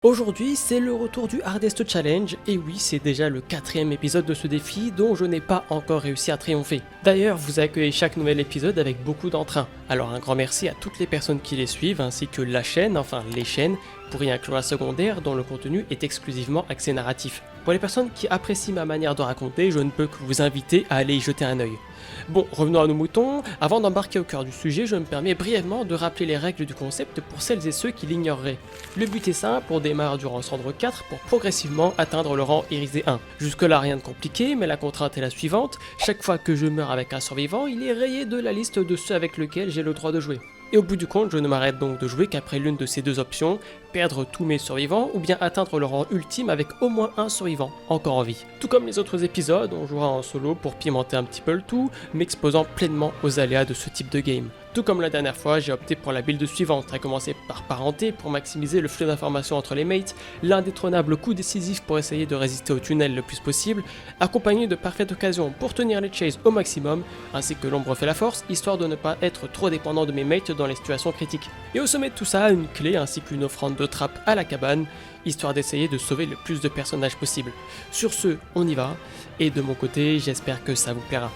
Aujourd'hui, c'est le retour du Hardest Challenge, et oui, c'est déjà le 4e épisode de ce défi dont je n'ai pas encore réussi à triompher. D'ailleurs, vous accueillez chaque nouvel épisode avec beaucoup d'entrain, alors un grand merci à toutes les personnes qui les suivent, ainsi que la chaîne, enfin les chaînes, pour y inclure la secondaire dont le contenu est exclusivement axé narratif. Pour les personnes qui apprécient ma manière de raconter, je ne peux que vous inviter à aller y jeter un œil. Bon, revenons à nos moutons. Avant d'embarquer au cœur du sujet, je me permets brièvement de rappeler les règles du concept pour celles et ceux qui l'ignoreraient. Le but est simple, on démarre du rang cendre 4 pour progressivement atteindre le rang irisé 1. Jusque là rien de compliqué, mais la contrainte est la suivante, chaque fois que je meurs avec un survivant, il est rayé de la liste de ceux avec lesquels j'ai le droit de jouer. Et au bout du compte, je ne m'arrête donc de jouer qu'après l'une de ces deux options, perdre tous mes survivants ou bien atteindre le rang ultime avec au moins un survivant encore en vie. Tout comme les autres épisodes, on jouera en solo pour pimenter un petit peu le tout, m'exposant pleinement aux aléas de ce type de game. Tout comme la dernière fois, j'ai opté pour la build suivante, à commencer par parenté pour maximiser le flux d'informations entre les mates, l'indétrônable coup décisif pour essayer de résister au tunnel le plus possible, accompagné de parfaites occasions pour tenir les chases au maximum, ainsi que l'ombre fait la force, histoire de ne pas être trop dépendant de mes mates dans les situations critiques. Et au sommet de tout ça, une clé ainsi qu'une offrande de trappe à la cabane, histoire d'essayer de sauver le plus de personnages possible. Sur ce, on y va, et de mon côté, j'espère que ça vous plaira.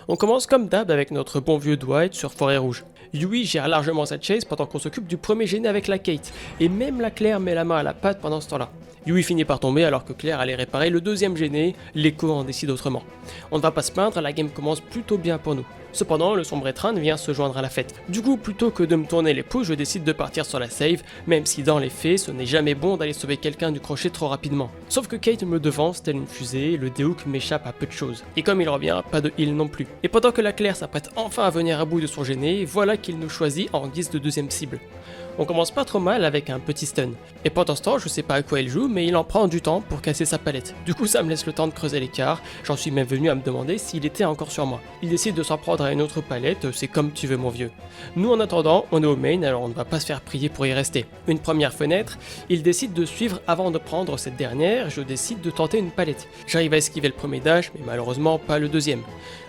On commence comme d'hab avec notre bon vieux Dwight sur Forêt Rouge. Yui gère largement sa chase pendant qu'on s'occupe du premier gêné avec la Kate, et même la Claire met la main à la pâte pendant ce temps-là. Yui finit par tomber alors que Claire allait réparer le deuxième gêné, l'écho en décide autrement. On ne va pas se plaindre, la game commence plutôt bien pour nous. Cependant, le sombre étreinte vient se joindre à la fête. Du coup, plutôt que de me tourner les pouces, je décide de partir sur la save, même si dans les faits, ce n'est jamais bon d'aller sauver quelqu'un du crochet trop rapidement. Sauf que Kate me devance telle une fusée, le Dehook m'échappe à peu de choses. Et comme il revient, pas de heal non plus. Et pendant que la Claire s'apprête enfin à venir à bout de son gêné, voilà qu'il nous choisit en guise de deuxième cible. On commence pas trop mal avec un petit stun. Et pendant ce temps, je sais pas à quoi il joue, mais il en prend du temps pour casser sa palette. Du coup, ça me laisse le temps de creuser l'écart, j'en suis même venu à me demander s'il était encore sur moi. Il décide de s'en prendre à une autre palette, c'est comme tu veux mon vieux. Nous en attendant, on est au main, alors on ne va pas se faire prier pour y rester. Une première fenêtre, il décide de suivre avant de prendre cette dernière, je décide de tenter une palette. J'arrive à esquiver le premier dash, mais malheureusement pas le deuxième.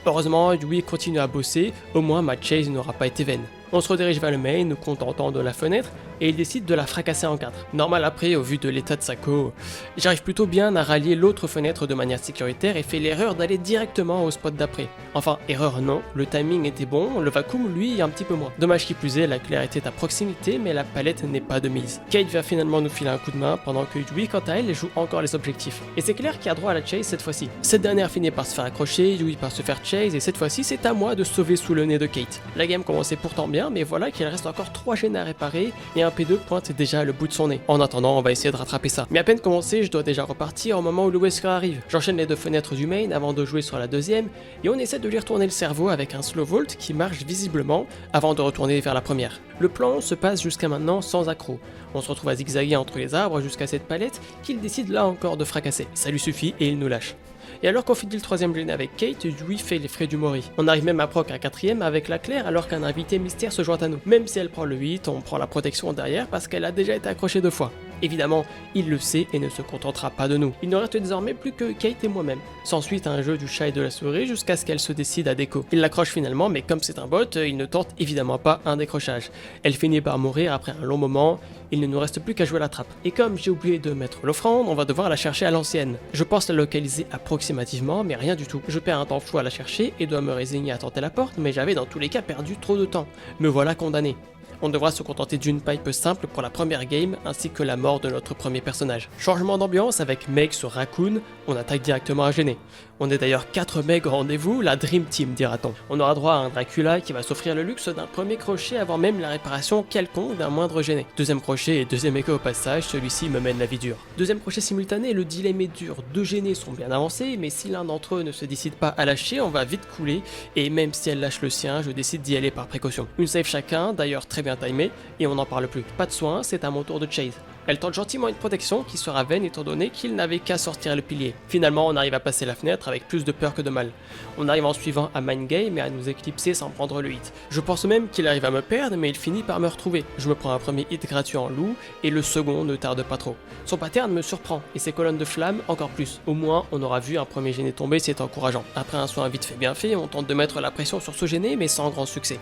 Heureusement, Yui continue à bosser, au moins ma chase n'aura pas été vaine. On se redirige vers le main, nous contentant de la fenêtre, et il décide de la fracasser en 4. Normal après, au vu de l'état de sa co, j'arrive plutôt bien à rallier l'autre fenêtre de manière sécuritaire et fais l'erreur d'aller directement au spot d'après. Enfin, erreur non, le timing était bon, le vacuum lui un petit peu moins. Dommage qui plus est, la Claire était à proximité, mais la palette n'est pas de mise. Kate va finalement nous filer un coup de main, pendant que Yui quant à elle joue encore les objectifs. Et c'est Claire qui a droit à la chase cette fois-ci. Cette dernière finit par se faire accrocher, Yui par se faire chase, et cette fois-ci c'est à moi de sauver sous le nez de Kate. La game commençait pourtant bien, mais voilà qu'il reste encore 3 gènes à réparer, et un P2 pointe déjà le bout de son nez. En attendant, on va essayer de rattraper ça. Mais à peine commencé, je dois déjà repartir au moment où le Wesker arrive. J'enchaîne les deux fenêtres du main avant de jouer sur la deuxième, et on essaie de lui retourner le cerveau avec un slow vault qui marche visiblement avant de retourner vers la première. Le plan se passe jusqu'à maintenant sans accroc. On se retrouve à zigzaguer entre les arbres jusqu'à cette palette qu'il décide là encore de fracasser. Ça lui suffit et il nous lâche. Et alors qu'on finit le troisième gêné avec Kate, Yui fait les frais du Mori. On arrive même à proc un quatrième avec la Claire alors qu'un invité mystère se joint à nous. Même si elle prend le 8, on prend la protection derrière parce qu'elle a déjà été accrochée 2 fois. Évidemment, il le sait et ne se contentera pas de nous. Il ne reste désormais plus que Kate et moi-même. S'ensuit un jeu du chat et de la souris jusqu'à ce qu'elle se décide à déco. Il l'accroche finalement, mais comme c'est un bot, il ne tente évidemment pas un décrochage. Elle finit par mourir après un long moment, il ne nous reste plus qu'à jouer la trappe. Et comme j'ai oublié de mettre l'offrande, on va devoir la chercher à l'ancienne. Je pense la localiser approximativement, mais rien du tout. Je perds un temps fou à la chercher et dois me résigner à tenter la porte, mais j'avais dans tous les cas perdu trop de temps. Me voilà condamné. On devra se contenter d'une pipe simple pour la première game ainsi que la mort de notre premier personnage. Changement d'ambiance avec Meg sur Raccoon, on attaque directement un gêné. On est d'ailleurs 4 Meg au rendez-vous, la Dream Team dira-t-on. On aura droit à un Dracula qui va s'offrir le luxe d'un premier crochet avant même la réparation quelconque d'un moindre gêné. Deuxième crochet et deuxième écho au passage, celui-ci me mène la vie dure. Deuxième crochet simultané, le dilemme est dur, 2 gênés sont bien avancés, mais si l'un d'entre eux ne se décide pas à lâcher, on va vite couler, et même si elle lâche le sien, je décide d'y aller par précaution. Une save chacun, d'ailleurs très bien timé, et on n'en parle plus. Pas de soin, c'est à mon tour de chase. Elle tente gentiment une protection qui sera vaine étant donné qu'il n'avait qu'à sortir le pilier. Finalement, on arrive à passer la fenêtre avec plus de peur que de mal. On arrive en suivant à mind game et à nous éclipser sans prendre le hit. Je pense même qu'il arrive à me perdre, mais il finit par me retrouver. Je me prends un premier hit gratuit en loup et le second ne tarde pas trop. Son pattern me surprend et ses colonnes de flammes encore plus. Au moins, on aura vu un premier gêné tomber, c'est encourageant. Après un soin vite fait bien fait, on tente de mettre la pression sur ce gêné mais sans grand succès.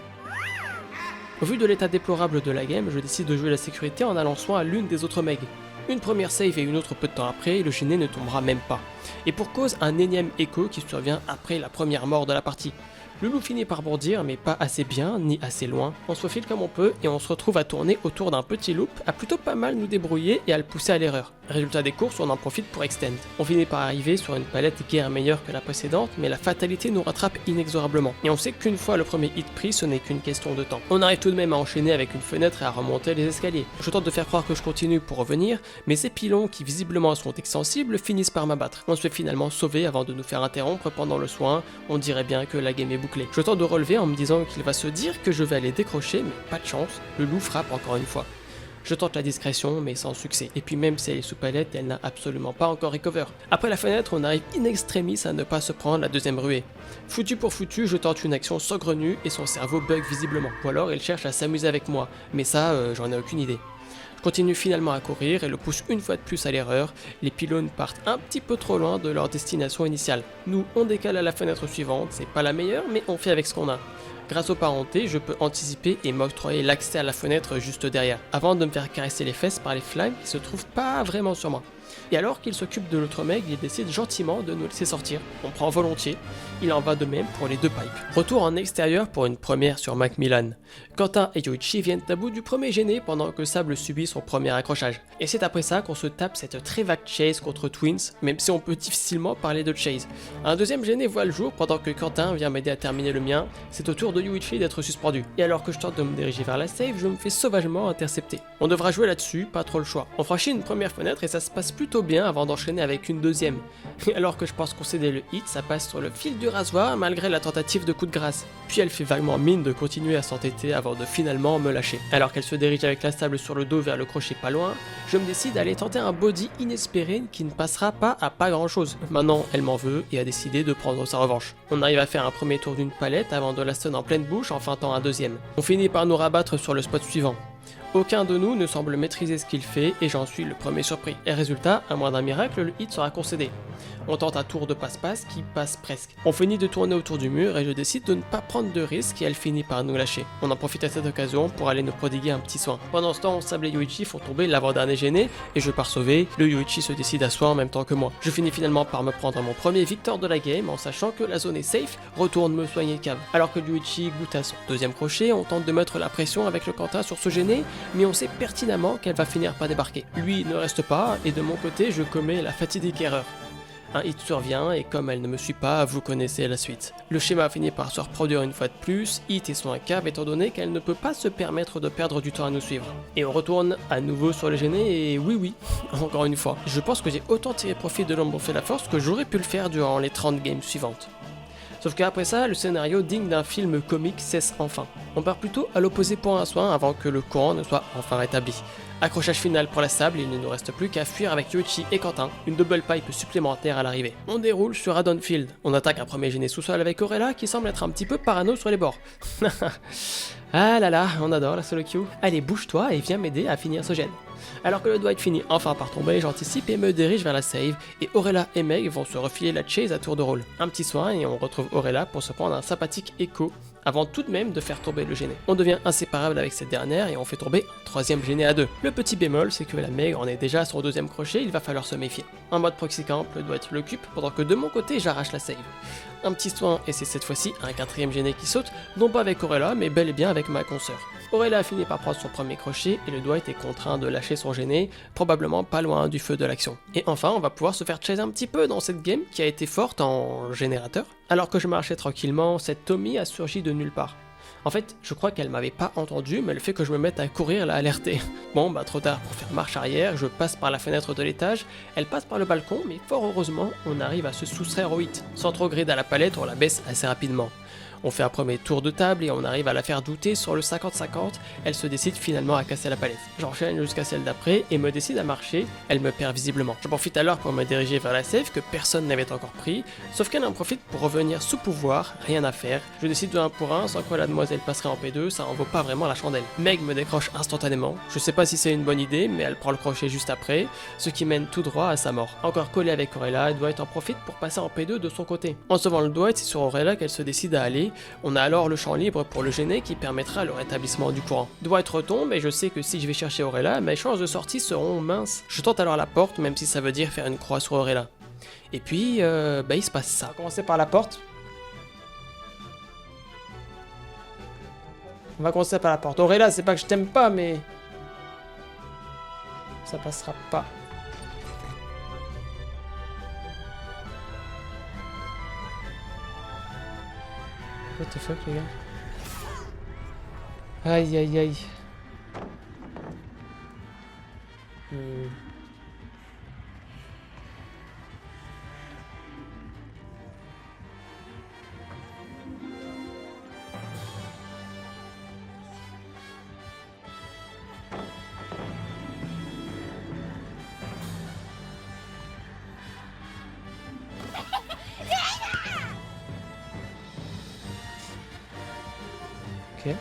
Au vu de l'état déplorable de la game, je décide de jouer la sécurité en allant soin à l'une des autres Meg. Une première save et une autre peu de temps après, le gêné ne tombera même pas. Et pour cause, un énième écho qui survient après la première mort de la partie. Le loup finit par bondir, mais pas assez bien, ni assez loin. On se faufile comme on peut, et on se retrouve à tourner autour d'un petit loop, à plutôt pas mal nous débrouiller et à le pousser à l'erreur. Résultat des courses, on en profite pour extend. On finit par arriver sur une palette guère meilleure que la précédente, mais la fatalité nous rattrape inexorablement. Et on sait qu'une fois le premier hit pris, ce n'est qu'une question de temps. On arrive tout de même à enchaîner avec une fenêtre et à remonter les escaliers. Je tente de faire croire que je continue pour revenir, mais ces pylons, qui visiblement sont extensibles, finissent par m'abattre. On se fait finalement sauver avant de nous faire interrompre pendant le soin, on dirait bien que la game est bouclée. Je tente de relever en me disant qu'il va se dire que je vais aller décrocher, mais pas de chance, le loup frappe encore une fois. Je tente la discrétion, mais sans succès. Et puis même si elle est sous palette, elle n'a absolument pas encore recover. Après la fenêtre, on arrive in extremis à ne pas se prendre la deuxième ruée. Foutu pour foutu, je tente une action saugrenue et son cerveau bug visiblement. Ou alors il cherche à s'amuser avec moi, mais ça, j'en ai aucune idée. Je continue finalement à courir et le pousse une fois de plus à l'erreur. Les pylônes partent un petit peu trop loin de leur destination initiale. Nous, on décale à la fenêtre suivante, c'est pas la meilleure, mais on fait avec ce qu'on a. Grâce aux parentés, je peux anticiper et m'octroyer l'accès à la fenêtre juste derrière, avant de me faire caresser les fesses par les flammes qui se trouvent pas vraiment sur moi. Et alors qu'il s'occupe de l'autre mec, il décide gentiment de nous laisser sortir. On prend volontiers, il en va de même pour les deux pipes. Retour en extérieur pour une première sur Macmillan. Quentin et Yoichi viennent à bout du premier gêné pendant que Sable subit son premier accrochage. Et c'est après ça qu'on se tape cette très vague chase contre Twins, même si on peut difficilement parler de chase. Un deuxième gêné voit le jour pendant que Quentin vient m'aider à terminer le mien. C'est au tour de Yoichi d'être suspendu. Et alors que je tente de me diriger vers la save, je me fais sauvagement intercepter. On devra jouer là-dessus, pas trop le choix. On franchit une première fenêtre et ça se passe plutôt bien avant d'enchaîner avec une deuxième. Et alors que je pense concéder le hit, ça passe sur le fil du rasoir malgré la tentative de coup de grâce. Puis elle fait vaguement mine de continuer à s'entêter avant de finalement me lâcher. Alors qu'elle se dirige avec la Sable sur le dos vers le crochet pas loin, je me décide d'aller tenter un body inespéré qui ne passera pas à pas grand chose. Maintenant elle m'en veut et a décidé de prendre sa revanche. On arrive à faire un premier tour d'une palette avant de la stun en pleine bouche en feintant un deuxième. On finit par nous rabattre sur le spot suivant. Aucun de nous ne semble maîtriser ce qu'il fait et j'en suis le premier surpris. Et résultat, à moins d'un miracle, le hit sera concédé. On tente un tour de passe-passe qui passe presque. On finit de tourner autour du mur et je décide de ne pas prendre de risque et elle finit par nous lâcher. On en profite à cette occasion pour aller nous prodiguer un petit soin. Pendant ce temps, Sable et Yoichi font tomber l'avant-dernier gêné et je pars sauver. Le Yoichi se décide à soin en même temps que moi. Je finis finalement par me prendre mon premier victoire de la game en sachant que la zone est safe, retourne me soigner cave. Alors que Yoichi goûte à son deuxième crochet, on tente de mettre la pression avec le Quentin sur ce gêné, mais on sait pertinemment qu'elle va finir par débarquer. Lui ne reste pas et de mon côté je commets la fatidique erreur. Un hit survient et comme elle ne me suit pas, vous connaissez la suite. Le schéma finit par se reproduire une fois de plus, hit et soin cave étant donné qu'elle ne peut pas se permettre de perdre du temps à nous suivre. Et on retourne à nouveau sur le gêné et oui, encore une fois, je pense que j'ai autant tiré profit de l'ombre fait la force que j'aurais pu le faire durant les 30 games suivantes. Sauf qu'après ça, le scénario digne d'un film comique cesse enfin. On part plutôt à l'opposé pour un soin avant que le courant ne soit enfin rétabli. Accrochage final pour la Sable, il ne nous reste plus qu'à fuir avec Yoichi et Quentin, une double pipe supplémentaire à l'arrivée. On déroule sur Haddonfield, on attaque un premier gêné sous-sol avec Auréla qui semble être un petit peu parano sur les bords. Ah là là, on adore la solo queue. Allez, bouge-toi et viens m'aider à finir ce gène. Alors que le Dwight finit enfin par tomber, j'anticipe et me dirige vers la save, et Auréla et Meg vont se refiler la chase à tour de rôle. Un petit soin et on retrouve Auréla pour se prendre un sympathique écho, avant tout de même de faire tomber le gêné. On devient inséparable avec cette dernière et on fait tomber un troisième gêné à deux. Le petit bémol, c'est que la Meg en est déjà à son deuxième crochet, il va falloir se méfier. En mode proxy camp, le Dwight l'occupe, pendant que de mon côté j'arrache la save. Un petit soin et c'est cette fois-ci un quatrième gêné qui saute, non pas avec Auréla, mais bel et bien avec ma consoeur. Auréla a fini par prendre son premier crochet et le Dwight est contraint de lâcher son gêné, probablement pas loin du feu de l'action. Et enfin, on va pouvoir se faire chase un petit peu dans cette game qui a été forte en générateur. Alors que je marchais tranquillement, cette Tommy a surgi de nulle part. En fait, je crois qu'elle m'avait pas entendu, mais le fait que je me mette à courir l'a alertée. Bon, bah trop tard pour faire marche arrière, je passe par la fenêtre de l'étage, elle passe par le balcon, mais fort heureusement, on arrive à se soustraire au hit. Sans trop grid à la palette, on la baisse assez rapidement. On fait un premier tour de table et on arrive à la faire douter sur le 50-50, elle se décide finalement à casser la palette. J'enchaîne jusqu'à celle d'après et me décide à marcher, elle me perd visiblement. Je profite alors pour me diriger vers la save que personne n'avait encore pris, sauf qu'elle en profite pour revenir sous pouvoir, rien à faire. Je décide de 1 pour 1, sans quoi la demoiselle passerait en P2, ça en vaut pas vraiment la chandelle. Meg me décroche instantanément, je sais pas si c'est une bonne idée, mais elle prend le crochet juste après, ce qui mène tout droit à sa mort. Encore collé avec Auréla, Dwight en profite pour passer en P2 de son côté. En sauvant le Dwight, c'est sur Auréla qu'elle se décide à aller, on a alors le champ libre pour le gêner qui permettra le rétablissement du courant. Dwight retombe et je sais que si je vais chercher Orella, mes chances de sortie seront minces. Je tente alors la porte, même si ça veut dire faire une croix sur Orella. Et puis, il se passe ça. On va commencer par la porte. On va commencer par la porte. Orella, c'est pas que je t'aime pas, mais... ça passera pas. What the fuck, les gars? Aïe, aïe, aïe. Ok.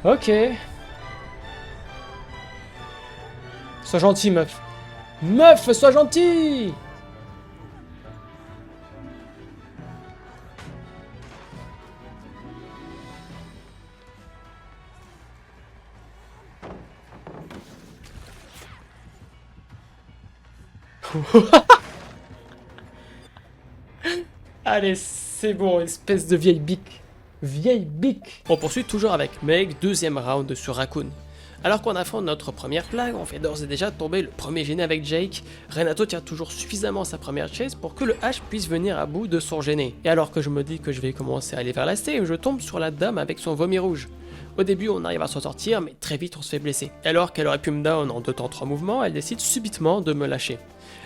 Ok. Sois gentil, meuf. Meuf, sois gentil. Allez, c'est bon, espèce de vieille bique. Vieille bique. On poursuit toujours avec Meg, deuxième round sur Raccoon. Alors qu'on affronte notre première plague, on fait d'ores et déjà tomber le premier gêné avec Jake. Renato tient toujours suffisamment sa première chaise pour que le H puisse venir à bout de son gêné. Et alors que je me dis que je vais commencer à aller vers la stage, je tombe sur la dame avec son vomi rouge. Au début, on arrive à s'en sortir, mais très vite on se fait blesser. Et alors qu'elle aurait pu me down en 2 temps 3 mouvements, elle décide subitement de me lâcher.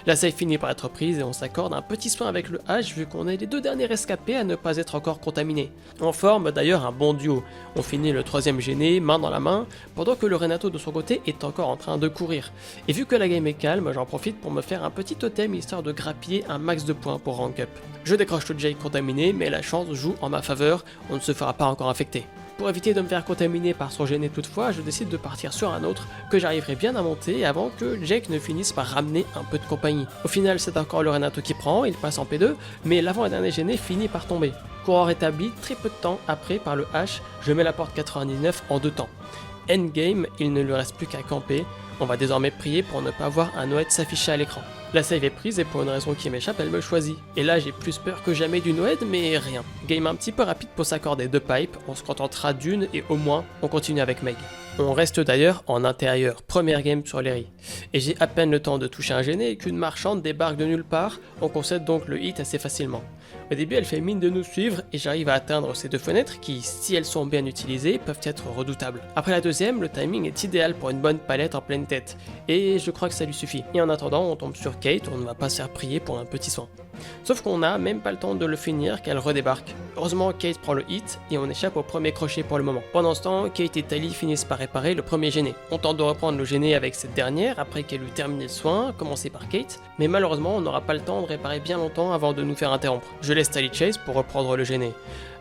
La save finit par être prise et on s'accorde un petit soin avec le H vu qu'on est les 2 derniers rescapés à ne pas être encore contaminés. On forme d'ailleurs un bon duo. On finit le 3ème gêné, main dans la main, pendant que le Renato de son côté est encore en train de courir. Et vu que la game est calme, j'en profite pour me faire un petit totem histoire de grappiller un max de points pour rank up. Je décroche le Jake contaminé, mais la chance joue en ma faveur, on ne se fera pas encore infecter. Pour éviter de me faire contaminer par son gêné toutefois, je décide de partir sur un autre que j'arriverai bien à monter avant que Jake ne finisse par ramener un peu de compagnie. Au final, c'est encore le Renato qui prend, il passe en P2, mais l'avant-dernier gêné finit par tomber. Courant rétabli très peu de temps après par le H, je mets la porte 99 en 2 temps. Endgame, il ne lui reste plus qu'à camper, on va désormais prier pour ne pas voir un Noed s'afficher à l'écran. La save est prise et pour une raison qui m'échappe, elle me choisit. Et là j'ai plus peur que jamais du Noed, mais rien. Game un petit peu rapide pour s'accorder 2 pipes, on se contentera d'une et au moins on continue avec Meg. On reste d'ailleurs en intérieur, première game sur Lery. Et j'ai à peine le temps de toucher un gêné et qu'une marchande débarque de nulle part, on concède donc le hit assez facilement. Au début elle fait mine de nous suivre et j'arrive à atteindre ces 2 fenêtres qui, si elles sont bien utilisées, peuvent être redoutables. Après la deuxième, le timing est idéal pour une bonne palette en pleine tête, et je crois que ça lui suffit. Et en attendant, on tombe sur Kate, on ne va pas se faire prier pour un petit soin. Sauf qu'on n'a même pas le temps de le finir qu'elle redébarque. Heureusement, Kate prend le hit et on échappe au premier crochet pour le moment. Pendant ce temps, Kate et Tali finissent par réparer le premier gêné. On tente de reprendre le gêné avec cette dernière après qu'elle eut terminé le soin, commencé par Kate, mais malheureusement on n'aura pas le temps de réparer bien longtemps avant de nous faire interrompre. Je laisse Tali chase pour reprendre le gêné.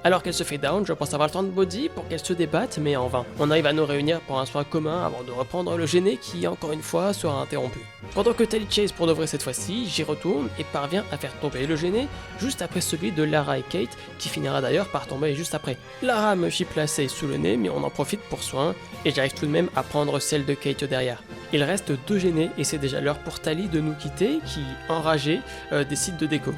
Alors qu'elle se fait down, je pense avoir le temps de body pour qu'elle se débatte, mais en vain. On arrive à nous réunir pour un soin commun avant de reprendre le gêné qui, encore une fois, sera interrompu. Pendant que Tali chase pour de vrai cette fois-ci, j'y retourne et parvient à faire tomber le gêné juste après celui de Lara et Kate, qui finira d'ailleurs par tomber juste après. Lara me chip la save sous le nez, mais on en profite pour soin, et j'arrive tout de même à prendre celle de Kate derrière. Il reste 2 gênés et c'est déjà l'heure pour Tali de nous quitter, qui, enragée, décide de déco.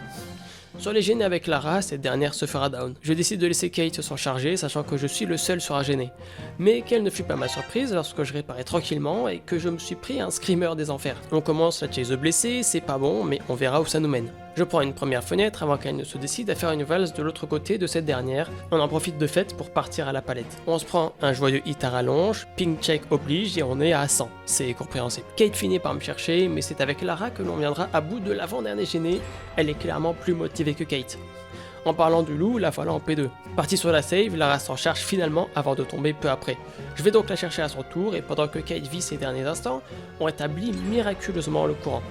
Sur les gênés avec Lara, cette dernière se fera down. Je décide de laisser Kate s'en charger, sachant que je suis le seul sur un gêné. Mais quelle ne fut pas ma surprise lorsque je réparais tranquillement et que je me suis pris un screamer des enfers. On commence la chase blessé, c'est pas bon, mais on verra où ça nous mène. Je prends une première fenêtre avant qu'elle ne se décide à faire une valse de l'autre côté de cette dernière. On en profite de fait pour partir à la palette. On se prend un joyeux hit à rallonge, ping check oblige et on est à 100. C'est compréhensible. Kate finit par me chercher, mais c'est avec Lara que l'on viendra à bout de l'avant-dernier gêné. Elle est clairement plus motivée que Kate. En parlant du loup, la voilà en P2. Parti sur la save, Lara s'en charge finalement avant de tomber peu après. Je vais donc la chercher à son tour et pendant que Kate vit ses derniers instants, on rétablit miraculeusement le courant.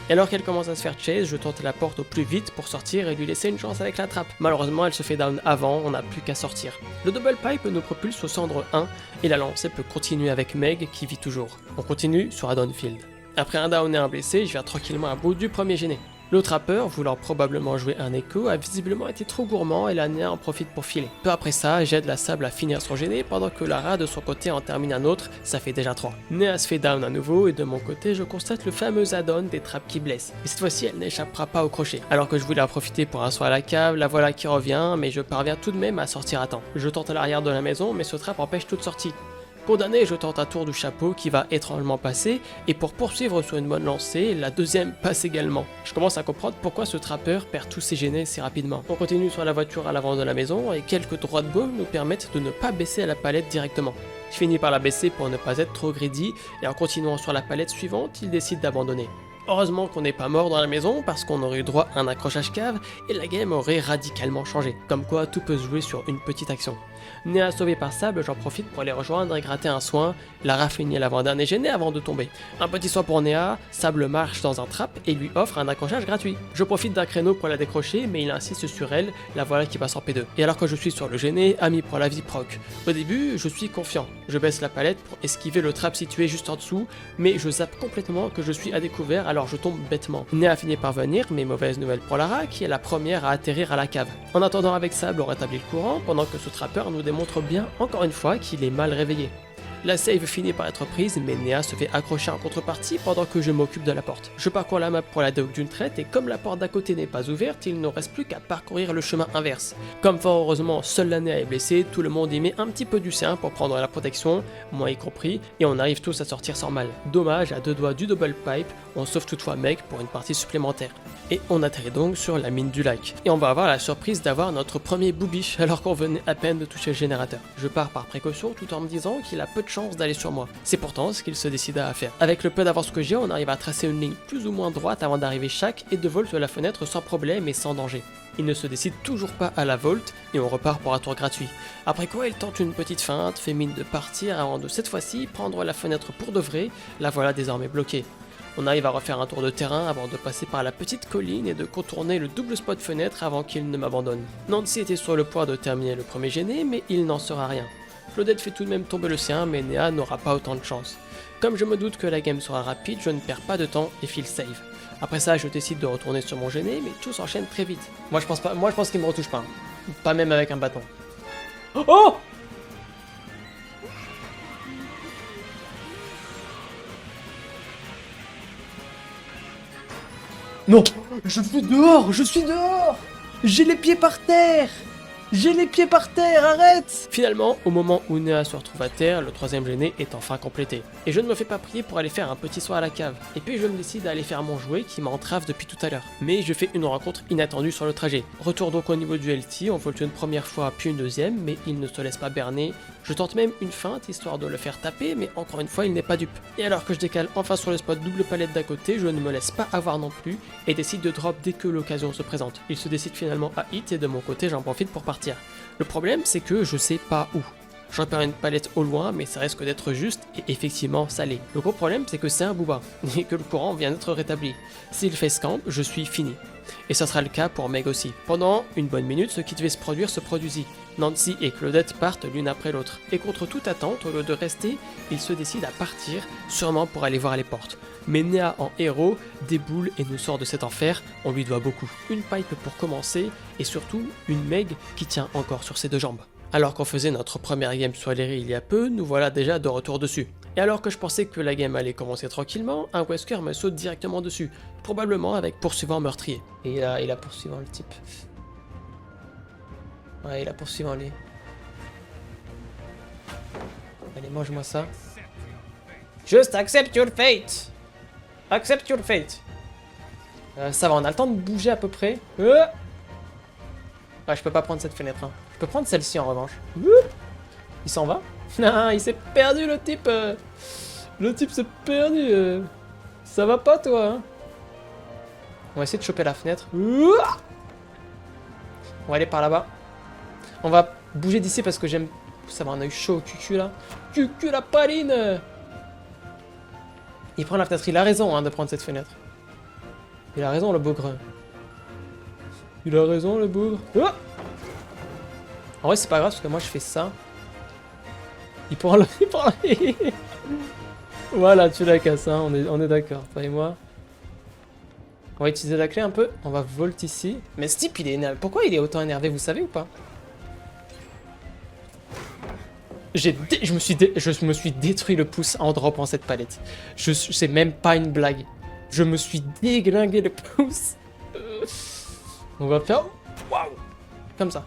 Et alors qu'elle commence à se faire chase, je tente la porte au plus vite pour sortir et lui laisser une chance avec la trappe. Malheureusement, elle se fait down avant, on n'a plus qu'à sortir. Le double pipe nous propulse au cendre 1 et la lancée peut continuer avec Meg qui vit toujours. On continue sur Haddonfield. Après un down et un blessé, je viens tranquillement à bout du premier gêné. Le trappeur, voulant probablement jouer un écho, a visiblement été trop gourmand et la Néa en profite pour filer. Peu après ça, j'aide la Sable à finir son gêné pendant que Lara de son côté en termine un autre, ça fait déjà 3. Néa se fait down à nouveau et de mon côté je constate le fameux add-on des trappes qui blessent. Et cette fois-ci elle n'échappera pas au crochet. Alors que je voulais en profiter pour un saut à la cave, la voilà qui revient mais je parviens tout de même à sortir à temps. Je tente à l'arrière de la maison mais ce trap empêche toute sortie. Condamné, je tente un tour du chapeau qui va étrangement passer, et pour poursuivre sur une bonne lancée, la deuxième passe également. Je commence à comprendre pourquoi ce trappeur perd tous ses gênés si rapidement. On continue sur la voiture à l'avant de la maison, et quelques droits de gauche nous permettent de ne pas baisser la palette directement. Je finis par la baisser pour ne pas être trop greedy, et en continuant sur la palette suivante, il décide d'abandonner. Heureusement qu'on n'est pas mort dans la maison parce qu'on aurait eu droit à un accrochage cave et la game aurait radicalement changé. Comme quoi tout peut se jouer sur une petite action. Néa sauvé par Sable, j'en profite pour les rejoindre et gratter un soin. Lara finit l'avant-dernier gêné avant de tomber. Un petit soin pour Néa, Sable marche dans un trap et lui offre un accrochage gratuit. Je profite d'un créneau pour la décrocher mais il insiste sur elle, la voilà qui passe en P2. Et alors que je suis sur le gêné, Ami prend la vie proc. Au début, je suis confiant. Je baisse la palette pour esquiver le trap situé juste en dessous, mais je zappe complètement que je suis à découvert alors je tombe bêtement. Néa finit par venir, mais mauvaise nouvelle pour Lara qui est la première à atterrir à la cave. En attendant avec Sable, on rétablit le courant pendant que ce trappeur nous démontre bien encore une fois qu'il est mal réveillé. La save finit par être prise, mais Néa se fait accrocher en contrepartie pendant que je m'occupe de la porte. Je parcours la map pour la déhook d'une traite et comme la porte d'à côté n'est pas ouverte, il ne reste plus qu'à parcourir le chemin inverse. Comme fort heureusement, seule la Néa est blessée, tout le monde y met un petit peu du sien pour prendre la protection, moi y compris, et on arrive tous à sortir sans mal. Dommage, à 2 doigts du double pipe, on sauve toutefois Meg pour une partie supplémentaire. Et on atterrit donc sur la mine du lac. Et on va avoir la surprise d'avoir notre premier boobiche alors qu'on venait à peine de toucher le générateur. Je pars par précaution tout en me disant qu'il a peu de chance d'aller sur moi. C'est pourtant ce qu'il se décida à faire. Avec le peu d'avance que j'ai, on arrive à tracer une ligne plus ou moins droite avant d'arriver chaque et de volte de la fenêtre sans problème et sans danger. Il ne se décide toujours pas à la volte et on repart pour un tour gratuit. Après quoi il tente une petite feinte, fait mine de partir avant de cette fois-ci prendre la fenêtre pour de vrai, la voilà désormais bloquée. On arrive à refaire un tour de terrain avant de passer par la petite colline et de contourner le double spot fenêtre avant qu'il ne m'abandonne. Nancy était sur le point de terminer le premier gêné mais il n'en sera rien. Claudette fait tout de même tomber le sien mais Néa n'aura pas autant de chance. Comme je me doute que la game sera rapide, je ne perds pas de temps et file save. Après ça je décide de retourner sur mon gêné mais tout s'enchaîne très vite. Moi je pense qu'il me retouche pas. Pas même avec un bâton. Oh! Non, je suis dehors, j'ai les pieds par terre, arrête. Finalement, au moment où Néa se retrouve à terre, le troisième gêné est enfin complété. Et je ne me fais pas prier pour aller faire un petit soin à la cave. Et puis je me décide à aller faire mon jouet qui m'entrave depuis tout à l'heure. Mais je fais une rencontre inattendue sur le trajet. Retour donc au niveau du LT, on volte une première fois puis une deuxième, mais il ne se laisse pas berner. Je tente même une feinte histoire de le faire taper, mais encore une fois il n'est pas dupe. Et alors que je décale enfin sur le spot double palette d'à côté, je ne me laisse pas avoir non plus et décide de drop dès que l'occasion se présente. Il se décide finalement à hit et de mon côté j'en profite pour partir. Le problème c'est que je sais pas où. Je repère une palette au loin mais ça risque d'être juste et effectivement salé. Le gros problème c'est que c'est un booba et que le courant vient d'être rétabli. S'il fait scamp, je suis fini. Et ça sera le cas pour Meg aussi. Pendant une bonne minute, ce qui devait se produire se produisit. Nancy et Claudette partent l'une après l'autre. Et contre toute attente, au lieu de rester, ils se décident à partir, sûrement pour aller voir les portes. Mais Néa en héros déboule et nous sort de cet enfer, on lui doit beaucoup. Une pipe pour commencer, et surtout une Meg qui tient encore sur ses deux jambes. Alors qu'on faisait notre première game sur Lery il y a peu, nous voilà déjà de retour dessus. Et alors que je pensais que la game allait commencer tranquillement, un Wesker me saute directement dessus, probablement avec poursuivant meurtrier. Et il a poursuivant le type. Ouais, il a poursuivant lui. Allez, mange-moi ça. Just accept your fate. Accept your fate. Ça va, on a le temps de bouger à peu près. Ouais, je peux pas prendre cette fenêtre. Hein. Je peux prendre celle-ci en revanche. Il s'en va? Non, il s'est perdu le type. Le type s'est perdu. Ça va pas toi hein. On va essayer de choper la fenêtre. On va aller par là-bas. On va bouger d'ici parce que j'aime... Ça va, un œil chaud au cucu là. Cucu la paline. Il prend la fenêtre. Il a raison hein, de prendre cette fenêtre. Il a raison le bougre. Il a raison le bougre. Oh, en vrai c'est pas grave parce que moi je fais ça. Il prend le... Il prend... Voilà, tu la casses, hein, on est d'accord, toi et moi. On va utiliser la clé un peu. On va volt ici. Mais ce type il est énervé. Pourquoi il est autant énervé, vous savez ou pas? Je me suis détruit le pouce en dropant cette palette. C'est même pas une blague. Je me suis déglingué le pouce. On va faire... Waouh. Comme ça.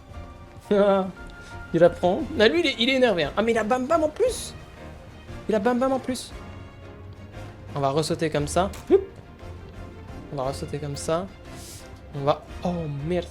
Il apprend. Ah, lui, il est énervé. Hein. Ah, mais il a bam bam en plus. Il a bam bam en plus. On va ressauter comme ça. On va ressauter comme ça. On va... Oh, merde.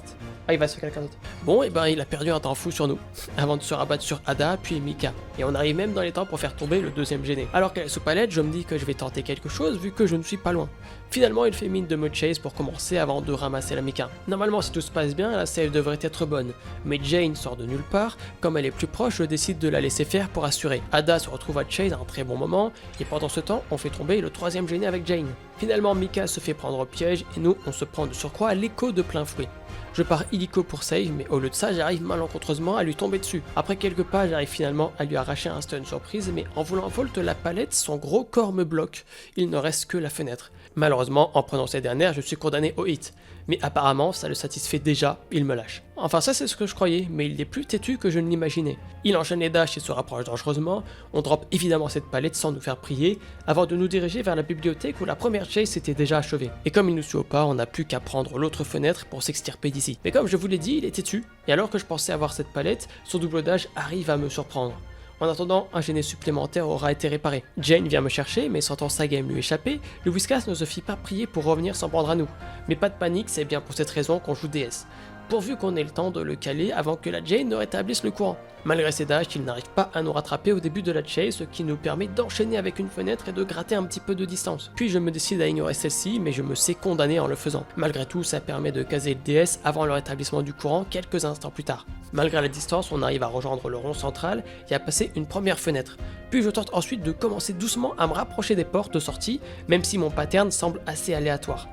Ah, il va sur quelqu'un d'autre. Bon, et ben il a perdu un temps fou sur nous, avant de se rabattre sur Ada, puis Mika. Et on arrive même dans les temps pour faire tomber le deuxième gêné. Alors qu'elle est sous palette, je me dis que je vais tenter quelque chose vu que je ne suis pas loin. Finalement, il fait mine de me chase pour commencer avant de ramasser la Mika. Normalement, si tout se passe bien, la save devrait être bonne. Mais Jane sort de nulle part, comme elle est plus proche, je décide de la laisser faire pour assurer. Ada se retrouve à chase à un très bon moment, et pendant ce temps, on fait tomber le troisième gêné avec Jane. Finalement, Mika se fait prendre au piège, et nous, on se prend de surcroît à l'écho de plein fouet. Je pars illico pour save, mais au lieu de ça, j'arrive malencontreusement à lui tomber dessus. Après quelques pas, j'arrive finalement à lui arracher un stun surprise, mais en voulant volt la palette, son gros corps me bloque. Il ne reste que la fenêtre. Malheureusement, en prenant cette dernière, je suis condamné au hit. Mais apparemment, ça le satisfait déjà, il me lâche. Enfin, ça c'est ce que je croyais, mais il est plus têtu que je ne l'imaginais. Il enchaîne les dashs et se rapproche dangereusement, on drop évidemment cette palette sans nous faire prier, avant de nous diriger vers la bibliothèque où la première chase était déjà achevée. Et comme il nous suit au pas, on n'a plus qu'à prendre l'autre fenêtre pour s'extirper d'ici. Mais comme je vous l'ai dit, il est têtu, et alors que je pensais avoir cette palette, son double dash arrive à me surprendre. En attendant, un gêné supplémentaire aura été réparé. Jane vient me chercher, mais sentant sa game lui échapper, le Whiskas ne se fit pas prier pour revenir s'en prendre à nous. Mais pas de panique, c'est bien pour cette raison qu'on joue DS. Pourvu qu'on ait le temps de le caler avant que la Jane ne rétablisse le courant. Malgré ses dashs, il n'arrive pas à nous rattraper au début de la chase, ce qui nous permet d'enchaîner avec une fenêtre et de gratter un petit peu de distance. Puis je me décide à ignorer celle-ci, mais je me sais condamné en le faisant. Malgré tout, ça permet de caser le DS avant le rétablissement du courant quelques instants plus tard. Malgré la distance, on arrive à rejoindre le rond central et à passer une première fenêtre. Puis je tente ensuite de commencer doucement à me rapprocher des portes de sortie, même si mon pattern semble assez aléatoire.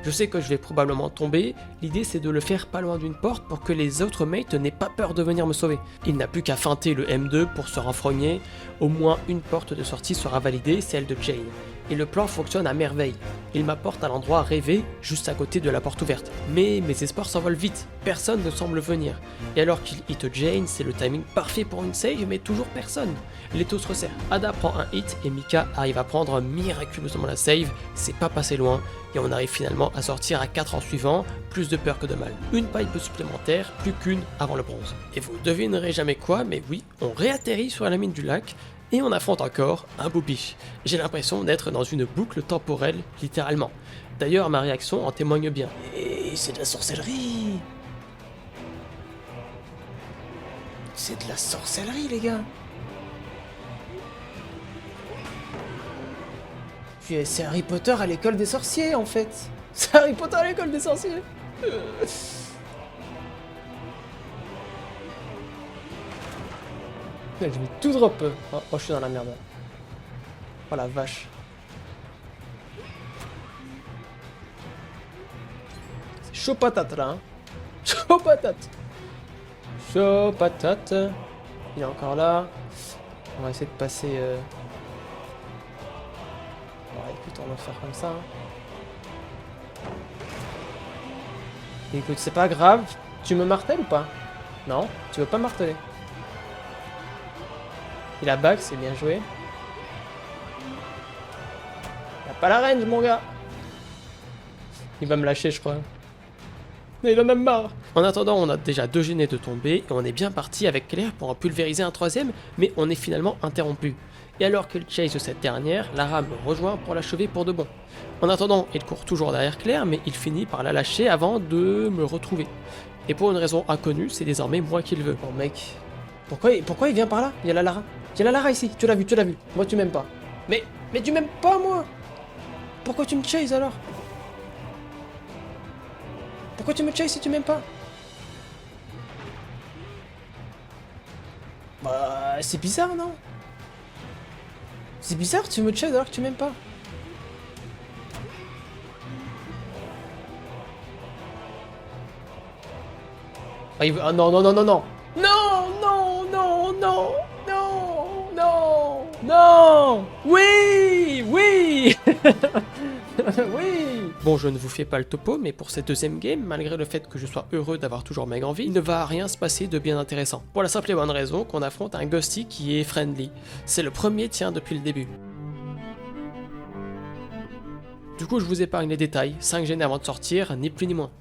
Je sais que je vais probablement tomber, l'idée c'est de le faire pas loin d'une porte pour que les autres mates n'aient pas peur de venir me sauver. Il n'a plus qu'à feinter le M2 pour se renfrogner, au moins une porte de sortie sera validée, celle de Jane. Et le plan fonctionne à merveille. Il m'apporte à l'endroit rêvé, juste à côté de la porte ouverte. Mais mes espoirs s'envolent vite, personne ne semble venir. Et alors qu'il hit Jane, c'est le timing parfait pour une save, mais toujours personne. L'étau se resserre. Ada prend un hit et Mika arrive à prendre miraculeusement la save, c'est pas passé loin, et on arrive finalement à sortir à 4 en suivant, plus de peur que de mal. Une pipe supplémentaire, plus qu'une avant le bronze. Et vous devinerez jamais quoi, mais oui, on réatterrit sur la mine du lac, et on affronte encore un boobiche. J'ai l'impression d'être dans une boucle temporelle, littéralement. D'ailleurs, ma réaction en témoigne bien. Et c'est de la sorcellerie! C'est de la sorcellerie, les gars! Puis c'est Harry Potter à l'école des sorciers, en fait! C'est Harry Potter à l'école des sorciers! Je vais tout drop. Oh, je suis dans la merde. Oh la vache. C'est chaud patate là. Hein. Chaud patate. Chaud patate. Il est encore là. On va essayer de passer. Bon, écoute, on va faire comme ça. Hein. Écoute, c'est pas grave. Tu me martèles ou pas? Non, tu veux pas marteler. Il a back, c'est bien joué. Il a pas la range, mon gars. Il va me lâcher, je crois. Mais il en a marre. En attendant, on a déjà 2 gênés de tomber et on est bien parti avec Claire pour en pulvériser un troisième, mais on est finalement interrompu. Et alors qu'elle chase cette dernière, Lara me rejoint pour l'achever pour de bon. En attendant, il court toujours derrière Claire, mais il finit par la lâcher avant de me retrouver. Et pour une raison inconnue, c'est désormais moi qui le veux. Bon mec, pourquoi il vient par là? Il y a la Lara. Il y a la Lara ici, tu l'as vu. Moi tu m'aimes pas. Mais tu m'aimes pas moi. Pourquoi tu me chases alors? Pourquoi tu me chases si tu m'aimes pas? C'est bizarre, non? C'est bizarre, tu me chase alors que tu m'aimes pas. Ah non, non, non, non, non. Non, non, non, non, non, non, non. Oui, oui. Oui. Bon, je ne vous fais pas le topo, mais pour cette deuxième game, malgré le fait que je sois heureux d'avoir toujours Meg en vie, il ne va rien se passer de bien intéressant. Pour la simple et bonne raison qu'on affronte un Ghosty qui est friendly. C'est le premier tien depuis le début. Du coup, je vous épargne les détails, 5 gènes avant de sortir, ni plus ni moins.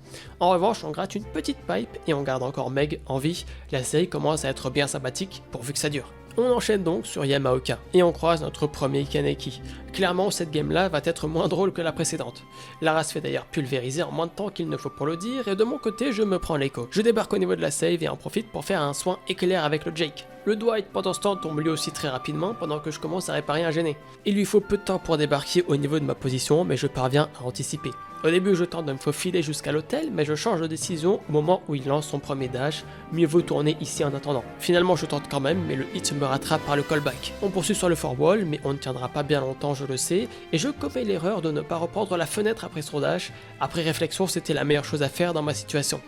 En revanche, on gratte une petite pipe et on garde encore Meg en vie. La série commence à être bien sympathique, pourvu que ça dure. On enchaîne donc sur Yamaoka, et on croise notre premier Kaneki. Clairement, cette game-là va être moins drôle que la précédente. La race fait d'ailleurs pulvériser en moins de temps qu'il ne faut pour le dire, et de mon côté, je me prends l'écho. Je débarque au niveau de la save et en profite pour faire un soin éclair avec le Jake. Le Dwight, pendant ce temps, tombe lui aussi très rapidement pendant que je commence à réparer un gêné. Il lui faut peu de temps pour débarquer au niveau de ma position, mais je parviens à anticiper. Au début, je tente de me faufiler jusqu'à l'hôtel, mais je change de décision au moment où il lance son premier dash. Mieux vaut tourner ici en attendant. Finalement, je tente quand même, mais le hit me rattrape par le callback. On poursuit sur le forwall, mais on ne tiendra pas bien longtemps, je le sais, et je commets l'erreur de ne pas reprendre la fenêtre après son dash. Après réflexion, c'était la meilleure chose à faire dans ma situation.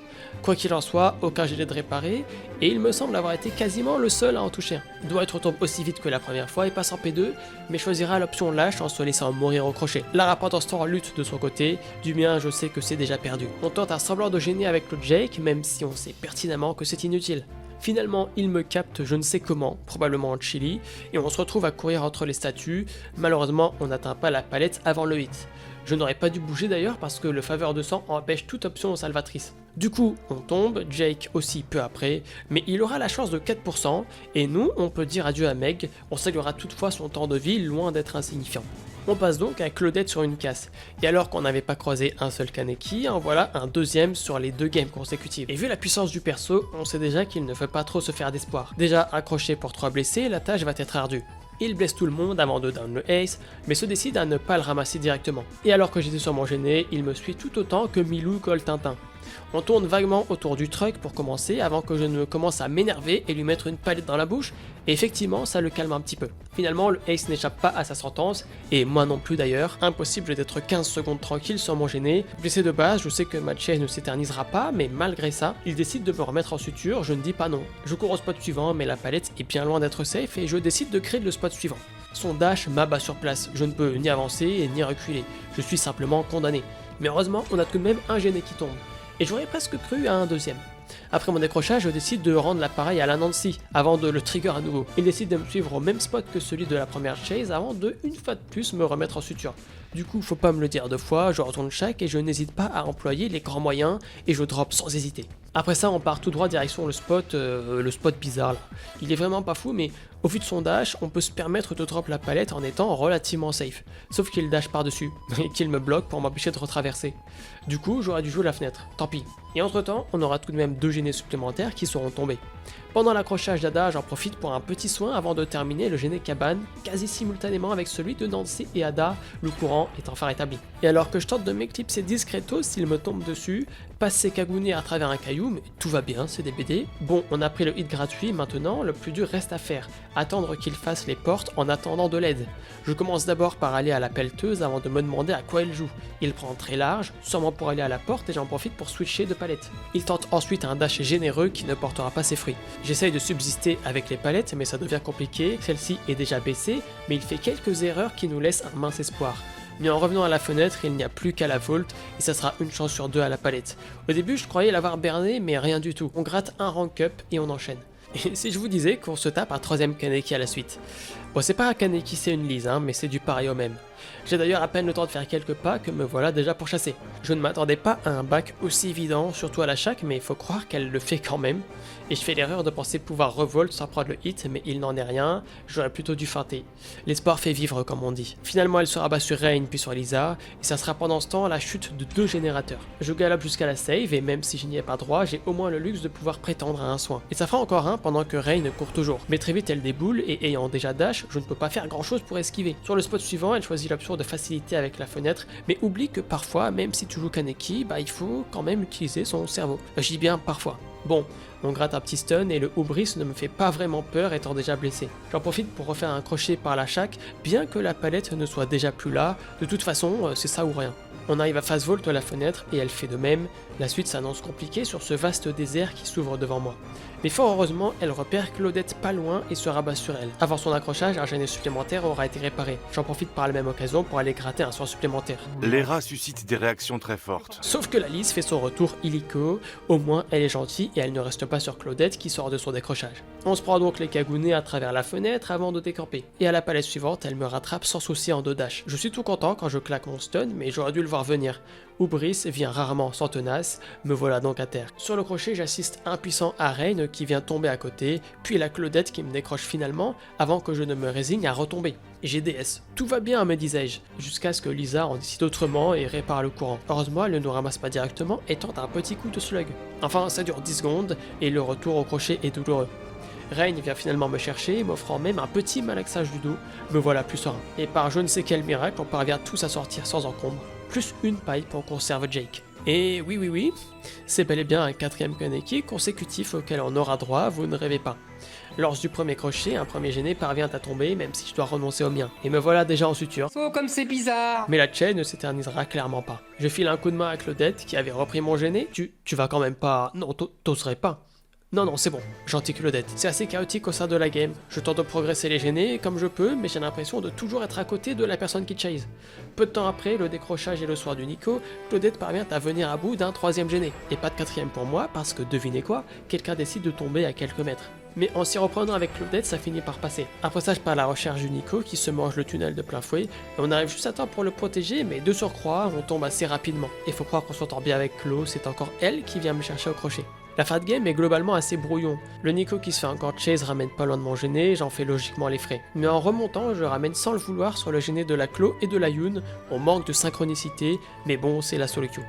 Quoi qu'il en soit, aucun gilet de réparé, et il me semble avoir été quasiment le seul à en toucher un. Dwight retombe aussi vite que la première fois et passe en P2, mais choisira l'option lâche en se laissant mourir au crochet. Lara pendant ce temps lutte de son côté, du mien je sais que c'est déjà perdu. On tente un semblant de gêner avec le Jake, même si on sait pertinemment que c'est inutile. Finalement, il me capte je ne sais comment, probablement en Chili, et on se retrouve à courir entre les statues. Malheureusement, on n'atteint pas la palette avant le hit. Je n'aurais pas dû bouger d'ailleurs parce que le faveur de sang empêche toute option salvatrice. Du coup, on tombe, Jake aussi peu après, mais il aura la chance de 4%, et nous, on peut dire adieu à Meg, on saluera toutefois son temps de vie loin d'être insignifiant. On passe donc à Claudette sur une casse, et alors qu'on n'avait pas croisé un seul Kaneki, en voilà un deuxième sur les 2 games consécutives. Et vu la puissance du perso, on sait déjà qu'il ne faut pas trop se faire d'espoir. Déjà accroché pour 3 blessés, la tâche va être ardue. Il blesse tout le monde avant de down le ace, mais se décide à ne pas le ramasser directement. Et alors que j'étais sur mon gêné, il me suit tout autant que Milou colle Tintin. On tourne vaguement autour du truck pour commencer avant que je ne commence à m'énerver et lui mettre une palette dans la bouche, et effectivement ça le calme un petit peu. Finalement le ace n'échappe pas à sa sentence, et moi non plus d'ailleurs, impossible d'être 15 secondes tranquille sur mon gêné. Blessé de base, je sais que ma chaise ne s'éternisera pas, mais malgré ça, il décide de me remettre en suture, je ne dis pas non. Je cours au spot suivant, mais la palette est bien loin d'être safe et je décide de créer le spot suivant. Son dash m'abat sur place, je ne peux ni avancer ni reculer, je suis simplement condamné. Mais heureusement, on a tout de même un gêné qui tombe. Et j'aurais presque cru à un deuxième. Après mon décrochage, je décide de rendre l'appareil à la Nancy, avant de le trigger à nouveau. Il décide de me suivre au même spot que celui de la première chase, avant de, une fois de plus, me remettre en suture. Du coup, faut pas me le dire 2 fois, je retourne chaque et je n'hésite pas à employer les grands moyens, et je drop sans hésiter. Après ça, on part tout droit direction le spot bizarre là. Il est vraiment pas fou, mais au vu de son dash, on peut se permettre de drop la palette en étant relativement safe. Sauf qu'il dash par-dessus, et qu'il me bloque pour m'empêcher de retraverser. Du coup, j'aurais dû jouer la fenêtre, tant pis. Et entre temps, on aura tout de même 2 gênés supplémentaires qui seront tombés. Pendant l'accrochage d'Ada, j'en profite pour un petit soin avant de terminer le gêné cabane, quasi simultanément avec celui de Nancy et Ada, le courant est enfin rétabli. Et alors que je tente de m'éclipser discretos s'il me tombe dessus, passer cagouné à travers un caillou, mais tout va bien, c'est des BD. Bon, on a pris le hit gratuit, maintenant le plus dur reste à faire, attendre qu'il fasse les portes en attendant de l'aide. Je commence d'abord par aller à la pelleteuse avant de me demander à quoi il joue. Il prend très large, sûrement pour aller à la porte et j'en profite pour switcher de palette. Il tente ensuite un dash généreux qui ne portera pas ses fruits. J'essaye de subsister avec les palettes mais ça devient compliqué, celle-ci est déjà baissée, mais il fait quelques erreurs qui nous laissent un mince espoir. Mais en revenant à la fenêtre, il n'y a plus qu'à la vault et ça sera une chance sur 2 à la palette. Au début, je croyais l'avoir berné, mais rien du tout. On gratte un rank up et on enchaîne. Et si je vous disais qu'on se tape un 3ème Kaneki à la suite. Bon, c'est pas un Kaneki, c'est une lise, mais c'est du pareil au même. J'ai d'ailleurs à peine le temps de faire quelques pas que me voilà déjà pour chasser. Je ne m'attendais pas à un bac aussi évident, surtout à la chaque, mais il faut croire qu'elle le fait quand même. Et je fais l'erreur de penser pouvoir revolt sans prendre le hit, mais il n'en est rien, j'aurais plutôt dû feinter. L'espoir fait vivre comme on dit. Finalement elle se rabat sur Rain puis sur Lisa, et ça sera pendant ce temps la chute de 2 générateurs. Je galope jusqu'à la save, et même si je n'y ai pas droit, j'ai au moins le luxe de pouvoir prétendre à un soin. Et ça fera encore un pendant que Rain court toujours. Mais très vite elle déboule, et ayant déjà dash, je ne peux pas faire grand chose pour esquiver. Sur le spot suivant, elle choisit choisit l'option de facilité avec la fenêtre, mais oublie que parfois, même si tu joues Kaneki, il faut quand même utiliser son cerveau. Je dis bien parfois. Bon, on gratte un petit stun et le Hubris ne me fait pas vraiment peur étant déjà blessé. J'en profite pour refaire un crochet par la chaque, bien que la palette ne soit déjà plus là, de toute façon c'est ça ou rien. On arrive à fast vault la fenêtre et elle fait de même, la suite s'annonce compliquée sur ce vaste désert qui s'ouvre devant moi. Mais fort heureusement, elle repère Claudette pas loin et se rabat sur elle. Avant son accrochage, un gêné supplémentaire aura été réparé. J'en profite par la même occasion pour aller gratter un soin supplémentaire. Les rats suscitent des réactions très fortes. Sauf que la Lys fait son retour illico, au moins elle est gentille et elle ne reste pas sur Claudette qui sort de son décrochage. On se prend donc les cagounets à travers la fenêtre avant de décamper. Et à la palette suivante, elle me rattrape sans souci en 2 dash. Je suis tout content quand je claque mon stun, mais j'aurais dû le voir venir. Hubris vient rarement sans tenace, me voilà donc à terre. Sur le crochet, j'assiste impuissant à Reign qui vient tomber à côté, puis la Claudette qui me décroche finalement avant que je ne me résigne à retomber. J'ai DS. Tout va bien, me disais-je, jusqu'à ce que Lisa en décide autrement et répare le courant. Heureusement, elle ne nous ramasse pas directement et tente un petit coup de slug. Enfin, ça dure 10 secondes et le retour au crochet est douloureux. Reign vient finalement me chercher, m'offrant même un petit malaxage du dos, me voilà plus serein. Et par je ne sais quel miracle, on parvient tous à sortir sans encombre. Plus une pipe pour conserve Jake. Et oui, c'est bel et bien un 4ème Kaneki consécutif auquel on aura droit, vous ne rêvez pas. Lors du premier crochet, un premier gêné parvient à tomber, même si je dois renoncer au mien. Et me voilà déjà en suture. Oh, comme c'est bizarre! Mais la chaîne ne s'éternisera clairement pas. Je file un coup de main à Claudette, qui avait repris mon gêné. Tu vas quand même pas... Non, t'oserais pas. Non, c'est bon, gentille Claudette. C'est assez chaotique au sein de la game. Je tente de progresser les gênés comme je peux, mais j'ai l'impression de toujours être à côté de la personne qui chase. Peu de temps après, le décrochage et le soir du Nico, Claudette parvient à venir à bout d'un 3ème gêné. Et pas de 4ème pour moi, parce que devinez quoi, quelqu'un décide de tomber à quelques mètres. Mais en s'y reprenant avec Claudette, ça finit par passer. Après ça, je pars à la recherche du Nico qui se mange le tunnel de plein fouet, et on arrive juste à temps pour le protéger, mais de surcroît, on tombe assez rapidement. Et faut croire qu'on s'entend bien avec Chloe, c'est encore elle qui vient me chercher au crochet. La fat game est globalement assez brouillon. Le Nico qui se fait encore chase ramène pas loin de mon gêné, j'en fais logiquement les frais. Mais en remontant, je ramène sans le vouloir sur le gêné de la Chloe et de la Yoon. On manque de synchronicité, mais bon, c'est la solo queue.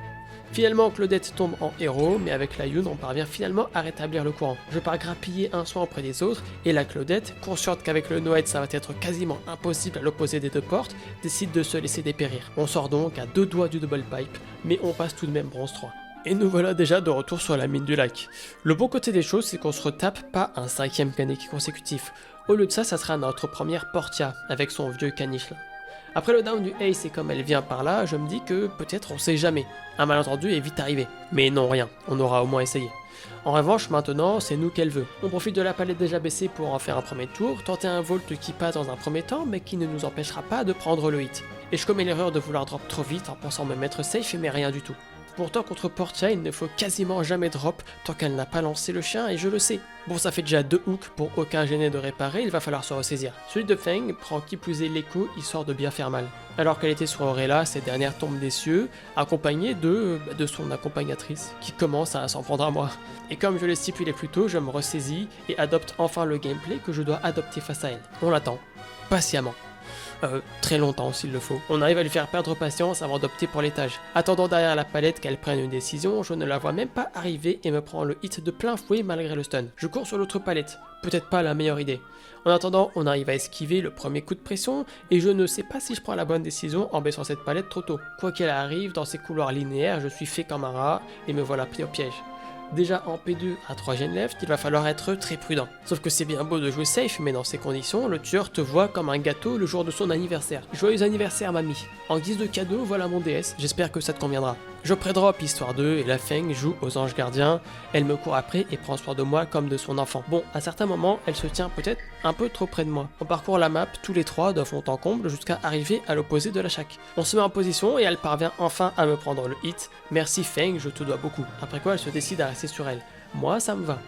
Finalement, Claudette tombe en héros, mais avec la Yoon, on parvient finalement à rétablir le courant. Je pars grappiller un soin auprès des autres, et la Claudette, consciente qu'avec le Noed ça va être quasiment impossible à l'opposé des 2 portes, décide de se laisser dépérir. On sort donc à 2 doigts du double pipe, mais on passe tout de même bronze 3. Et nous voilà déjà de retour sur la mine du lac. Le bon côté des choses, c'est qu'on se retape pas un 5ème Kaneki consécutif. Au lieu de ça, ça sera notre première Portia, avec son vieux caniche là. Après le down du Ace et comme elle vient par là, je me dis que peut-être on sait jamais. Un malentendu est vite arrivé. Mais non, rien, on aura au moins essayé. En revanche, maintenant, c'est nous qu'elle veut. On profite de la palette déjà baissée pour en faire un premier tour, tenter un volt qui passe dans un premier temps, mais qui ne nous empêchera pas de prendre le hit. Et je commets l'erreur de vouloir drop trop vite en pensant me mettre safe, mais rien du tout. Pourtant contre Portia, il ne faut quasiment jamais drop tant qu'elle n'a pas lancé le chien et je le sais. Bon, ça fait déjà 2 hooks pour aucun gêné de réparer, il va falloir se ressaisir. Celui de Feng prend qui plus est l'écho, histoire de bien faire mal. Alors qu'elle était sur Auréla, cette dernière tombe des cieux, accompagnée de son accompagnatrice, qui commence à s'en prendre à moi. Et comme je l'ai stipulé plus tôt, je me ressaisis et adopte enfin le gameplay que je dois adopter face à elle. On l'attend, patiemment. Très longtemps s'il le faut. On arrive à lui faire perdre patience avant d'opter pour l'étage. Attendant derrière la palette qu'elle prenne une décision, je ne la vois même pas arriver et me prends le hit de plein fouet malgré le stun. Je cours sur l'autre palette, peut-être pas la meilleure idée. En attendant, on arrive à esquiver le premier coup de pression et je ne sais pas si je prends la bonne décision en baissant cette palette trop tôt. Quoi qu'elle arrive, dans ces couloirs linéaires, je suis fait comme un rat et me voilà pris au piège. Déjà en P2 à 3 gènes left, il va falloir être très prudent. Sauf que c'est bien beau de jouer safe, mais dans ces conditions, le tueur te voit comme un gâteau le jour de son anniversaire. Joyeux anniversaire mamie. En guise de cadeau, voilà mon DS, j'espère que ça te conviendra. Je pré-drop histoire 2 et la Feng joue aux anges gardiens, elle me court après et prend soin de moi comme de son enfant. Bon, à certains moments, elle se tient peut-être un peu trop près de moi. On parcourt la map tous les 3 de fond en comble jusqu'à arriver à l'opposé de la chaque. On se met en position et elle parvient enfin à me prendre le hit. Merci Feng, je te dois beaucoup. Après quoi elle se décide à rester sur elle. Moi ça me va.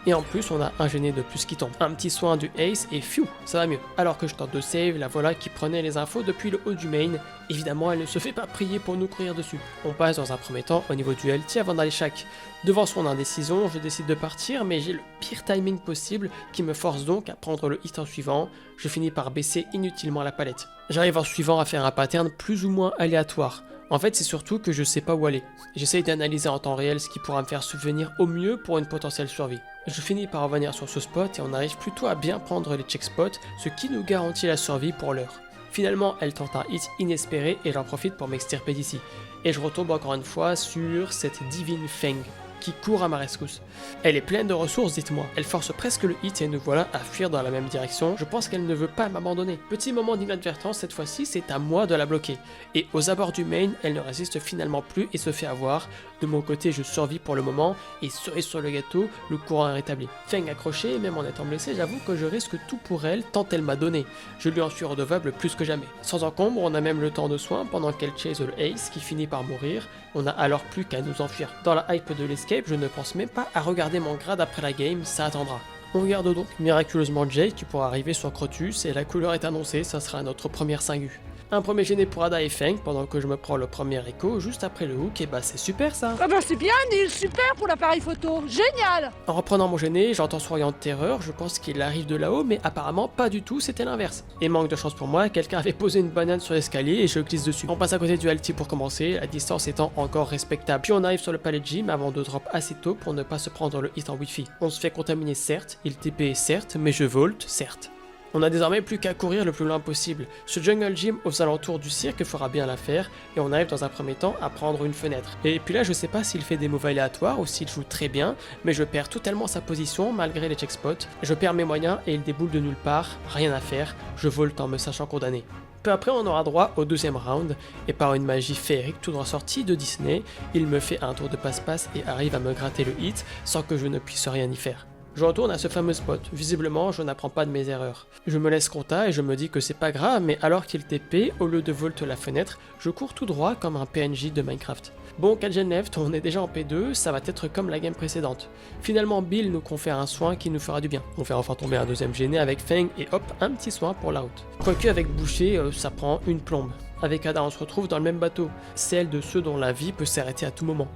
Et en plus on a un gêné de plus qui tombe. Un petit soin du Ace et phew, ça va mieux. Alors que je tente de save, la voilà qui prenait les infos depuis le haut du main. Évidemment elle ne se fait pas prier pour nous courir dessus. On passe dans un premier temps au niveau du LT avant d'aller chaque. Devant son indécision, je décide de partir mais j'ai le pire timing possible qui me force donc à prendre le hit en suivant. Je finis par baisser inutilement la palette. J'arrive en suivant à faire un pattern plus ou moins aléatoire. En fait, c'est surtout que je sais pas où aller. J'essaye d'analyser en temps réel ce qui pourra me faire subvenir au mieux pour une potentielle survie. Je finis par revenir sur ce spot et on arrive plutôt à bien prendre les check spots, ce qui nous garantit la survie pour l'heure. Finalement, elle tente un hit inespéré et j'en profite pour m'extirper d'ici. Et je retombe encore une fois sur cette divine Feng qui court à ma rescousse. Elle est pleine de ressources, dites-moi. Elle force presque le hit et nous voilà à fuir dans la même direction. Je pense qu'elle ne veut pas m'abandonner. Petit moment d'inadvertance, cette fois-ci, c'est à moi de la bloquer. Et aux abords du main, elle ne résiste finalement plus et se fait avoir. De mon côté, je survis pour le moment et cerise sur le gâteau, le courant est rétabli. Feng accrochée, même en étant blessée, j'avoue que je risque tout pour elle tant elle m'a donné. Je lui en suis redevable plus que jamais. Sans encombre, on a même le temps de soin pendant qu'elle chase le ace qui finit par mourir. On a alors plus qu'à nous enfuir. Dans la hype de l'escape, je ne pense même pas à regarder mon grade après la game, ça attendra. On garde donc miraculeusement Jake qui pourra arriver sur Crotus et la couleur est annoncée, ça sera notre première 5U. Un premier gêné pour Ada et Feng pendant que je me prends le premier écho juste après le hook, et bah c'est super ça. Ah bah c'est bien Neil, super pour l'appareil photo, génial. En reprenant mon gêné, j'entends souriant de terreur, je pense qu'il arrive de là-haut mais apparemment pas du tout, c'était l'inverse. Et manque de chance pour moi, quelqu'un avait posé une banane sur l'escalier et je glisse dessus. On passe à côté du LT pour commencer, la distance étant encore respectable. Puis on arrive sur le palais de gym avant de drop assez tôt pour ne pas se prendre le hit en wifi. On se fait contaminer certes, il TP certes, mais je volte certes. On a désormais plus qu'à courir le plus loin possible. Ce jungle gym aux alentours du cirque fera bien l'affaire et on arrive dans un premier temps à prendre une fenêtre. Et puis là je sais pas s'il fait des moves aléatoires ou s'il joue très bien, mais je perds totalement sa position malgré les checkspots. Je perds mes moyens et il déboule de nulle part, rien à faire, je volte en me sachant condamné. Peu après on aura droit au deuxième round et par une magie féerique tout droit sortie de Disney, il me fait un tour de passe-passe et arrive à me gratter le hit sans que je ne puisse rien y faire. Je retourne à ce fameux spot, visiblement je n'apprends pas de mes erreurs. Je me laisse compta et je me dis que c'est pas grave, mais alors qu'il TP, au lieu de volte la fenêtre, je cours tout droit comme un PNJ de Minecraft. Bon, 4 gen left, on est déjà en P2, ça va être comme la game précédente. Finalement Bill nous confère un soin qui nous fera du bien. On fait enfin tomber un deuxième gêné avec Feng et hop, un petit soin pour la route. Quoique avec Boucher, ça prend une plombe. Avec Ada on se retrouve dans le même bateau, celle de ceux dont la vie peut s'arrêter à tout moment.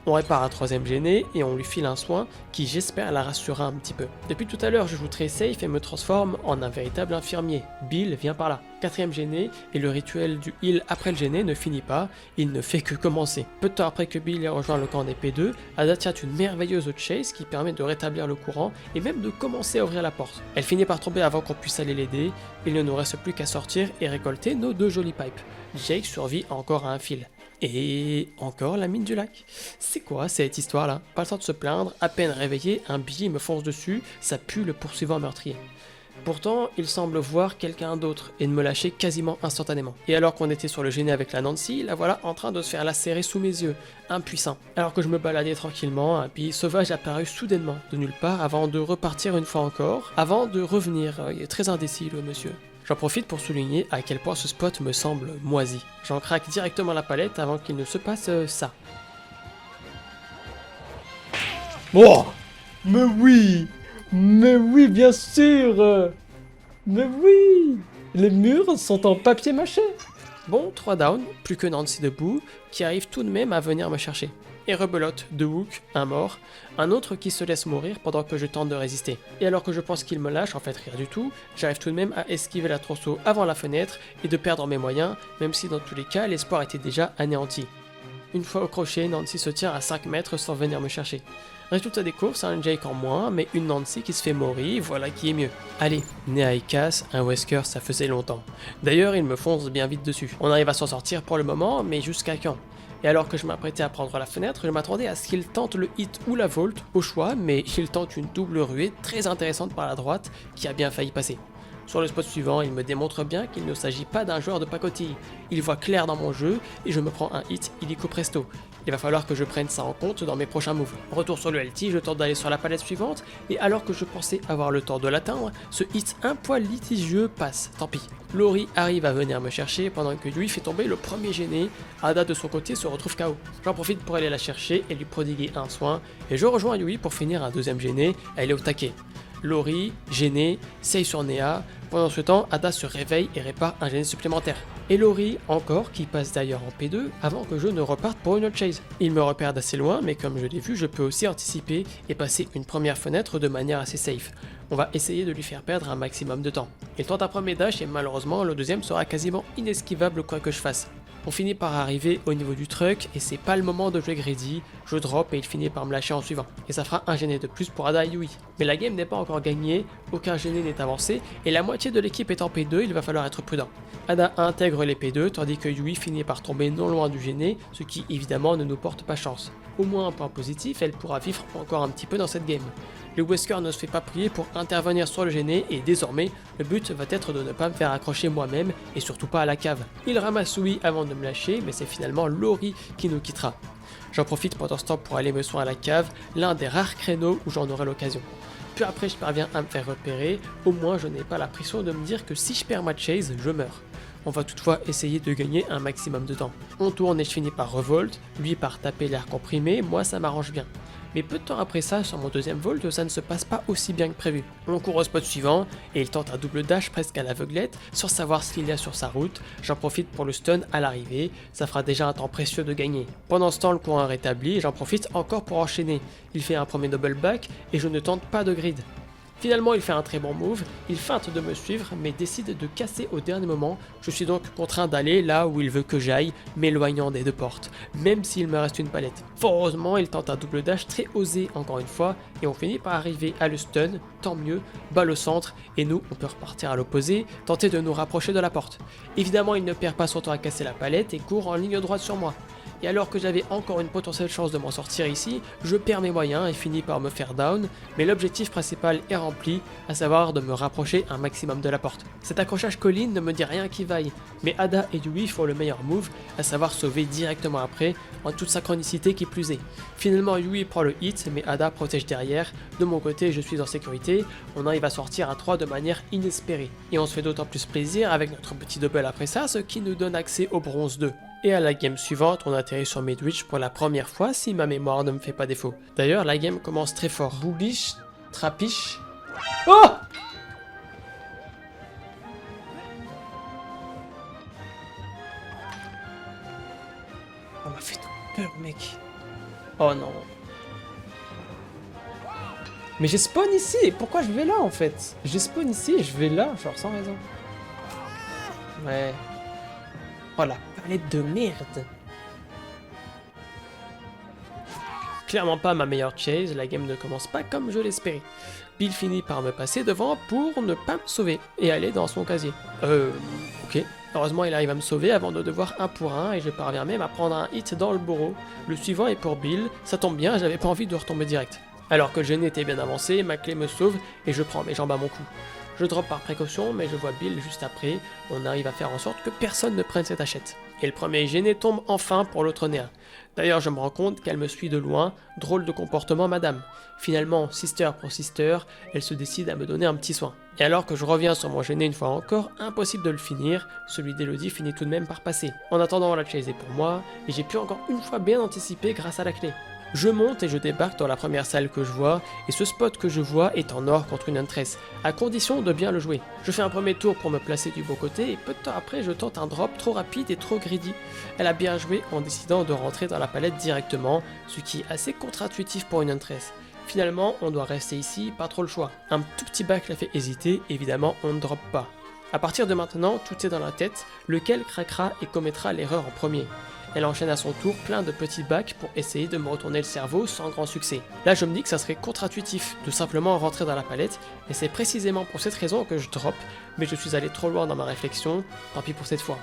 On répare un troisième gêné et on lui file un soin qui j'espère la rassurera un petit peu. Depuis tout à l'heure je joue très safe et me transforme en un véritable infirmier. Bill vient par là. Quatrième gêné et le rituel du heal après le gêné ne finit pas, il ne fait que commencer. Peu de temps après que Bill ait rejoint le camp des P2, Ada tient une merveilleuse chase qui permet de rétablir le courant et même de commencer à ouvrir la porte. Elle finit par tomber avant qu'on puisse aller l'aider, il ne nous reste plus qu'à sortir et récolter nos deux jolies pipes. Jake survit encore à un fil. Et encore la mine du lac. C'est quoi cette histoire là? Pas le temps de se plaindre, à peine réveillé, un billet me fonce dessus, ça pue le poursuivant meurtrier. Pourtant, il semble voir quelqu'un d'autre et de me lâcher quasiment instantanément. Et alors qu'on était sur le gêné avec la Nancy, la voilà en train de se faire lacérer sous mes yeux, impuissant. Alors que je me baladais tranquillement, un billet sauvage apparut soudainement de nulle part avant de repartir une fois encore, avant de revenir. Il est très indécis le monsieur. J'en profite pour souligner à quel point ce spot me semble moisi. J'en craque directement la palette avant qu'il ne se passe ça. Oh, mais oui, bien sûr. Mais oui, les murs sont en papier mâché. Bon, 3 down, plus que Nancy debout, qui arrive tout de même à venir me chercher. Et rebelote, 2 hooks, un mort, un autre qui se laisse mourir pendant que je tente de résister. Et alors que je pense qu'il me lâche, en fait rien du tout, j'arrive tout de même à esquiver la trousseau avant la fenêtre et de perdre mes moyens, même si dans tous les cas l'espoir était déjà anéanti. Une fois au crochet, Nancy se tient à 5 mètres sans venir me chercher. Résultat des courses, un Jake en moins, mais une Nancy qui se fait mourir, voilà qui est mieux. Allez, Néa et casse, un Wesker ça faisait longtemps. D'ailleurs il me fonce bien vite dessus. On arrive à s'en sortir pour le moment, mais jusqu'à quand? Et alors que je m'apprêtais à prendre la fenêtre, je m'attendais à ce qu'il tente le hit ou la volte, au choix, mais il tente une double ruée très intéressante par la droite, qui a bien failli passer. Sur le spot suivant, il me démontre bien qu'il ne s'agit pas d'un joueur de pacotille. Il voit clair dans mon jeu, et je me prends un hit illico presto. Il va falloir que je prenne ça en compte dans mes prochains moves. Retour sur le LT, je tente d'aller sur la palette suivante, et alors que je pensais avoir le temps de l'atteindre, ce hit un poil litigieux passe, tant pis. Laurie arrive à venir me chercher pendant que lui fait tomber le premier gêné. Ada de son côté se retrouve KO. J'en profite pour aller la chercher et lui prodiguer un soin, et je rejoins Yui pour finir un deuxième gêné, elle est au taquet. Laurie, gêné, save sur Néa. Pendant ce temps, Ada se réveille et répare un gêné supplémentaire. Et Laurie, encore, qui passe d'ailleurs en P2 avant que je ne reparte pour une autre chase. Il me repère d'assez loin, mais comme je l'ai vu, je peux aussi anticiper et passer une première fenêtre de manière assez safe. On va essayer de lui faire perdre un maximum de temps. Il tente un premier dash et malheureusement, le deuxième sera quasiment inesquivable quoi que je fasse. On finit par arriver au niveau du truck et c'est pas le moment de jouer greedy, je drop et il finit par me lâcher en suivant. Et ça fera un gêné de plus pour Ada et Yui. Mais la game n'est pas encore gagnée, aucun gêné n'est avancé et la moitié de l'équipe est en P2, il va falloir être prudent. Ada intègre les P2 tandis que Yui finit par tomber non loin du gêné, ce qui évidemment ne nous porte pas chance. Au moins un point positif, elle pourra vivre encore un petit peu dans cette game. Le Wesker ne se fait pas prier pour intervenir sur le gêné et désormais, le but va être de ne pas me faire accrocher moi-même et surtout pas à la cave. Il ramasse Yui avant de me lâcher, mais c'est finalement Lori qui nous quittera. J'en profite pendant ce temps pour aller me soigner à la cave, l'un des rares créneaux où j'en aurai l'occasion. Puis après je parviens à me faire repérer, au moins je n'ai pas la pression de me dire que si je perds ma chase, je meurs. On va toutefois essayer de gagner un maximum de temps. On tourne et je finis par revolt, lui par taper l'air comprimé, moi ça m'arrange bien. Mais peu de temps après ça, sur mon deuxième volt, ça ne se passe pas aussi bien que prévu. On court au spot suivant, et il tente un double dash presque à l'aveuglette, sans savoir ce qu'il y a sur sa route. J'en profite pour le stun à l'arrivée, ça fera déjà un temps précieux de gagner. Pendant ce temps, le courant est rétabli, et j'en profite encore pour enchaîner. Il fait un premier double back, et je ne tente pas de grid. Finalement, il fait un très bon move, il feinte de me suivre, mais décide de casser au dernier moment. Je suis donc contraint d'aller là où il veut que j'aille, m'éloignant des deux portes, même s'il me reste une palette. Fort heureusement, il tente un double dash très osé encore une fois, et on finit par arriver à le stun, tant mieux, balle au centre, et nous, on peut repartir à l'opposé, tenter de nous rapprocher de la porte. Évidemment, il ne perd pas son temps à casser la palette et court en ligne droite sur moi. Et alors que j'avais encore une potentielle chance de m'en sortir ici, je perds mes moyens et finis par me faire down, mais l'objectif principal est rempli, à savoir de me rapprocher un maximum de la porte. Cet accrochage colline ne me dit rien qui vaille, mais Ada et Yui font le meilleur move, à savoir sauver directement après, en toute synchronicité qui plus est. Finalement Yui prend le hit, mais Ada protège derrière, de mon côté je suis en sécurité, on arrive à sortir à 3 de manière inespérée. Et on se fait d'autant plus plaisir avec notre petit double après ça, ce qui nous donne accès au bronze 2. Et à la game suivante, on atterrit sur Midwich pour la première fois si ma mémoire ne me fait pas défaut. D'ailleurs, la game commence très fort. Boobish, Trapiche... Oh! On m'a fait peur, mec. Oh non. Mais j'ai spawn ici, et pourquoi je vais là en fait? J'ai spawn ici et je vais là, genre sans raison. Ouais. Oh la palette de merde. Clairement pas ma meilleure chase, la game ne commence pas comme je l'espérais. Bill finit par me passer devant pour ne pas me sauver et aller dans son casier. Ok. Heureusement il arrive à me sauver avant de devoir 1 pour 1 et je parviens même à prendre un hit dans le bourreau. Le suivant est pour Bill, ça tombe bien, j'avais pas envie de retomber direct. Alors que le gêné était bien avancé, ma clé me sauve et je prends mes jambes à mon cou. Je drop par précaution, mais je vois Bill juste après, on arrive à faire en sorte que personne ne prenne cette hachette. Et le premier gêné tombe enfin pour l'autre néant. D'ailleurs je me rends compte qu'elle me suit de loin, drôle de comportement madame. Finalement, sister pour sister, elle se décide à me donner un petit soin. Et alors que je reviens sur mon gêné une fois encore, impossible de le finir, celui d'Elodie finit tout de même par passer. En attendant, la chase est pour moi, et j'ai pu encore une fois bien anticiper grâce à la clé. Je monte et je débarque dans la première salle que je vois, et ce spot que je vois est en or contre une Huntress, à condition de bien le jouer. Je fais un premier tour pour me placer du bon côté, et peu de temps après je tente un drop trop rapide et trop greedy. Elle a bien joué en décidant de rentrer dans la palette directement, ce qui est assez contre-intuitif pour une Huntress. Finalement, on doit rester ici, pas trop le choix. Un tout petit back la fait hésiter, évidemment on ne drop pas. A partir de maintenant, tout est dans la tête, lequel craquera et commettra l'erreur en premier. Elle enchaîne à son tour plein de petits backs pour essayer de me retourner le cerveau sans grand succès. Là je me dis que ça serait contre-intuitif de simplement rentrer dans la palette, et c'est précisément pour cette raison que je drop, mais je suis allé trop loin dans ma réflexion, tant pis pour cette fois.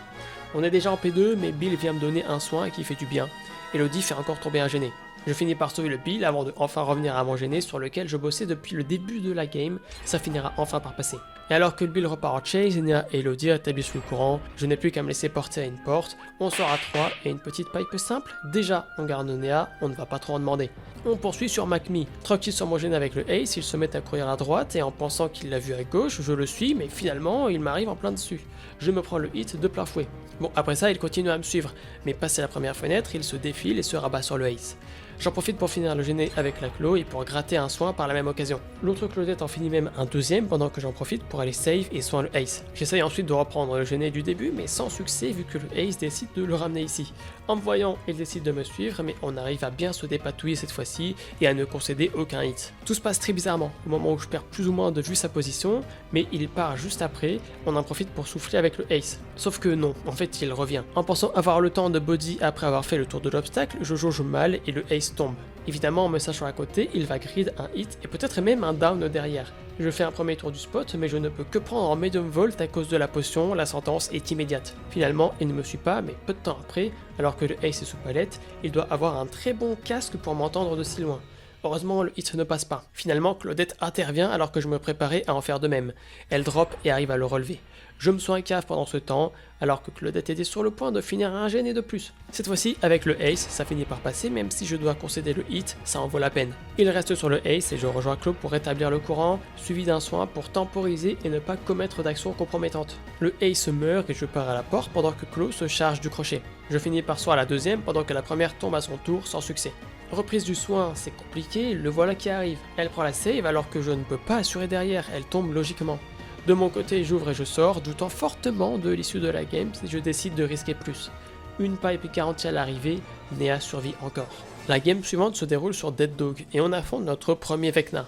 On est déjà en P2, mais Bill vient me donner un soin qui fait du bien. Elodie fait encore tomber un gêné. Je finis par sauver le Bill avant de enfin revenir à mon gêné sur lequel je bossais depuis le début de la game, ça finira enfin par passer. Et alors que le Bill repart en chase, Enya et Elodie rétablissent le courant, je n'ai plus qu'à me laisser porter à une porte, on sort à 3 et une petite pipe simple, déjà on garde Enya, on ne va pas trop en demander. On poursuit sur MacMe, tranquille sur mon gêné avec le Ace, il se met à courir à droite et en pensant qu'il l'a vu à gauche, je le suis mais finalement il m'arrive en plein dessus. Je me prends le hit de plein fouet. Bon après ça il continue à me suivre, mais passé la première fenêtre il se défile et se rabat sur le Ace. J'en profite pour finir le gêné avec la Clo et pour gratter un soin par la même occasion. L'autre Claudette en finit même un deuxième pendant que j'en profite pour aller save et soin le Ace. J'essaye ensuite de reprendre le gêné du début mais sans succès vu que le Ace décide de le ramener ici. En me voyant, il décide de me suivre mais on arrive à bien se dépatouiller cette fois-ci et à ne concéder aucun hit. Tout se passe très bizarrement au moment où je perds plus ou moins de vue sa position, mais il part juste après, on en profite pour souffler avec le Ace. Sauf que non, en fait il revient. En pensant avoir le temps de body après avoir fait le tour de l'obstacle, je jauge mal et le Ace tombe. Évidemment en me sachant à côté, il va grid un hit et peut-être même un down derrière. Je fais un premier tour du spot mais je ne peux que prendre en medium volt à cause de la potion, la sentence est immédiate. Finalement il ne me suit pas mais peu de temps après, alors que le Ace est sous palette, il doit avoir un très bon casque pour m'entendre de si loin. Heureusement, le hit ne passe pas. Finalement, Claudette intervient alors que je me préparais à en faire de même. Elle drop et arrive à le relever. Je me soigne cave pendant ce temps, alors que Claudette était sur le point de finir un gêné de plus. Cette fois-ci, avec le Ace, ça finit par passer, même si je dois concéder le hit, ça en vaut la peine. Il reste sur le Ace et je rejoins Claude pour rétablir le courant, suivi d'un soin pour temporiser et ne pas commettre d'actions compromettantes. Le Ace meurt et je pars à la porte pendant que Claude se charge du crochet. Je finis par soin la deuxième pendant que la première tombe à son tour sans succès. Reprise du soin, c'est compliqué, le voilà qui arrive. Elle prend la save alors que je ne peux pas assurer derrière, elle tombe logiquement. De mon côté, j'ouvre et je sors, doutant fortement de l'issue de la game si je décide de risquer plus. Une pipe garantie à l'arrivée, Néa survit encore. La game suivante se déroule sur Dead Dog et on affronte notre premier Vecna.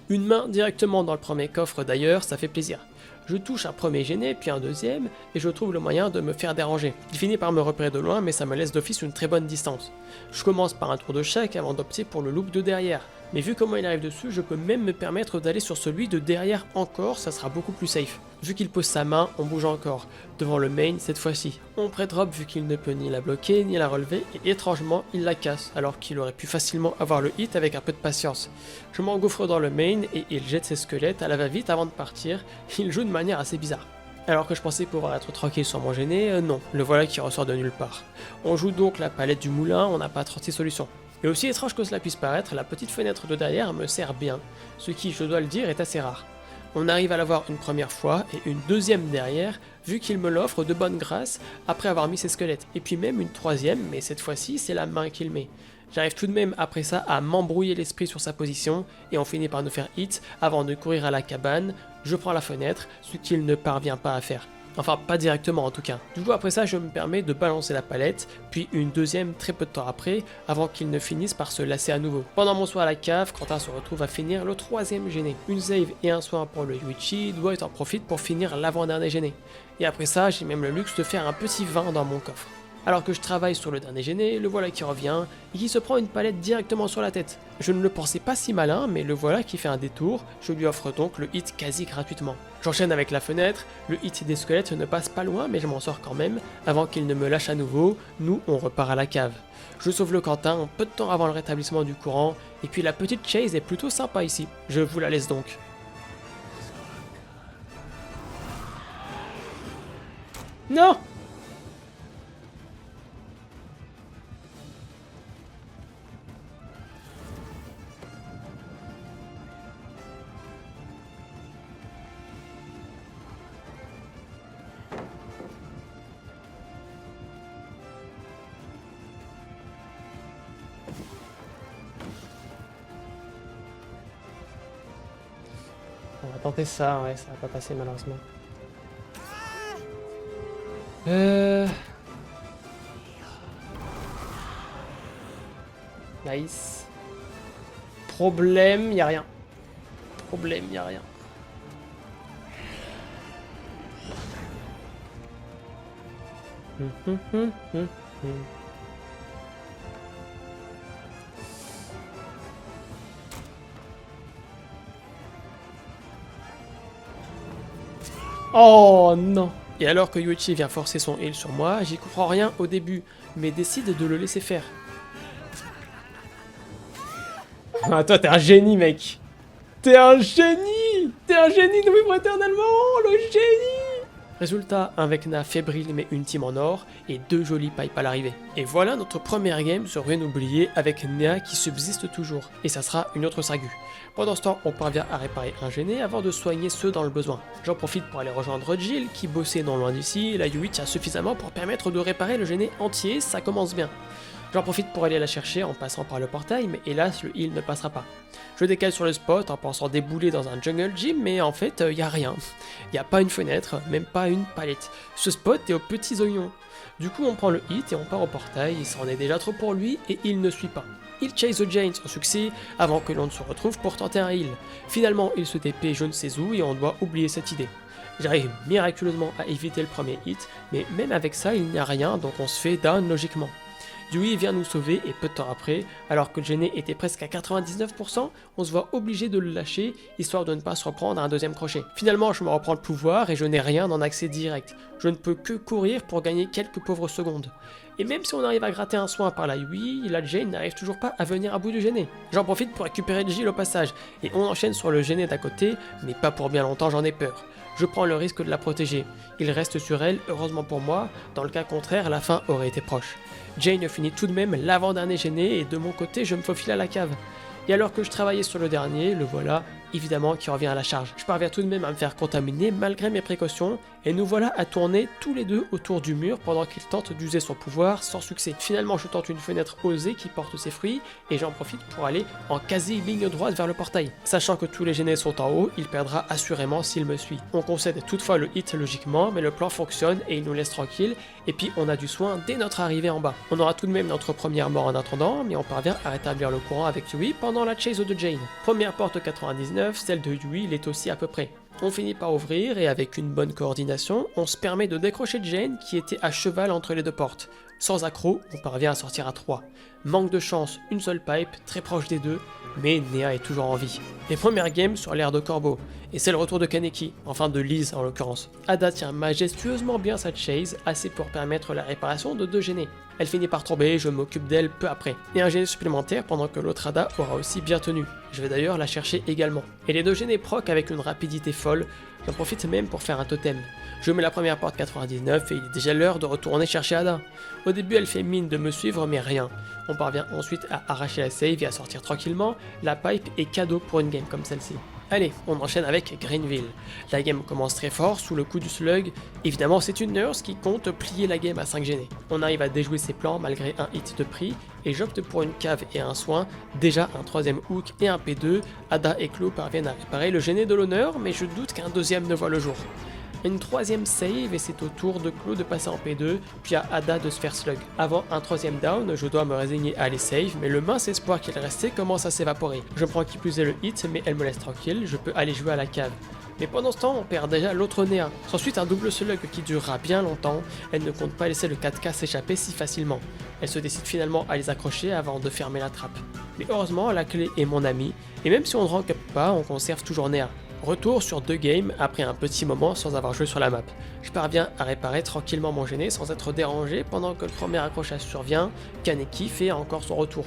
Une main directement dans le premier coffre d'ailleurs, ça fait plaisir. Je touche un premier gêné, puis un deuxième, et je trouve le moyen de me faire déranger. Il finit par me repérer de loin, mais ça me laisse d'office une très bonne distance. Je commence par un tour de chaque avant d'opter pour le loop de derrière. Mais vu comment il arrive dessus, je peux même me permettre d'aller sur celui de derrière encore, ça sera beaucoup plus safe. Vu qu'il pose sa main, on bouge encore, devant le main cette fois-ci. On pré-drop vu qu'il ne peut ni la bloquer, ni la relever, et étrangement, il la casse, alors qu'il aurait pu facilement avoir le hit avec un peu de patience. Je m'engouffre dans le main, et il jette ses squelettes à la va-vite avant de partir, il joue de manière assez bizarre. Alors que je pensais pouvoir être tranquille sur mon gêné, non, le voilà qui ressort de nulle part. On joue donc la palette du moulin, on n'a pas 36 solutions. Et aussi étrange que cela puisse paraître, la petite fenêtre de derrière me sert bien, ce qui, je dois le dire, est assez rare. On arrive à l'avoir une première fois et une deuxième derrière, vu qu'il me l'offre de bonne grâce après avoir mis ses squelettes, et puis même une troisième, mais cette fois-ci c'est la main qu'il met. J'arrive tout de même après ça à m'embrouiller l'esprit sur sa position, et on finit par nous faire hit avant de courir à la cabane, je prends la fenêtre, ce qu'il ne parvient pas à faire. Enfin, pas directement en tout cas. Du coup, après ça, je me permets de balancer la palette, puis une deuxième très peu de temps après, avant qu'il ne finisse par se lasser à nouveau. Pendant mon soin à la cave, Quentin se retrouve à finir le troisième gêné. Une save et un soin pour le Yuichi, Dwight en profite pour finir l'avant-dernier gêné. Et après ça, j'ai même le luxe de faire un petit vin dans mon coffre. Alors que je travaille sur le dernier gêné, le voilà qui revient et qui se prend une palette directement sur la tête. Je ne le pensais pas si malin, mais le voilà qui fait un détour, je lui offre donc le hit quasi gratuitement. J'enchaîne avec la fenêtre, le hit des squelettes ne passe pas loin mais je m'en sors quand même, avant qu'il ne me lâche à nouveau, nous on repart à la cave. Je sauve le Quentin peu de temps avant le rétablissement du courant, et puis la petite chase est plutôt sympa ici, je vous la laisse donc. Non! On va tenter ça, ouais, ça va pas passer malheureusement. Nice. Problème, y a rien. Problème, y a rien. Oh non! Et alors que Yuichi vient forcer son heal sur moi, j'y comprends rien au début, mais décide de le laisser faire. Ah, toi t'es un génie, mec! T'es un génie! T'es un génie de vivre éternellement! Le génie! Résultat, un Vecna fébrile mais une team en or, et 2 jolies pipes à l'arrivée. Et voilà notre première game sur Rien oublié avec Néa qui subsiste toujours, et ça sera une autre sagu. Pendant ce temps, on parvient à réparer un gêné avant de soigner ceux dans le besoin. J'en profite pour aller rejoindre Jill qui bossait non loin d'ici, la Yuichi a suffisamment pour permettre de réparer le gêné entier, ça commence bien. J'en profite pour aller la chercher en passant par le portail, mais hélas le heal ne passera pas. Je décale sur le spot en pensant débouler dans un jungle gym, mais en fait y a rien. Y a pas une fenêtre, même pas une palette. Ce spot est aux petits oignons. Du coup on prend le hit et on part au portail, il s'en est déjà trop pour lui et il ne suit pas. Il chase the Jane sans succès avant que l'on ne se retrouve pour tenter un heal. Finalement il se TP je ne sais où et on doit oublier cette idée. J'arrive miraculeusement à éviter le premier hit, mais même avec ça il n'y a rien donc on se fait down logiquement. Yui vient nous sauver et peu de temps après, alors que Jenny était presque à 99%, on se voit obligé de le lâcher, histoire de ne pas se reprendre à un deuxième crochet. Finalement, je me reprends le pouvoir et je n'ai rien en accès direct. Je ne peux que courir pour gagner quelques pauvres secondes. Et même si on arrive à gratter un soin par la Yui, la Jane n'arrive toujours pas à venir à bout du Gêné. J'en profite pour récupérer le Jill au passage, et on enchaîne sur le Gêné d'à côté, mais pas pour bien longtemps, j'en ai peur. Je prends le risque de la protéger. Il reste sur elle, heureusement pour moi, dans le cas contraire, la fin aurait été proche. Jane finit tout de même l'avant-dernier Gêné et de mon côté je me faufile à la cave. Et alors que je travaillais sur le dernier, le voilà, évidemment, qui revient à la charge. Je parviens tout de même à me faire contaminer malgré mes précautions, et nous voilà à tourner tous les deux autour du mur pendant qu'il tente d'user son pouvoir sans succès. Finalement, je tente une fenêtre osée qui porte ses fruits, et j'en profite pour aller en quasi ligne droite vers le portail. Sachant que tous les gênés sont en haut, il perdra assurément s'il me suit. On concède toutefois le hit logiquement, mais le plan fonctionne et il nous laisse tranquille, et puis on a du soin dès notre arrivée en bas. On aura tout de même notre première mort en attendant, mais on parvient à rétablir le courant avec Yui pendant la chase de Jane. Première porte 99, celle de Yui l'est aussi à peu près. On finit par ouvrir et avec une bonne coordination, on se permet de décrocher Jane qui était à cheval entre les deux portes. Sans accroc, on parvient à sortir à 3. Manque de chance, une seule pipe, très proche des deux, mais Nea est toujours en vie. Les premières games sur l'air de Corbeau, et c'est le retour de Kaneki, enfin de Liz en l'occurrence. Ada tient majestueusement bien sa chase, assez pour permettre la réparation de 2 gênés. Elle finit par tomber, je m'occupe d'elle peu après. Et un gêné supplémentaire pendant que l'autre Ada aura aussi bien tenu. Je vais d'ailleurs la chercher également. Et les 2 gênés proc avec une rapidité folle, j'en profite même pour faire un totem. Je mets la première porte 99 et il est déjà l'heure de retourner chercher Ada. Au début elle fait mine de me suivre mais rien. On parvient ensuite à arracher la save et à sortir tranquillement, la pipe est cadeau pour une game comme celle-ci. Allez, on enchaîne avec Greenville. La game commence très fort sous le coup du slug. Évidemment, c'est une nurse qui compte plier la game à 5 gênés. On arrive à déjouer ses plans malgré un hit de prix, et j'opte pour une cave et un soin, déjà un 3ème hook et un P2. Ada et Clo parviennent à réparer le gêné de l'honneur, mais je doute qu'un 2ème ne voit le jour. Une 3ème save et c'est au tour de Clo de passer en P2, puis à Ada de se faire slug. Avant un 3ème down, je dois me résigner à aller save, mais le mince espoir qu'il restait commence à s'évaporer. Je prends qui plus est le hit, mais elle me laisse tranquille, je peux aller jouer à la cave. Mais pendant ce temps, on perd déjà l'autre Nea. S'ensuit un double slug qui durera bien longtemps, elle ne compte pas laisser le 4K s'échapper si facilement. Elle se décide finalement à les accrocher avant de fermer la trappe. Mais heureusement, la clé est mon ami, et même si on ne rank up pas, on conserve toujours Nea. Retour sur 2 games après un petit moment sans avoir joué sur la map. Je parviens à réparer tranquillement mon gêné sans être dérangé pendant que le premier accrochage survient, Kaneki fait encore son retour.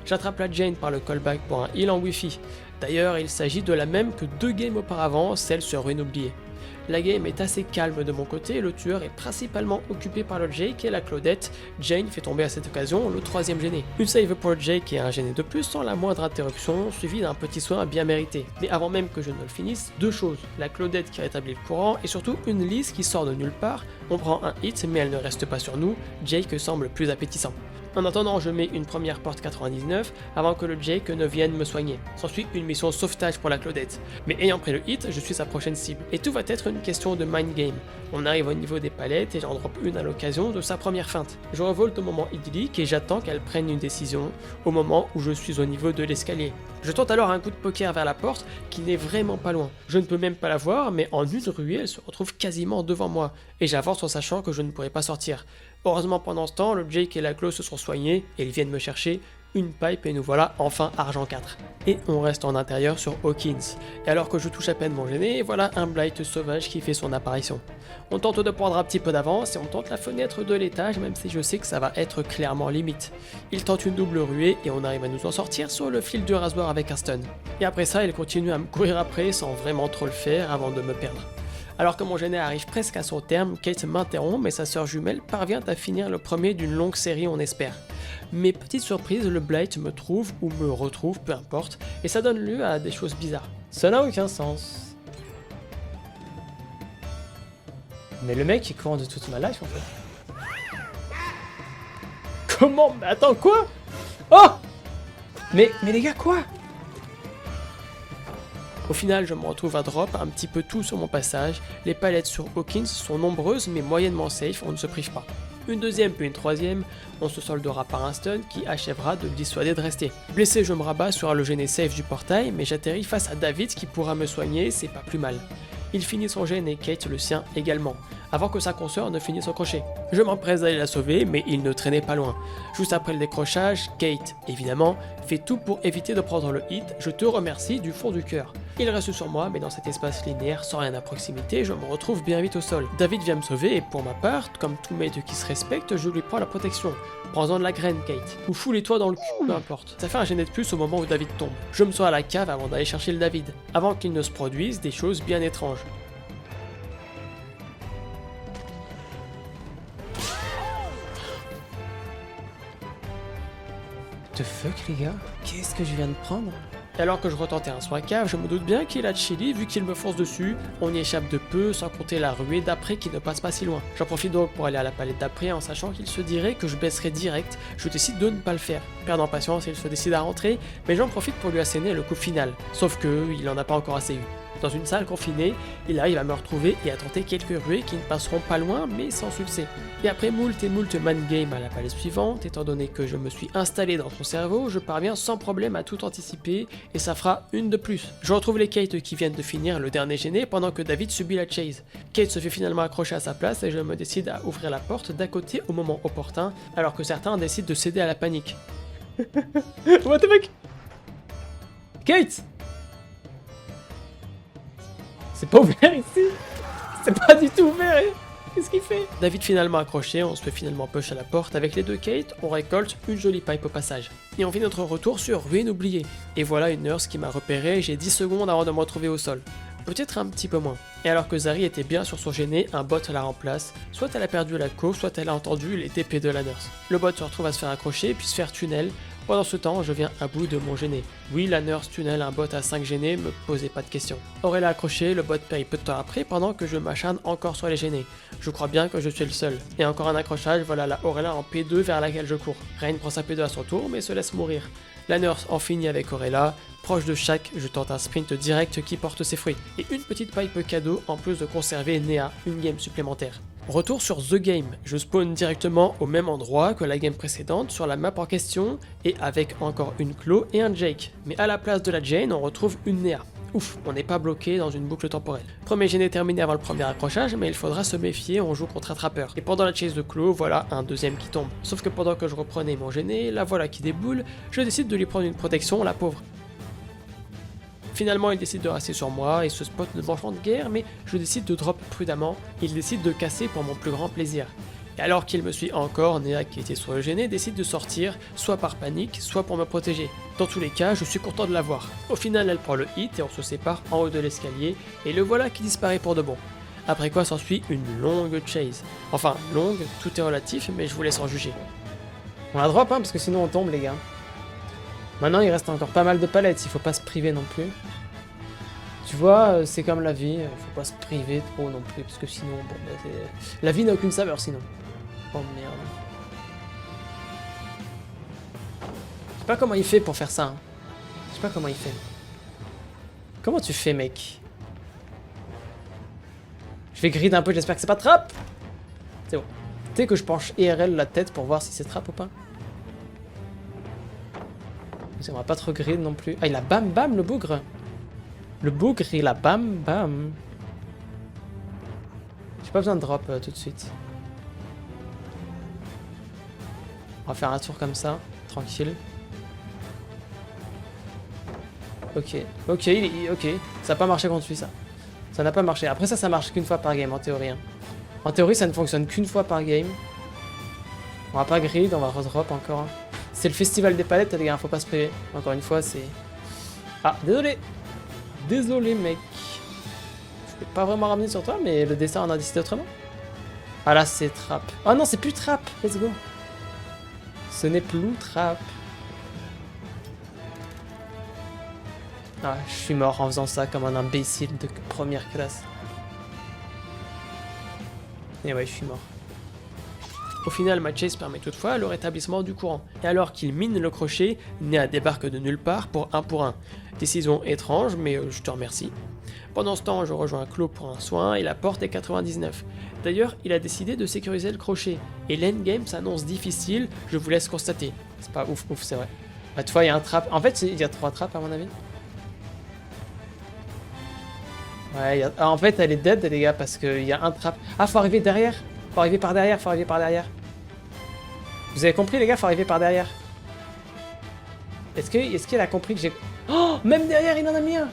J'attrape la Jane par le callback pour un heal en wifi. D'ailleurs, il s'agit de la même que 2 games auparavant, celle sur ruine oubliée. La game est assez calme de mon côté et le tueur est principalement occupé par le Jake et la Claudette. Jane fait tomber à cette occasion le 3ème gêné. Une save pour le Jake et un gêné de plus sans la moindre interruption, suivi d'un petit soin bien mérité. Mais avant même que je ne le finisse, 2 choses. La Claudette qui rétablit le courant et surtout une Liz qui sort de nulle part. On prend un hit mais elle ne reste pas sur nous, Jake semble plus appétissant. En attendant, je mets une première porte 99 avant que le Jake ne vienne me soigner. S'ensuit une mission sauvetage pour la Claudette. Mais ayant pris le hit, je suis sa prochaine cible. Et tout va être une question de mind game. On arrive au niveau des palettes et j'en drop une à l'occasion de sa première feinte. Je revolte au moment idyllique et j'attends qu'elle prenne une décision au moment où je suis au niveau de l'escalier. Je tente alors un coup de poker vers la porte qui n'est vraiment pas loin. Je ne peux même pas la voir, mais en une ruée, elle se retrouve quasiment devant moi. Et j'avance en sachant que je ne pourrai pas sortir. Heureusement pendant ce temps, le Jake et la Clo se sont soignés et ils viennent me chercher une pipe et nous voilà enfin argent 4. Et on reste en intérieur sur Hawkins. Et alors que je touche à peine mon gêné, voilà un Blight sauvage qui fait son apparition. On tente de prendre un petit peu d'avance et on tente la fenêtre de l'étage même si je sais que ça va être clairement limite. Il tente une double ruée et on arrive à nous en sortir sur le fil du rasoir avec un stun. Et après ça, il continue à me courir après sans vraiment trop le faire avant de me perdre. Alors que mon gêné arrive presque à son terme, Kate m'interrompt mais sa sœur jumelle parvient à finir le premier d'une longue série on espère. Mais petite surprise, le Blight me trouve ou me retrouve, peu importe, et ça donne lieu à des choses bizarres. Ça n'a aucun sens. Mais le mec il court de toute ma life en fait. Comment? Mais attends, quoi? Oh! Mais les gars, quoi? Au final, je me retrouve à drop un petit peu tout sur mon passage. Les palettes sur Hawkins sont nombreuses mais moyennement safe, on ne se prive pas. Une deuxième puis une troisième, on se soldera par un stun qui achèvera de le dissuader de rester. Blessé, je me rabats sur le gêné safe du portail, mais j'atterris face à David qui pourra me soigner, c'est pas plus mal. Il finit son gène et Kate le sien également, avant que sa consoeur ne finisse au crochet. Je m'empresse d'aller la sauver, mais il ne traînait pas loin. Juste après le décrochage, Kate, évidemment, fait tout pour éviter de prendre le hit, je te remercie du fond du cœur. Il reste sur moi, mais dans cet espace linéaire sans rien à proximité, je me retrouve bien vite au sol. David vient me sauver et pour ma part, comme tout mate qui se respecte, je lui prends la protection. Prends-en de la graine, Kate. Ou foulez-toi dans le cul, peu importe. Ça fait un gêné de plus au moment où David tombe. Je me sors à la cave avant d'aller chercher le David, avant qu'il ne se produise des choses bien étranges. The fuck, les gars? Qu'est-ce que je viens de prendre? Et alors que je retentais un soin cave, je me doute bien qu'il a chili vu qu'il me fonce dessus, on y échappe de peu sans compter la ruée d'après qui ne passe pas si loin. J'en profite donc pour aller à la palette d'après en sachant qu'il se dirait que je baisserai direct, je décide de ne pas le faire. Perdant patience, il se décide à rentrer, mais j'en profite pour lui asséner le coup final, sauf que il en a pas encore assez eu. Dans une salle confinée, il arrive à me retrouver et à tenter quelques ruées qui ne passeront pas loin mais sans succès. Et après moult et moult man game à la palette suivante, étant donné que je me suis installé dans son cerveau, je parviens sans problème à tout anticiper et ça fera une de plus. Je retrouve les Kate qui viennent de finir le dernier gêné pendant que David subit la chase. Kate se fait finalement accrocher à sa place et je me décide à ouvrir la porte d'à côté au moment opportun, alors que certains décident de céder à la panique. What the fuck? Kate! C'est pas ouvert ici! C'est pas du tout ouvert! Qu'est-ce qu'il fait? David finalement accroché, on se fait finalement push à la porte avec les deux Kate, on récolte une jolie pipe au passage. Et on fait notre retour sur ruine oubliée. Et voilà une nurse qui m'a repéré, j'ai 10 secondes avant de me retrouver au sol. Peut-être un petit peu moins. Et alors que Zari était bien sur son gêné, un bot la remplace, soit elle a perdu la co, soit elle a entendu les TP de la nurse. Le bot se retrouve à se faire accrocher puis se faire tunnel. Pendant ce temps, je viens à bout de mon gêné. Oui, la nurse tunnel un bot à 5 gênés, me posez pas de questions. Aurélia accroché, le bot paye peu de temps après pendant que je m'acharne encore sur les gênés. Je crois bien que je suis le seul. Et encore un accrochage, voilà la Aurélia en P2 vers laquelle je cours. Rain prend sa P2 à son tour mais se laisse mourir. La nurse en finit avec Aurélia. Proche de chaque, je tente un sprint direct qui porte ses fruits. Et une petite pipe cadeau en plus de conserver Néa, une game supplémentaire. Retour sur The Game, je spawn directement au même endroit que la game précédente sur la map en question et avec encore une Chloe et un Jake. Mais à la place de la Jane, on retrouve une Néa. Ouf, on n'est pas bloqué dans une boucle temporelle. Premier gêné terminé avant le premier accrochage, mais il faudra se méfier, on joue contre un trappeur. Et pendant la chase de Chloe, voilà un deuxième qui tombe. Sauf que pendant que je reprenais mon gêné, la voilà qui déboule, je décide de lui prendre une protection, la pauvre. Finalement, il décide de rester sur moi et ce spot ne m'enchante guère, mais je décide de drop prudemment. Il décide de casser pour mon plus grand plaisir. Et alors qu'il me suit encore, Néa qui était sur le gêné décide de sortir, soit par panique, soit pour me protéger. Dans tous les cas, je suis content de la voir. Au final, elle prend le hit et on se sépare en haut de l'escalier, et le voilà qui disparaît pour de bon. Après quoi s'ensuit une longue chase. Enfin, longue, tout est relatif, mais je vous laisse en juger. On la drop, hein, parce que sinon on tombe, les gars. Maintenant, il reste encore pas mal de palettes, il faut pas se priver non plus. Tu vois, c'est comme la vie, faut pas se priver trop non plus, parce que sinon, bon, bah, la vie n'a aucune saveur sinon. Oh merde. Je sais pas comment il fait pour faire ça. Hein. Je sais pas comment il fait. Comment tu fais, mec? Je vais grid un peu, j'espère que c'est pas trap. C'est bon. Tu sais que je penche IRL la tête pour voir si c'est trap ou pas. On va pas trop grid non plus. Ah, il a bam bam le bougre. Le bougre, il a bam bam. J'ai pas besoin de drop tout de suite. On va faire un tour comme ça, tranquille. Ok, ok, ok. Ça n'a pas marché contre lui, ça. Ça n'a pas marché. Après ça marche qu'une fois par game, en théorie. Hein. En théorie, ça ne fonctionne qu'une fois par game. On va pas grid, on va redrop encore. Hein. C'est le festival des palettes, les gars, faut pas se priver. Encore une fois, c'est... Ah, désolé. Désolé, mec. Je peux pas vraiment ramener sur toi, mais le dessin en a décidé autrement. Ah là, c'est trap. Oh non, c'est plus trap. Let's go. Ce n'est plus trap. Ah, je suis mort en faisant ça comme un imbécile de première classe. Et ouais, je suis mort. Au final, ma chase permet toutefois le rétablissement du courant, et alors qu'il mine le crochet, Néa débarque de nulle part pour 1 pour 1. Décision étrange, mais je te remercie. Pendant ce temps, je rejoins Claude pour un soin et la porte est 99. D'ailleurs, il a décidé de sécuriser le crochet, et l'endgame s'annonce difficile, je vous laisse constater. C'est pas ouf, c'est vrai. Bah, tu vois, il y a un trap. En fait, il y a 3 trappes à mon avis. Ouais, en fait, elle est dead, les gars, parce qu'il y a un trap. Ah, faut arriver derrière. Faut arriver par derrière, faut arriver par derrière. Vous avez compris, les gars, faut arriver par derrière. Est-ce qu'elle a compris que j'ai... Oh, même derrière, il en a mis un.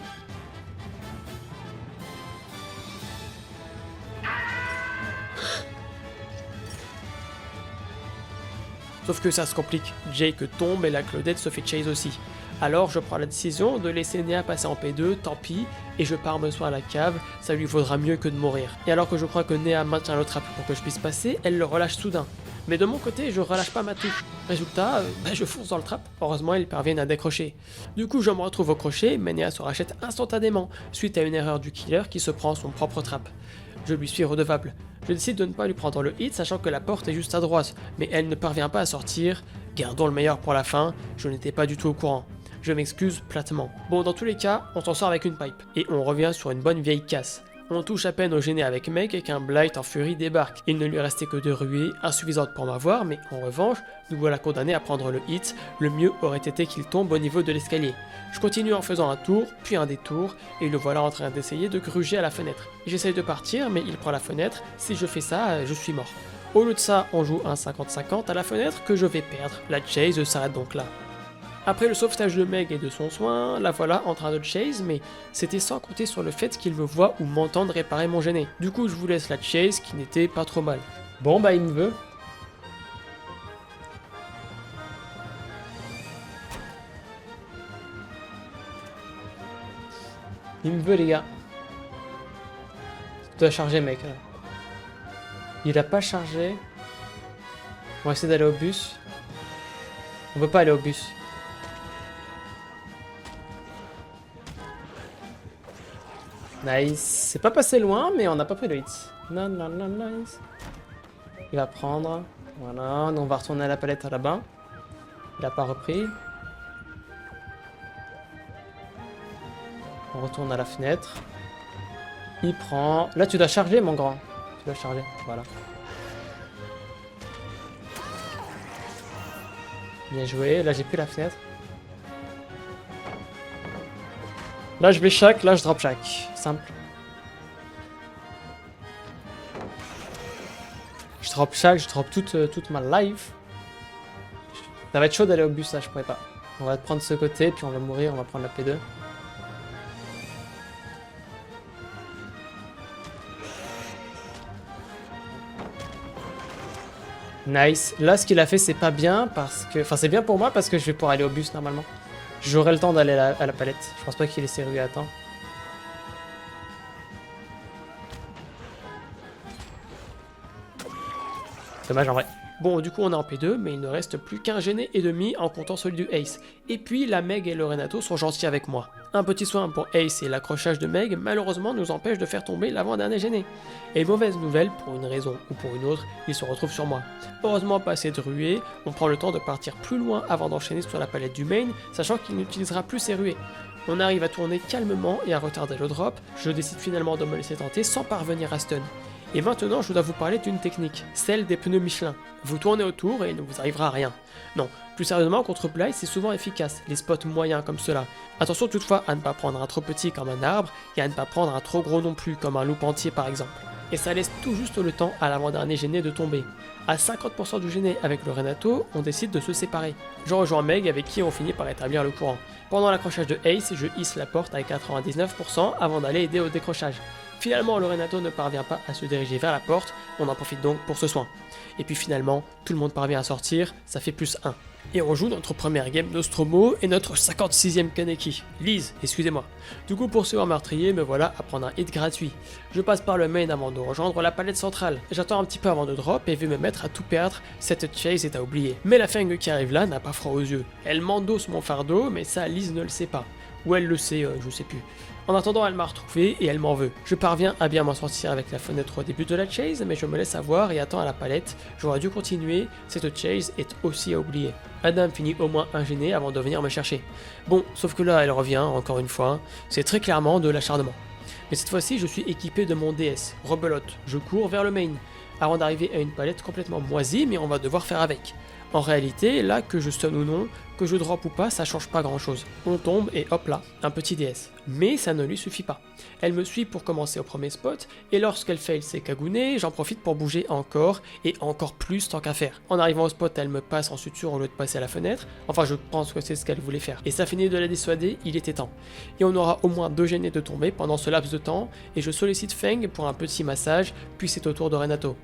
Sauf que ça se complique. Jake tombe et la Claudette se fait chase aussi. Alors je prends la décision de laisser Néa passer en P2, tant pis, et je pars me soigner à la cave, ça lui vaudra mieux que de mourir. Et alors que je crois que Néa maintient le trap pour que je puisse passer, elle le relâche soudain. Mais de mon côté, je relâche pas ma touche. Résultat, je fonce dans le trap. Heureusement, ils parviennent à décrocher. Du coup, je me retrouve au crochet, mais Néa se rachète instantanément, suite à une erreur du killer qui se prend son propre trap. Je lui suis redevable. Je décide de ne pas lui prendre le hit, sachant que la porte est juste à droite, mais elle ne parvient pas à sortir. Gardons le meilleur pour la fin, je n'étais pas du tout au courant. Je m'excuse platement. Bon, dans tous les cas, on s'en sort avec une pipe. Et on revient sur une bonne vieille casse. On touche à peine au gêné avec Meg et qu'un Blight en furie débarque. Il ne lui restait que 2 ruées, insuffisantes pour m'avoir, mais en revanche, nous voilà condamnés à prendre le hit. Le mieux aurait été qu'il tombe au niveau de l'escalier. Je continue en faisant un tour, puis un détour, et le voilà en train d'essayer de gruger à la fenêtre. J'essaye de partir, mais il prend la fenêtre. Si je fais ça, je suis mort. Au lieu de ça, on joue un 50-50 à la fenêtre que je vais perdre. La chase s'arrête donc là. Après le sauvetage de Meg et de son soin, la voilà en train de chase, mais c'était sans compter sur le fait qu'il me voit ou m'entende réparer mon gêné. Du coup, je vous laisse la chase qui n'était pas trop mal. Bon, bah, il me veut. Il me veut, les gars. Tu dois charger, mec. Là. Il a pas chargé. On va essayer d'aller au bus. On peut pas aller au bus. Nice. C'est pas passé loin, mais on n'a pas pris le hit. Non, non, non, nice. Il va prendre. Voilà, on va retourner à la palette là-bas. Il a pas repris. On retourne à la fenêtre. Il prend... Là, tu dois charger, mon grand. Tu dois charger, voilà. Bien joué. Là, j'ai plus la fenêtre. Là, je vais chaque, là, je drop chaque. Simple. Je drop chaque, je drop toute ma life. Ça va être chaud d'aller au bus, là, je pourrais pas. On va prendre ce côté, puis on va mourir, on va prendre la P2. Nice. Là, ce qu'il a fait, c'est pas bien parce que... Enfin, c'est bien pour moi parce que je vais pouvoir aller au bus normalement. J'aurai le temps d'aller à la palette. Je pense pas qu'il ait serré à temps. Dommage en vrai. Bon, du coup, on est en P2, mais il ne reste plus qu'un gêné et demi en comptant celui du Ace. Et puis, la Meg et le Renato sont gentils avec moi. Un petit soin pour Ace et l'accrochage de Meg, malheureusement, nous empêche de faire tomber l'avant-dernier gêné. Et mauvaise nouvelle, pour une raison ou pour une autre, il se retrouve sur moi. Heureusement, pas assez de ruées, on prend le temps de partir plus loin avant d'enchaîner sur la palette du main, sachant qu'il n'utilisera plus ses ruées. On arrive à tourner calmement et à retarder le drop, je décide finalement de me laisser tenter sans parvenir à stun. Et maintenant, je dois vous parler d'une technique, celle des pneus Michelin. Vous tournez autour et il ne vous arrivera rien. Non, plus sérieusement, contre Blight, c'est souvent efficace, les spots moyens comme cela. Attention toutefois à ne pas prendre un trop petit comme un arbre, et à ne pas prendre un trop gros non plus, comme un loup entier par exemple. Et ça laisse tout juste le temps à l'avant-dernier gêné de tomber. À 50% du gêné avec le Renato, on décide de se séparer. Je rejoins Meg avec qui on finit par établir le courant. Pendant l'accrochage de Ace, je hisse la porte à 99% avant d'aller aider au décrochage. Finalement, le Renato ne parvient pas à se diriger vers la porte, on en profite donc pour ce soin. Et puis finalement, tout le monde parvient à sortir, ça fait plus 1. Et on joue notre première game Nostromo et notre 56e Kaneki. Lise, excusez-moi. Du coup, pour ce meurtrier, me voilà à prendre un hit gratuit. Je passe par le main avant de rejoindre la palette centrale. J'attends un petit peu avant de drop et vais me mettre à tout perdre, cette chase est à oublier. Mais la feng qui arrive là n'a pas froid aux yeux. Elle m'endosse mon fardeau, mais ça, Lise ne le sait pas. Ou elle le sait, je sais plus. En attendant, elle m'a retrouvé et elle m'en veut. Je parviens à bien m'en sortir avec la fenêtre au début de la chase, mais je me laisse avoir et attends à la palette. J'aurais dû continuer, cette chase est aussi à oublier. Adam finit au moins un gêné avant de venir me chercher. Bon, sauf que là, elle revient, encore une fois, c'est très clairement de l'acharnement. Mais cette fois-ci, je suis équipé de mon DS, rebelote, je cours vers le main, avant d'arriver à une palette complètement moisie, mais on va devoir faire avec. En réalité, là, que je stun ou non, que je drop ou pas, ça change pas grand chose. On tombe et hop là, un petit DS. Mais ça ne lui suffit pas. Elle me suit pour commencer au premier spot, et lorsqu'elle fail ses cagounets, j'en profite pour bouger encore, et encore plus tant qu'à faire. En arrivant au spot, elle me passe en suture au lieu de passer à la fenêtre, enfin je pense que c'est ce qu'elle voulait faire. Et ça finit de la dissuader, il était temps. Et on aura au moins 2 gênés de tomber pendant ce laps de temps, et je sollicite Feng pour un petit massage, puis c'est au tour de Renato.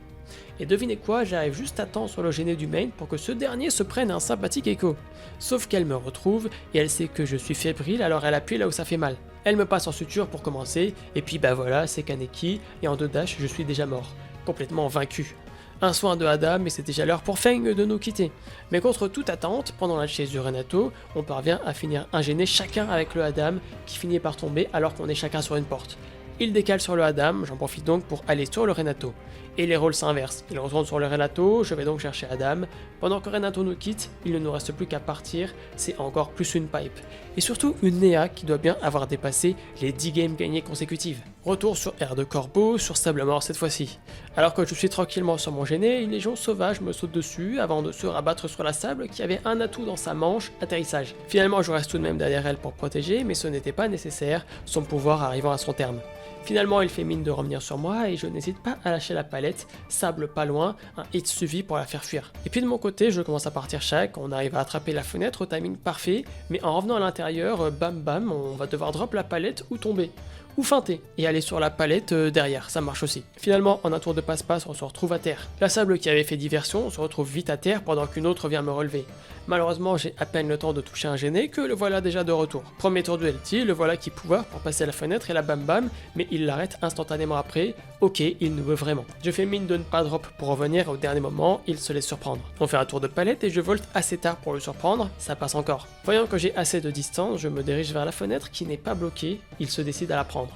Et devinez quoi, j'arrive juste à temps sur le gêné du main pour que ce dernier se prenne un sympathique écho. Sauf qu'elle me retrouve et elle sait que je suis fébrile, alors elle appuie là où ça fait mal. Elle me passe en suture pour commencer, et puis bah voilà, c'est Kaneki, et en 2 dash je suis déjà mort, complètement vaincu. Un soin de Adam et c'est déjà l'heure pour Feng de nous quitter. Mais contre toute attente, pendant la chase du Renato, on parvient à finir un gêné chacun avec le Adam qui finit par tomber alors qu'on est chacun sur une porte. Il décale sur le Adam, j'en profite donc pour aller sur le Renato. Et les rôles s'inversent. Il retourne sur le Renato, je vais donc chercher Adam. Pendant que Renato nous quitte, il ne nous reste plus qu'à partir, c'est encore plus une pipe. Et surtout une Nea qui doit bien avoir dépassé les 10 games gagnées consécutives. Retour sur Air de Corbeau, sur Sable Mort cette fois-ci. Alors que je suis tranquillement sur mon gêné, une légion sauvage me saute dessus avant de se rabattre sur la Sable qui avait un atout dans sa manche, atterrissage. Finalement je reste tout de même derrière elle pour protéger, mais ce n'était pas nécessaire, son pouvoir arrivant à son terme. Finalement, il fait mine de revenir sur moi et je n'hésite pas à lâcher la palette, Sable pas loin, un hit suivi pour la faire fuir. Et puis de mon côté, je commence à partir chaque, on arrive à attraper la fenêtre au timing parfait, mais en revenant à l'intérieur, bam bam, on va devoir drop la palette ou tomber. Ou feinter, et aller sur la palette derrière, ça marche aussi. Finalement, en un tour de passe-passe, on se retrouve à terre. La Sable qui avait fait diversion se retrouve vite à terre pendant qu'une autre vient me relever. Malheureusement, j'ai à peine le temps de toucher un gêné que le voilà déjà de retour. Premier tour de LT, le voilà qui pouvoir pour passer à la fenêtre et la bam bam, mais il l'arrête instantanément après. Ok, il nous veut vraiment. Je fais mine de ne pas drop pour revenir au dernier moment, il se laisse surprendre. On fait un tour de palette et je volte assez tard pour le surprendre, ça passe encore. Voyant que j'ai assez de distance, je me dirige vers la fenêtre qui n'est pas bloquée, il se décide à la prendre.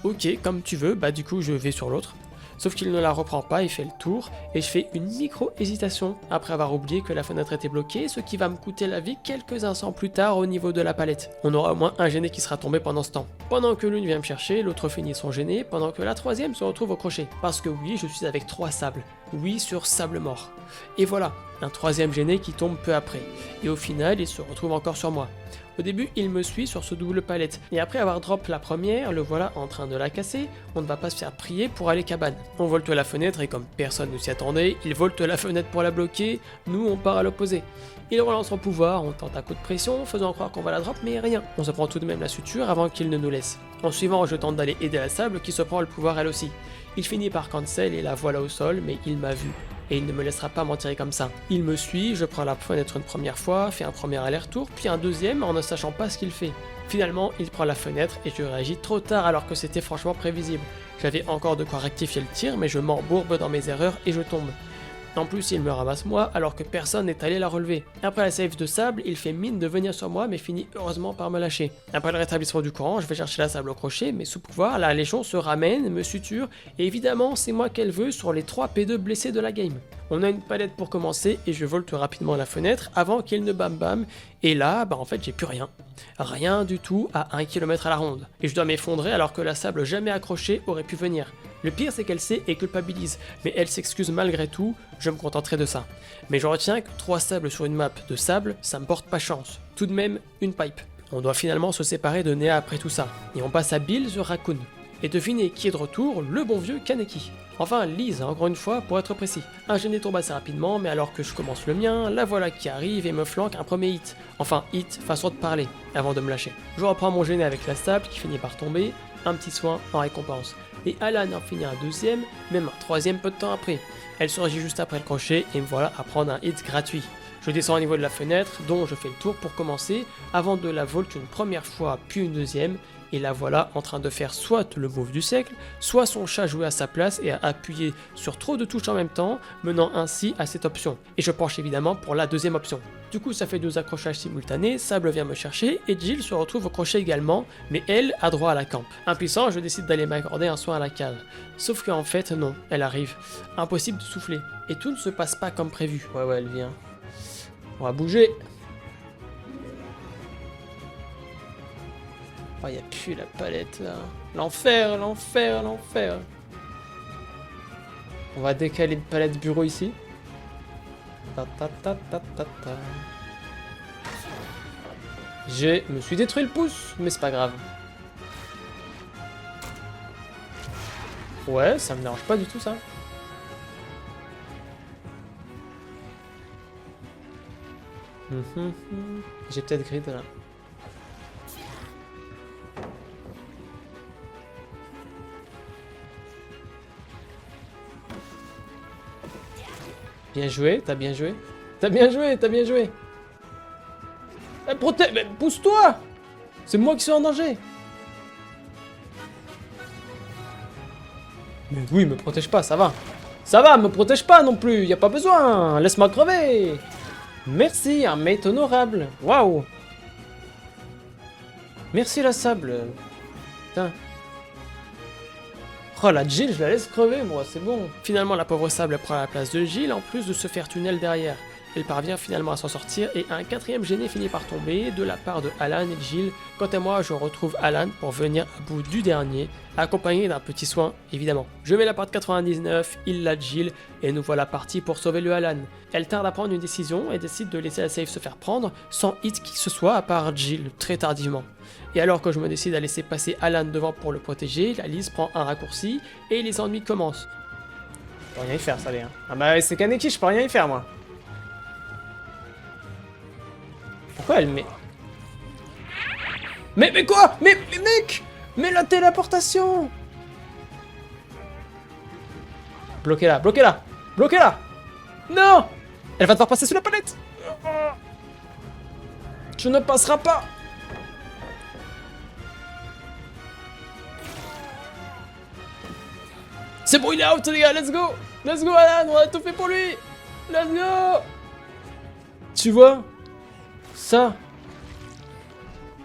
Ok, comme tu veux, bah du coup je vais sur l'autre. Sauf qu'il ne la reprend pas, il fait le tour, et je fais une micro-hésitation après avoir oublié que la fenêtre était bloquée, ce qui va me coûter la vie quelques instants plus tard au niveau de la palette. On aura au moins un gêné qui sera tombé pendant ce temps. Pendant que l'une vient me chercher, l'autre finit son gêné, pendant que la troisième se retrouve au crochet. Parce que oui, je suis avec 3 sables. Oui, sur Sable Mort. Et voilà, un troisième gêné qui tombe peu après. Et au final, il se retrouve encore sur moi. Au début, il me suit sur ce double palette, et après avoir drop la première, le voilà en train de la casser, on ne va pas se faire prier pour aller cabane. On volte la fenêtre et comme personne ne s'y attendait, il volte la fenêtre pour la bloquer, nous on part à l'opposé. Il relance son pouvoir, on tente un coup de pression, faisant croire qu'on va la drop, mais rien. On se prend tout de même la suture avant qu'il ne nous laisse. En suivant, je tente d'aller aider la Sable qui se prend le pouvoir elle aussi. Il finit par cancel et la voilà au sol, mais il m'a vu. Et il ne me laissera pas m'en tirer comme ça. Il me suit, je prends la fenêtre une première fois, fais un premier aller-retour, puis un deuxième en ne sachant pas ce qu'il fait. Finalement, il prend la fenêtre et je réagis trop tard alors que c'était franchement prévisible. J'avais encore de quoi rectifier le tir, mais je m'embourbe dans mes erreurs et je tombe. En plus, il me ramasse moi alors que personne n'est allé la relever. Après la save de Sable, il fait mine de venir sur moi mais finit heureusement par me lâcher. Après le rétablissement du courant, je vais chercher la Sable au crochet, mais sous pouvoir, la Légion se ramène, me suture, et évidemment c'est moi qu'elle veut sur les 3 P2 blessés de la game. On a une palette pour commencer et je volte rapidement à la fenêtre avant qu'il ne bam bam, et là, bah en fait j'ai plus rien. Rien du tout à 1 km à la ronde. Et je dois m'effondrer alors que la Sable jamais accrochée aurait pu venir. Le pire c'est qu'elle sait et culpabilise, mais elle s'excuse malgré tout, je me contenterai de ça. Mais je retiens que 3 sables sur une map de sable, ça me porte pas chance. Tout de même, une pipe. On doit finalement se séparer de Nea après tout ça, et on passe à Bill sur Raccoon. Et devinez qui est de retour, le bon vieux Kaneki. Enfin, Lise, encore une fois, pour être précis. Un gêné tombe assez rapidement, mais alors que je commence le mien, la voilà qui arrive et me flanque un premier hit. Enfin, hit, façon de parler, avant de me lâcher. Je reprends mon gêné avec la sable qui finit par tomber, un petit soin en récompense. Et Alan en finit un deuxième, même un troisième peu de temps après. Elle surgit juste après le crochet et me voilà à prendre un hit gratuit. Je descends au niveau de la fenêtre, dont je fais le tour pour commencer, avant de la volte une première fois puis une deuxième, et la voilà en train de faire soit le move du siècle, soit son chat jouer à sa place et à appuyer sur trop de touches en même temps, menant ainsi à cette option. Et je penche évidemment pour la deuxième option. Du coup, ça fait 2 accrochages simultanés, Sable vient me chercher et Jill se retrouve au crochet également, mais elle a droit à la camp. Impuissant, je décide d'aller m'accorder un soin à la cave. Sauf qu'en fait, non, elle arrive. Impossible de souffler. Et tout ne se passe pas comme prévu. Ouais, elle vient. On va bouger. Oh, y'a plus la palette là. L'enfer, l'enfer, l'enfer. On va décaler une palette bureau ici. Ta ta ta ta ta ta. Je me suis détruit le pouce, mais c'est pas grave. Ouais, ça me dérange pas du tout ça. J'ai peut-être grid là. Bien joué, t'as bien joué. T'as bien joué, t'as bien joué. Mais pousse-toi! C'est moi qui suis en danger. Mais oui, me protège pas, ça va. Ça va, me protège pas non plus, y a pas besoin. Laisse-moi crever. Merci, un mate honorable. Waouh. Merci la sable. Putain. Oh la Jill, je la laisse crever moi, c'est bon. Finalement, la pauvre Sable prend la place de Jill en plus de se faire tunnel derrière. Elle parvient finalement à s'en sortir et un 4ème gêné finit par tomber de la part de Alan et de Jill. Quant à moi, je retrouve Alan pour venir à bout du dernier, accompagné d'un petit soin évidemment. Je mets la part 99, il la Jill et nous voilà partis pour sauver le Alan. Elle tarde à prendre une décision et décide de laisser la safe se faire prendre sans hit qui que ce soit à part Jill très tardivement. Et alors que je me décide à laisser passer Alan devant pour le protéger, la Lise prend un raccourci et les ennuis commencent. Je peux rien y faire ça les hein. Ah bah c'est Kaneki, je peux rien y faire moi. Pourquoi elle met... Mais quoi mais mec. Mais la téléportation. Bloquez-la, bloquez-la. Bloquez-la. Non. Elle va devoir passer sous la palette. Tu ne passeras pas. C'est bon, il est out les gars, let's go. Let's go Alan, on a tout fait pour lui. Let's go. Tu vois? Ça,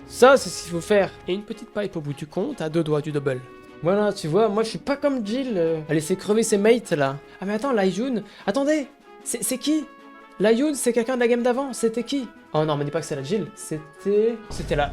c'est ce qu'il faut faire. Et une petite pipe au bout du compte à 2 doigts du double. Voilà, tu vois, moi je suis pas comme Jill. Elle laissait crever ses mates là. Ah mais attends, Laiyun. Attendez, c'est qui? Laiyun, c'est quelqu'un de la game d'avant. C'était qui? Oh non, mais dis pas que c'est la Jill. C'était la...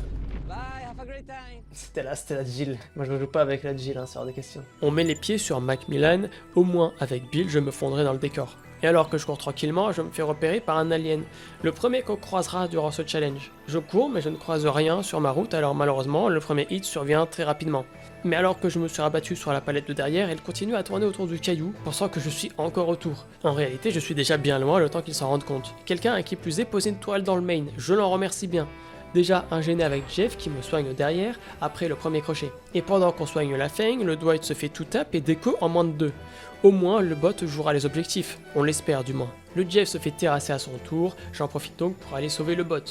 C'était la Jill. Moi je ne joue pas avec la Jill, hein, c'est hors de question. On met les pieds sur Macmillan, au moins avec Bill je me fondrai dans le décor. Et alors que je cours tranquillement, je me fais repérer par un alien, le premier qu'on croisera durant ce challenge. Je cours mais je ne croise rien sur ma route, alors malheureusement le premier hit survient très rapidement. Mais alors que je me suis rabattu sur la palette de derrière, elle continue à tourner autour du caillou, pensant que je suis encore autour. En réalité je suis déjà bien loin le temps qu'il s'en rende compte. Quelqu'un à qui plus est posé une toile dans le main, je l'en remercie bien. Déjà un gêné avec Jeff qui me soigne derrière après le premier crochet. Et pendant qu'on soigne la Feng, le Dwight se fait tout tap et déco en moins de 2. Au moins le bot jouera les objectifs, on l'espère du moins. Le Jeff se fait terrasser à son tour, j'en profite donc pour aller sauver le bot.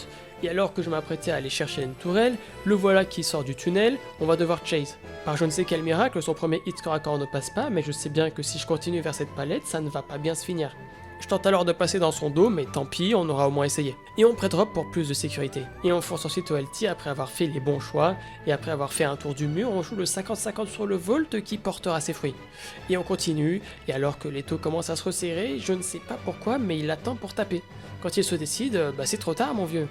Et alors que je m'apprêtais à aller chercher une tourelle, le voilà qui sort du tunnel, on va devoir chase. Par je ne sais quel miracle, son premier hit corps à corps ne passe pas, mais je sais bien que si je continue vers cette palette, ça ne va pas bien se finir. Je tente alors de passer dans son dos, mais tant pis, on aura au moins essayé. Et on pré-drop pour plus de sécurité. Et on fonce ensuite au LT après avoir fait les bons choix, et après avoir fait un tour du mur, on joue le 50-50 sur le Volt qui portera ses fruits. Et on continue, et alors que les taux commencent à se resserrer, je ne sais pas pourquoi, mais il attend pour taper. Quand il se décide, bah c'est trop tard mon vieux.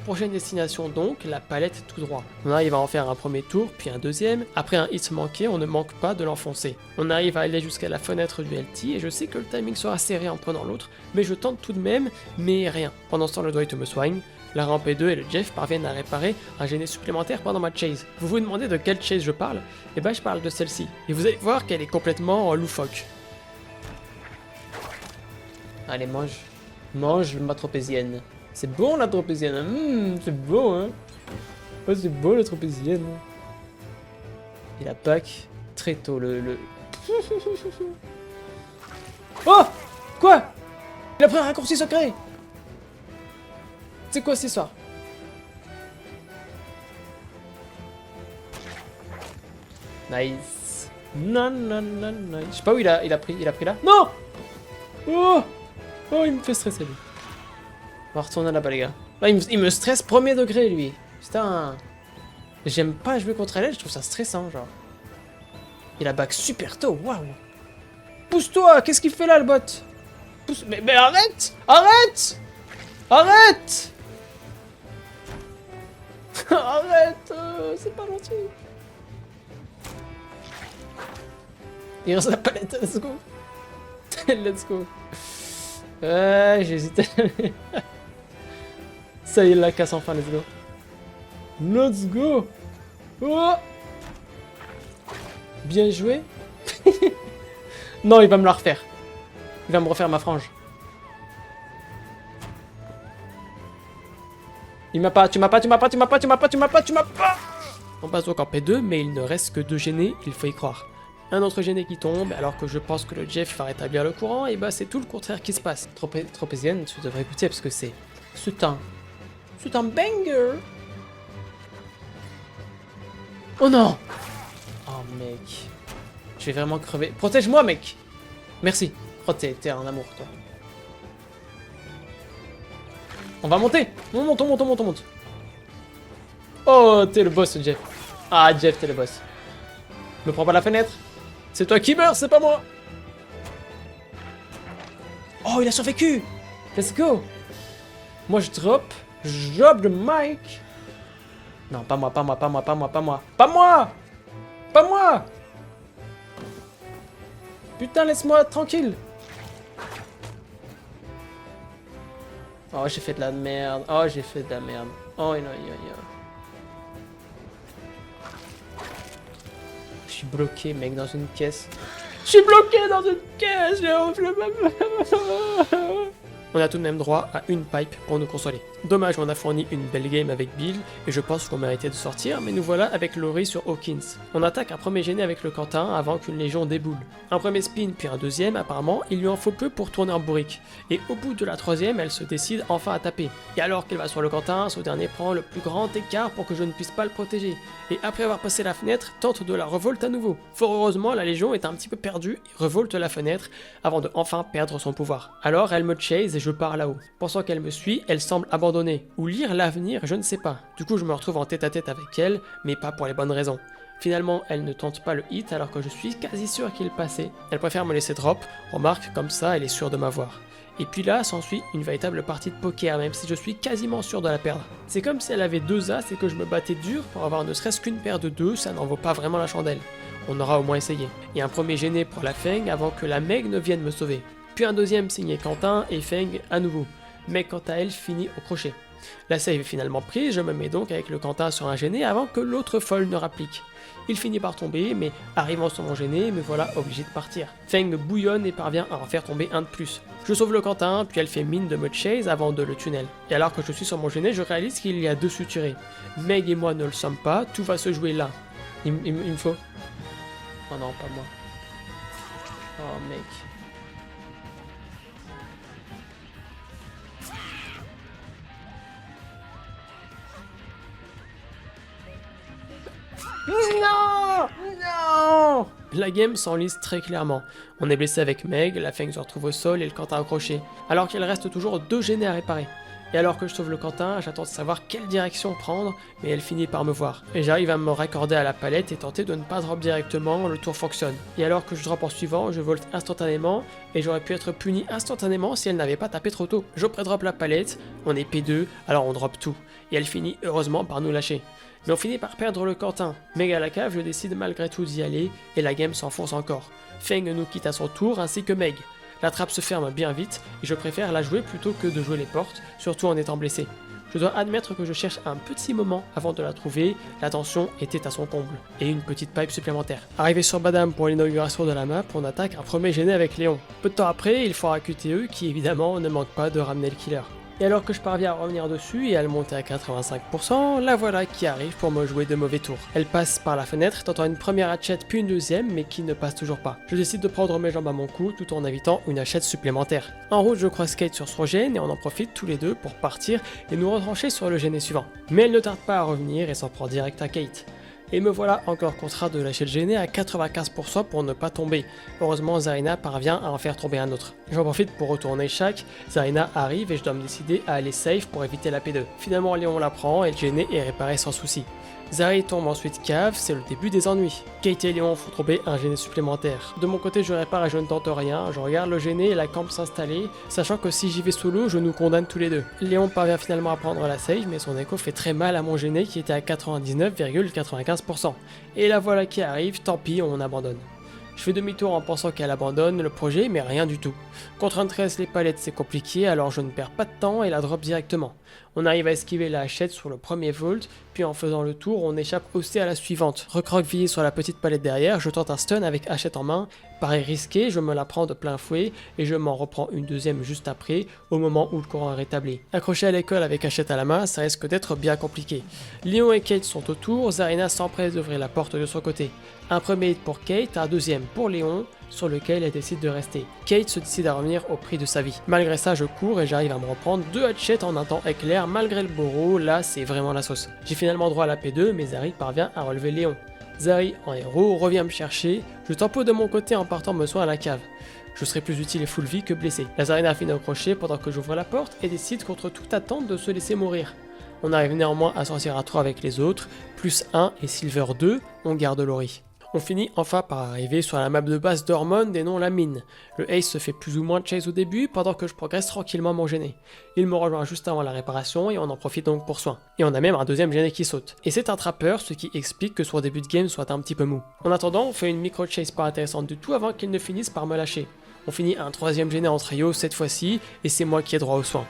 Prochaine destination donc, la palette tout droit. On arrive à en faire un premier tour, puis un deuxième. Après un hit manqué, on ne manque pas de l'enfoncer. On arrive à aller jusqu'à la fenêtre du LT, et je sais que le timing sera serré en prenant l'autre, mais je tente tout de même, mais rien. Pendant ce temps, le Dwight me soigne. La rampe E2 et le Jeff parviennent à réparer un gêné supplémentaire pendant ma chase. Vous vous demandez de quelle chase je parle? Eh ben je parle de celle-ci. Et vous allez voir qu'elle est complètement loufoque. Allez, mange. Mange ma tropézienne. C'est bon la tropézienne, c'est beau hein. Oh, c'est beau la tropézienne. Et la pack, très tôt le... Oh. Quoi? Il a pris un raccourci secret. C'est quoi cette histoire? Nice. Non, non, non, non. Je sais pas où il a pris là. Non. Oh. Oh, il me fait stresser lui. On va retourner là-bas, les gars. Là, il me stresse premier degré, lui. Putain. J'aime pas jouer contre elle, je trouve ça stressant, genre. Il a back super tôt, waouh. Pousse-toi, qu'est-ce qu'il fait là, le bot? Pousse... Mais arrête! Arrête! Arrête! Arrête! C'est pas gentil. Il reste la palette, let's go. Let's go. Ouais, j'hésitais. Ça y est, il la casse enfin, let's go. Let's go. Oh, bien joué. Non, il va me la refaire. Il va me refaire ma frange. Il m'a pas, tu m'as pas. On passe donc en P2, mais il ne reste que 2 gênés, il faut y croire. Un autre gêné qui tombe, alors que je pense que le Jeff va rétablir le courant, et bah c'est tout le contraire qui se passe. Tropézienne, tu devrais écouter parce que c'est un banger. Oh non. Oh mec. Je vais vraiment crever. Protège-moi mec. Merci. Oh t'es un amour toi. On va monter. On monte. Oh t'es le boss Jeff. Ah Jeff t'es le boss. Me prends pas la fenêtre. C'est toi qui meurs, c'est pas moi. Oh il a survécu. Let's go. Moi je drop le mic. Non, pas moi. Putain, laisse-moi tranquille. Oh, j'ai fait de la merde. Oh, non. Je suis bloqué, mec, dans une caisse. On a tout de même droit à une pipe pour nous consoler. Dommage, on a fourni une belle game avec Bill, et je pense qu'on méritait de sortir, mais nous voilà avec Laurie sur Hawkins. On attaque un premier gêné avec le Quentin avant qu'une légion déboule. Un premier spin, puis un deuxième, apparemment, il lui en faut peu pour tourner en bourrique. Et au bout de la troisième, elle se décide enfin à taper. Et alors qu'elle va sur le Quentin, ce dernier prend le plus grand écart pour que je ne puisse pas le protéger. Et après avoir passé la fenêtre, tente de la revolte à nouveau. Fort heureusement, la légion est un petit peu perdue et revolte la fenêtre avant de enfin perdre son pouvoir. Alors elle me chase et je pars là-haut. Pensant qu'elle me suit, elle semble abandonner. Ou lire l'avenir, je ne sais pas. Du coup, je me retrouve en tête-à-tête avec elle, mais pas pour les bonnes raisons. Finalement, elle ne tente pas le hit alors que je suis quasi sûr qu'il passait. Elle préfère me laisser drop, remarque, comme ça elle est sûre de m'avoir. Et puis là, s'ensuit une véritable partie de poker, même si je suis quasiment sûr de la perdre. C'est comme si elle avait 2 as et que je me battais dur pour avoir ne serait-ce qu'une paire de 2, ça n'en vaut pas vraiment la chandelle. On aura au moins essayé. Et un premier gêné pour la Feng avant que la Meg ne vienne me sauver. Puis un deuxième signé Quentin et Feng à nouveau. Meg quant à elle finit au crochet. La save est finalement prise, je me mets donc avec le Quentin sur un gêné avant que l'autre folle ne rapplique. Il finit par tomber, mais arrivant sur mon gêné, me voilà obligé de partir. Feng bouillonne et parvient à en faire tomber un de plus. Je sauve le Quentin, puis elle fait mine de me chase avant de le tunnel. Et alors que je suis sur mon gêné, je réalise qu'il y a 2 suturés. Meg et moi ne le sommes pas, tout va se jouer là. Il me faut... Oh non, pas moi. Oh mec... Non! Non! La game s'enlise très clairement. On est blessé avec Meg, la Feng se retrouve au sol et le Quentin accroché, alors qu'il reste toujours 2 gênés à réparer. Et alors que je sauve le Quentin, j'attends de savoir quelle direction prendre, mais elle finit par me voir. Et j'arrive à me raccorder à la palette et tenter de ne pas drop directement, le tour fonctionne. Et alors que je drop en suivant, je volte instantanément, et j'aurais pu être puni instantanément si elle n'avait pas tapé trop tôt. Je pré-drop la palette, on est P2, alors on drop tout. Et elle finit heureusement par nous lâcher. Mais on finit par perdre le Quentin. Meg à la cave, je décide malgré tout d'y aller, et la game s'enfonce encore. Feng nous quitte à son tour, ainsi que Meg. La trappe se ferme bien vite, et je préfère la jouer plutôt que de jouer les portes, surtout en étant blessé. Je dois admettre que je cherche un petit moment avant de la trouver, la tension était à son comble, et une petite pipe supplémentaire. Arrivé sur Badam pour l'inauguration de la map, on attaque un premier gêné avec Léon. Peu de temps après, il faudra QTE qui évidemment ne manque pas de ramener le killer. Et alors que je parviens à revenir dessus et à le monter à 85%, la voilà qui arrive pour me jouer de mauvais tours. Elle passe par la fenêtre, tentant une première hachette puis une deuxième, mais qui ne passe toujours pas. Je décide de prendre mes jambes à mon cou tout en évitant une hachette supplémentaire. En route, je croise Kate sur son gène et on en profite tous les deux pour partir et nous retrancher sur le gêné suivant. Mais elle ne tarde pas à revenir et s'en prend direct à Kate. Et me voilà encore contraint de lâcher le gêné à 95% pour ne pas tomber. Heureusement, Zarina parvient à en faire tomber un autre. J'en profite pour retourner chaque. Zarina arrive et je dois me décider à aller safe pour éviter la P2. Finalement, Léon la prend et le gêné est réparé sans souci. Zari tombe ensuite cave, c'est le début des ennuis. Kate et Léon font tomber un gêné supplémentaire. De mon côté, je répare et je ne tente rien, je regarde le gêné et la camp s'installer, sachant que si j'y vais solo, je nous condamne tous les deux. Léon parvient finalement à prendre la save, mais son écho fait très mal à mon gêné qui était à 99,95%. Et la voilà qui arrive, tant pis, on abandonne. Je fais demi-tour en pensant qu'elle abandonne le projet, mais rien du tout. Contre un 13, les palettes c'est compliqué, alors je ne perds pas de temps et la drop directement. On arrive à esquiver la hachette sur le premier vault, puis en faisant le tour, on échappe aussi à la suivante. Recroquevillé sur la petite palette derrière, je tente un stun avec hachette en main. Pareil risqué, je me la prends de plein fouet et je m'en reprends une deuxième juste après, au moment où le courant est rétabli. Accroché à l'école avec hachette à la main, ça risque d'être bien compliqué. Léon et Kate sont autour, Zarina s'empresse d'ouvrir la porte de son côté. Un premier hit pour Kate, un deuxième pour Léon, sur lequel elle décide de rester. Kate se décide à revenir au prix de sa vie. Malgré ça, je cours et j'arrive à me reprendre 2 hachettes en un temps éclair malgré le bourreau, là c'est vraiment la sauce. J'ai finalement droit à la P2, mais Zari parvient à relever Léon. Zari, en héros, revient me chercher, je tempo de mon côté en partant me soigner à la cave. Je serai plus utile et full vie que blessé. La Zarina finit au crochet pendant que j'ouvre la porte et décide contre toute attente de se laisser mourir. On arrive néanmoins à sortir à 3 avec les autres, plus 1 et Silver 2, on garde Lori. On finit enfin par arriver sur la map de base d'Ormond et non la mine. Le Ace se fait plus ou moins chase au début pendant que je progresse tranquillement mon gêné. Il me rejoint juste avant la réparation et on en profite donc pour soin. Et on a même un deuxième gêné qui saute. Et c'est un trappeur, ce qui explique que son début de game soit un petit peu mou. En attendant, on fait une micro chase pas intéressante du tout avant qu'il ne finisse par me lâcher. On finit un troisième gêné en trio cette fois-ci et c'est moi qui ai droit aux soins.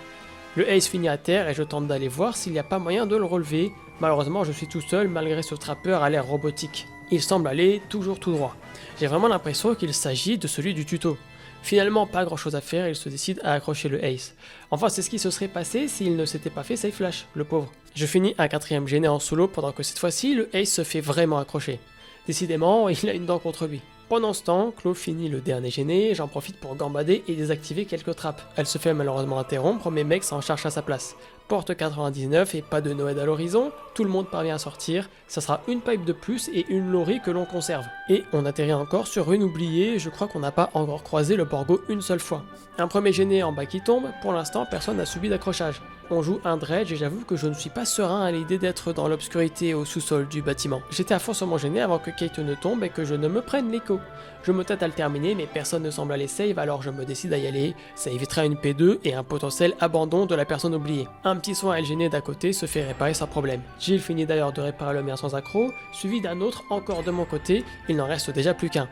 Le Ace finit à terre et je tente d'aller voir s'il n'y a pas moyen de le relever. Malheureusement, je suis tout seul malgré ce trappeur à l'air robotique. Il semble aller toujours tout droit. J'ai vraiment l'impression qu'il s'agit de celui du tuto. Finalement, pas grand chose à faire, il se décide à accrocher le Ace. Enfin, c'est ce qui se serait passé s'il ne s'était pas fait safe flash, le pauvre. Je finis un quatrième gêné en solo pendant que cette fois-ci, le Ace se fait vraiment accrocher. Décidément, il a une dent contre lui. Pendant ce temps, Claude finit le dernier gêné, j'en profite pour gambader et désactiver quelques trappes. Elle se fait malheureusement interrompre, mais mec s'en charge à sa place. Porte 99 et pas de Noël à l'horizon, tout le monde parvient à sortir, ça sera une pipe de plus et une Lori que l'on conserve. Et on atterrit encore sur une oubliée, je crois qu'on n'a pas encore croisé le Borgo une seule fois. Un premier gêné en bas qui tombe, pour l'instant personne n'a subi d'accrochage. On joue un dredge et j'avoue que je ne suis pas serein à l'idée d'être dans l'obscurité au sous-sol du bâtiment. J'étais à fond sur mon gêné avant que Kate ne tombe et que je ne me prenne l'écho. Je me tâte à le terminer mais personne ne semble aller save alors je me décide à y aller, ça évitera une P2 et un potentiel abandon de la personne oubliée. Un petit soin à le gêné d'à côté se fait réparer sans problème. Jill finit d'ailleurs de réparer le mien sans accro, suivi d'un autre encore de mon côté, il n'en reste déjà plus qu'un.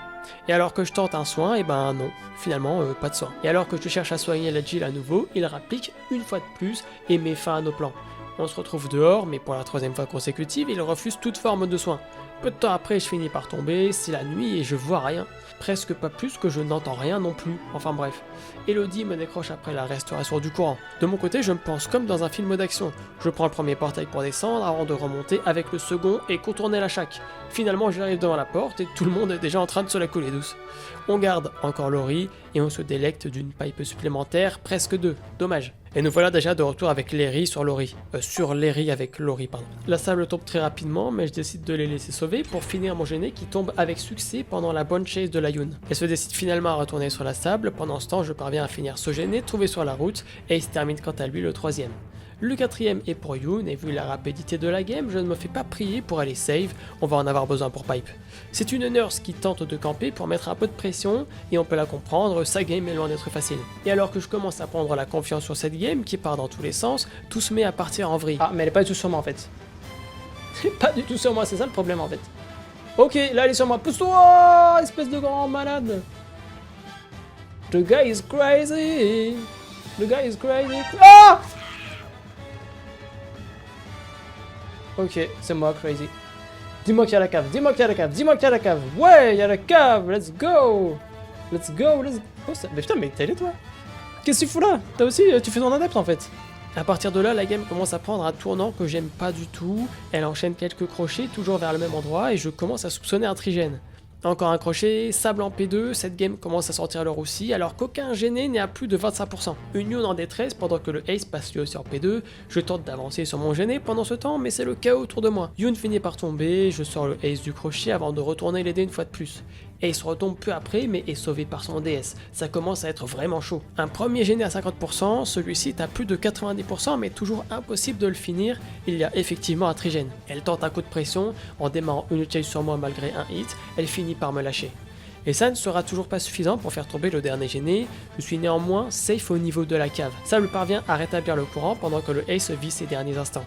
Et alors que je tente un soin, et ben non, finalement pas de soin. Et alors que je cherche à soigner la Jill à nouveau, il rapplique une fois de plus et met fin à nos plans. On se retrouve dehors, mais pour la troisième fois consécutive, il refuse toute forme de soin. Peu de temps après, je finis par tomber, c'est la nuit et je vois rien. Presque pas plus que je n'entends rien non plus, enfin bref. Elodie me décroche après la restauration du courant. De mon côté, je me pense comme dans un film d'action. Je prends le premier portail pour descendre avant de remonter avec le second et contourner la chaque. Finalement, j'arrive devant la porte et tout le monde est déjà en train de se la couler douce. On garde encore Lori et on se délecte d'une pipe supplémentaire, presque 2, dommage. Et nous voilà déjà de retour avec Léry sur Lori. Sur Léry avec Lori, pardon. La sable tombe très rapidement, mais je décide de les laisser sauver pour finir mon gêné qui tombe avec succès pendant la bonne chase de la Yoon. Elle se décide finalement à retourner sur la sable, pendant ce temps je parviens à finir ce gêné trouvé sur la route et il se termine quant à lui le troisième. Le quatrième est pour Yoon et vu la rapidité de la game, je ne me fais pas prier pour aller save, on va en avoir besoin pour pipe. C'est une nurse qui tente de camper pour mettre un peu de pression et on peut la comprendre, sa game est loin d'être facile. Et alors que je commence à prendre la confiance sur cette game qui part dans tous les sens, tout se met à partir en vrille. Ah mais elle est pas du tout sur moi en fait. Pas du tout sur moi, c'est ça le problème en fait. Ok, là elle est sur moi, pousse-toi, espèce de grand malade. The guy is crazy. The guy is crazy. Ah! Ok, c'est moi, crazy. Dis-moi qu'il y a la cave, dis-moi qu'il y a la cave, dis-moi qu'il y a la cave. Ouais, il y a la cave, let's go. Let's go, let's go. Mais putain, mais t'es allé toi? Qu'est-ce que tu fous là? T'as aussi, tu fais ton adepte en fait. À partir de là, la game commence à prendre un tournant que j'aime pas du tout. Elle enchaîne quelques crochets, toujours vers le même endroit, et je commence à soupçonner un trigène. Encore un crochet, sable en P2, cette game commence à sortir leur aussi alors qu'aucun gêné n'est à plus de 25%. Une Yoon en détresse pendant que le Ace passe lui aussi en P2, je tente d'avancer sur mon gêné pendant ce temps mais c'est le chaos autour de moi. Yoon finit par tomber, je sors le Ace du crochet avant de retourner l'aider une fois de plus. Ace retombe peu après mais est sauvé par son DS, ça commence à être vraiment chaud. Un premier gêné à 50%, celui-ci est à plus de 90% mais toujours impossible de le finir, il y a effectivement un trigène. Elle tente un coup de pression, en démarrant une chase sur moi malgré un hit, elle finit par me lâcher. Et ça ne sera toujours pas suffisant pour faire tomber le dernier gêné, je suis néanmoins safe au niveau de la cave. Sable parvient à rétablir le courant pendant que le Ace vit ses derniers instants.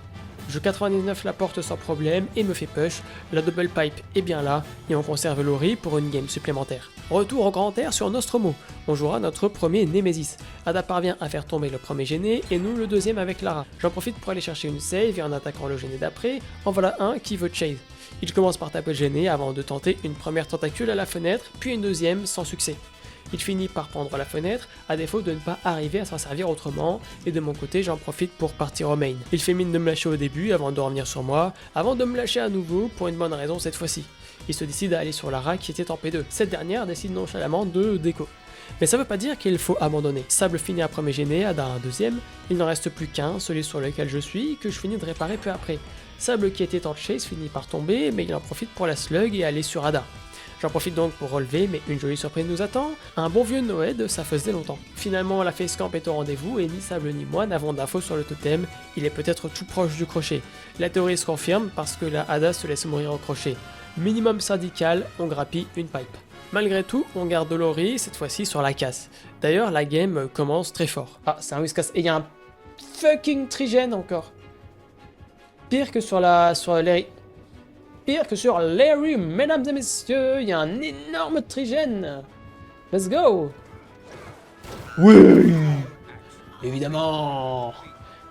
Je 99 la porte sans problème et me fais push, la double pipe est bien là et on conserve Lori pour une game supplémentaire. Retour au grand air sur Nostromo, on jouera notre premier Nemesis. Ada parvient à faire tomber le premier gêné et nous le deuxième avec Lara. J'en profite pour aller chercher une save et en attaquant le gêné d'après, en voilà un qui veut chase. Il commence par taper le gêné avant de tenter une première tentacule à la fenêtre, puis une deuxième sans succès. Il finit par prendre la fenêtre, à défaut de ne pas arriver à s'en servir autrement, et de mon côté j'en profite pour partir au main. Il fait mine de me lâcher au début avant de revenir sur moi, avant de me lâcher à nouveau pour une bonne raison cette fois-ci. Il se décide à aller sur Lara qui était en P2. Cette dernière décide nonchalamment de déco. Mais ça veut pas dire qu'il faut abandonner. Sable finit un premier gêné, Ada un deuxième, il n'en reste plus qu'un, celui sur lequel je suis, que je finis de réparer peu après. Sable qui était en chase finit par tomber, mais il en profite pour la slug et aller sur Ada. J'en profite donc pour relever, mais une jolie surprise nous attend. Un bon vieux Noed, ça faisait longtemps. Finalement, la facecamp est au rendez-vous et ni Sable ni moi n'avons d'infos sur le totem. Il est peut-être tout proche du crochet. La théorie se confirme parce que la Ada se laisse mourir au crochet. Minimum syndical, on grappille une pipe. Malgré tout, on garde Lori, cette fois-ci sur la casse. D'ailleurs, la game commence très fort. Ah, c'est un whiskas. Et il y a un fucking trigène encore. Pire que sur Larry. Pire que sur Larry, mesdames et messieurs, il y a un énorme trigène. Let's go. Oui. Évidemment.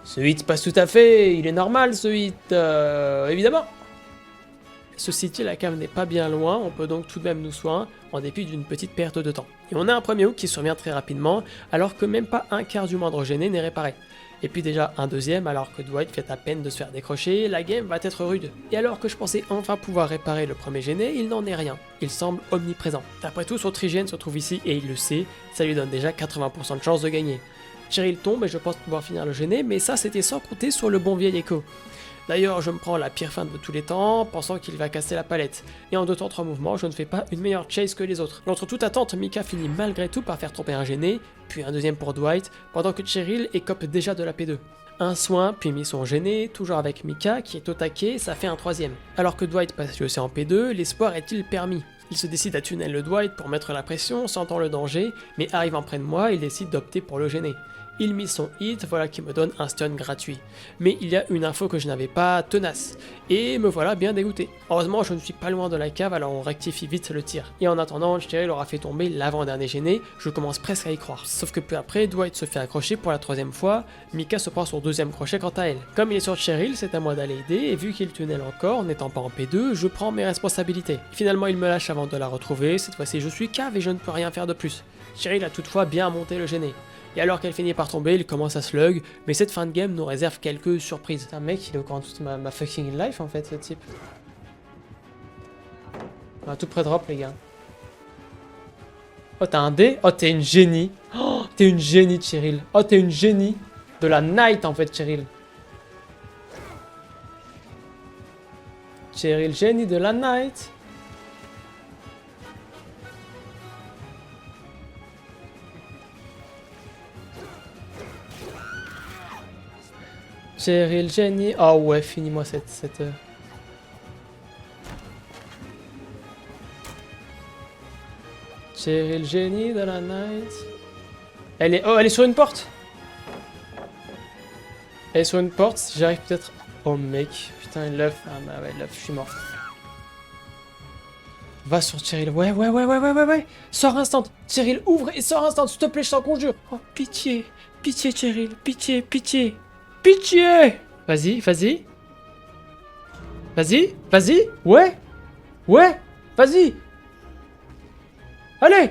Ce hit passe tout à fait, il est normal ce hit, évidemment. Ceci dit, la cave n'est pas bien loin, on peut donc tout de même nous soigner, en dépit d'une petite perte de temps. Et on a un premier hook qui survient très rapidement, alors que même pas un quart du moindre gêné n'est réparé. Et puis déjà un deuxième, alors que Dwight fait à peine de se faire décrocher, la game va être rude. Et alors que je pensais enfin pouvoir réparer le premier gêné, il n'en est rien. Il semble omniprésent. Après tout, son trigène se trouve ici et il le sait, ça lui donne déjà 80% de chance de gagner. Cheryl tombe et je pense pouvoir finir le gêné, mais ça c'était sans compter sur le bon vieil Echo. D'ailleurs, je me prends la pire fin de tous les temps, pensant qu'il va casser la palette. Et en 2 temps 3 mouvements, je ne fais pas une meilleure chase que les autres. Contre toute attente, Mika finit malgré tout par faire tomber un gêné, puis un deuxième pour Dwight, pendant que Cheryl écope déjà de la P2. Un soin, puis mission gêné, toujours avec Mika qui est au taquet, ça fait un troisième. Alors que Dwight passe lui aussi en P2, l'espoir est-il permis? Il se décide à tunnel le Dwight pour mettre la pression, sentant le danger, mais arrivant près de moi, il décide d'opter pour le gêner. Il mit son hit, voilà qui me donne un stun gratuit. Mais il y a une info que je n'avais pas, tenace. Et me voilà bien dégoûté. Heureusement, je ne suis pas loin de la cave, alors on rectifie vite le tir. Et en attendant, Cheryl aura fait tomber l'avant-dernier gêné, je commence presque à y croire. Sauf que peu après, Dwight se fait accrocher pour la 3e fois, Mika se prend son 2e crochet quant à elle. Comme il est sur Cheryl, c'est à moi d'aller aider, et vu qu'il tunnel encore, n'étant pas en P2, je prends mes responsabilités. Finalement, il me lâche avant de la retrouver, cette fois-ci je suis cave et je ne peux rien faire de plus. Cheryl a toutefois bien monté le gêné. Et alors qu'elle finit par tomber, il commence à slug, mais cette fin de game nous réserve quelques surprises. C'est un mec, il est au courant de toute ma fucking life en fait, ce type. On va tout près drop les gars. Oh t'as un dé? Oh t'es une génie. Oh t'es une génie Cheryl. Oh t'es une génie. De la night en fait Cheryl. Cheryl génie de la night. Cheryl, génie. Oh ouais, finis-moi cette... Cheryl, génie de la night. Elle est... Oh, elle est sur une porte. Elle est sur une porte, si j'arrive peut-être... Oh mec, putain, l'œuf. Ah bah ouais, l'œuf, je suis mort. Va sur Cheryl. Ouais. Sors instant. Cheryl, ouvre et sors instant, s'il te plaît, je t'en conjure. Oh, pitié. Pitié, Cheryl. Pitié. Pitié! Vas-y. Ouais, vas-y. Allez.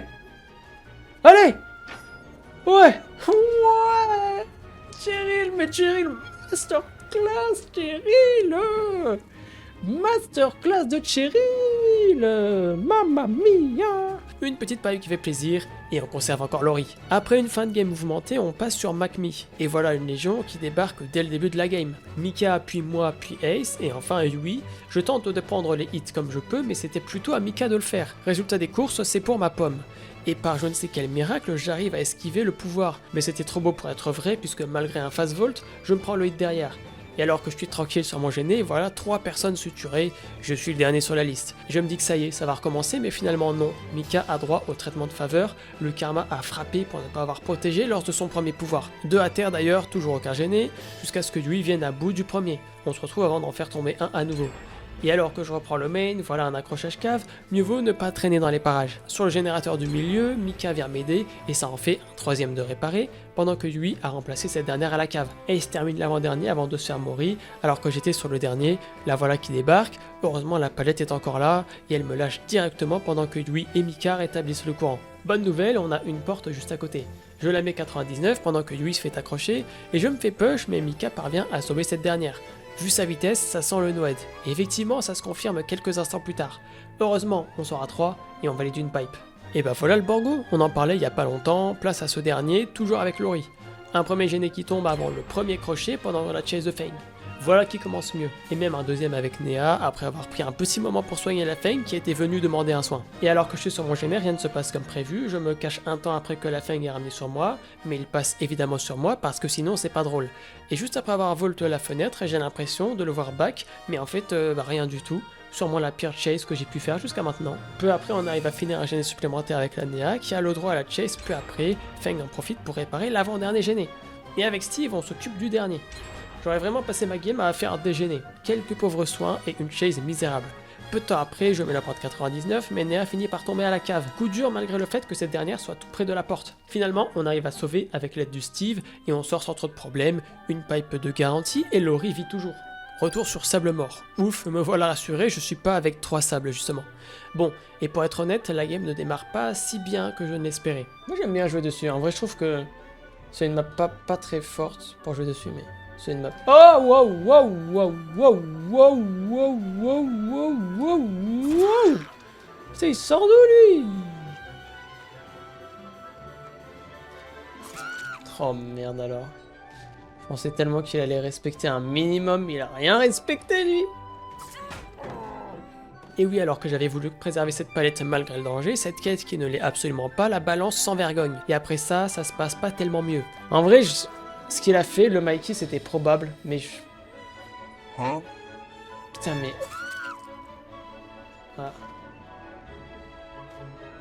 Ouais. Cheryl, masterclass, Cheryl. Masterclass de Cheryl. kill, mamma mia. Une petite pipe qui fait plaisir, et on conserve encore Lori. Après une fin de game mouvementée, on passe sur MacMe, et voilà une légion qui débarque dès le début de la game. Mika, puis moi, puis Ace, et enfin Yui. Je tente de prendre les hits comme je peux, mais c'était plutôt à Mika de le faire. Résultat des courses, c'est pour ma pomme. Et par je ne sais quel miracle, j'arrive à esquiver le pouvoir. Mais c'était trop beau pour être vrai, puisque malgré un fast volt, je me prends le hit derrière. Et alors que je suis tranquille sur mon gêné, voilà 3 personnes suturées, je suis le dernier sur la liste. Je me dis que ça y est, ça va recommencer, mais finalement non. Mika a droit au traitement de faveur, le karma a frappé pour ne pas avoir protégé lors de son premier pouvoir. 2 à terre d'ailleurs, toujours aucun gêné, jusqu'à ce que Yui vienne à bout du premier. On se retrouve avant d'en faire tomber un à nouveau. Et alors que je reprends le main, voilà un accrochage cave, mieux vaut ne pas traîner dans les parages. Sur le générateur du milieu, Mika vient m'aider et ça en fait un 3ème de réparer, pendant que Yui a remplacé cette dernière à la cave. Ace termine l'avant-dernier avant de se faire mourir, alors que j'étais sur le dernier, la voilà qui débarque, heureusement la palette est encore là, et elle me lâche directement pendant que Yui et Mika rétablissent le courant. Bonne nouvelle, on a une porte juste à côté. Je la mets 99 pendant que Yui se fait accrocher, et je me fais push mais Mika parvient à sauver cette dernière. Vu sa vitesse, ça sent le Noed. Et effectivement, ça se confirme quelques instants plus tard. Heureusement, on sort à 3 et on valide une pipe. Et bah voilà le Borgo, on en parlait il y a pas longtemps, place à ce dernier, toujours avec Lori. Un premier gêné qui tombe avant le premier crochet pendant la chase de Feng. Voilà qui commence mieux. Et même un deuxième avec Nea, après avoir pris un petit moment pour soigner la Feng qui était venue demander un soin. Et alors que je suis sur mon gêné, rien ne se passe comme prévu, je me cache un temps après que la Feng est ramenée sur moi, mais il passe évidemment sur moi parce que sinon c'est pas drôle. Et juste après avoir volé la fenêtre, j'ai l'impression de le voir back, mais en fait rien du tout. Sûrement la pire chase que j'ai pu faire jusqu'à maintenant. Peu après, on arrive à finir un gêné supplémentaire avec la Nea qui a le droit à la chase peu après. Feng en profite pour réparer l'avant-dernier gêné. Et avec Steve, on s'occupe du dernier. J'aurais vraiment passé ma game à faire des gênés. Quelques pauvres soins et une chase misérable. Peu de temps après, je mets la porte 99, mais Nea finit par tomber à la cave. Coup dur malgré le fait que cette dernière soit tout près de la porte. Finalement, on arrive à sauver avec l'aide du Steve et on sort sans trop de problèmes. Une pipe de garantie et Lori vit toujours. Retour sur sable mort. Ouf, me voilà rassuré, je suis pas avec 3 sables justement. Bon, et pour être honnête, la game ne démarre pas si bien que je ne l'espérais. Moi j'aime bien jouer dessus, en vrai je trouve que c'est une map pas très forte pour jouer dessus, mais c'est une map. Oh wow wow wow wow wow wow wow wow wow wow. Putain, il sort d'où lui? Oh merde alors. Je pensais tellement qu'il allait respecter un minimum, il a rien respecté lui. Et oui, alors que j'avais voulu préserver cette palette malgré le danger, cette quête qui ne l'est absolument pas la balance sans vergogne. Et après ça se passe pas tellement mieux. En vrai, ce qu'il a fait, le Mikey, c'était probable, mais Putain, mais... Ah.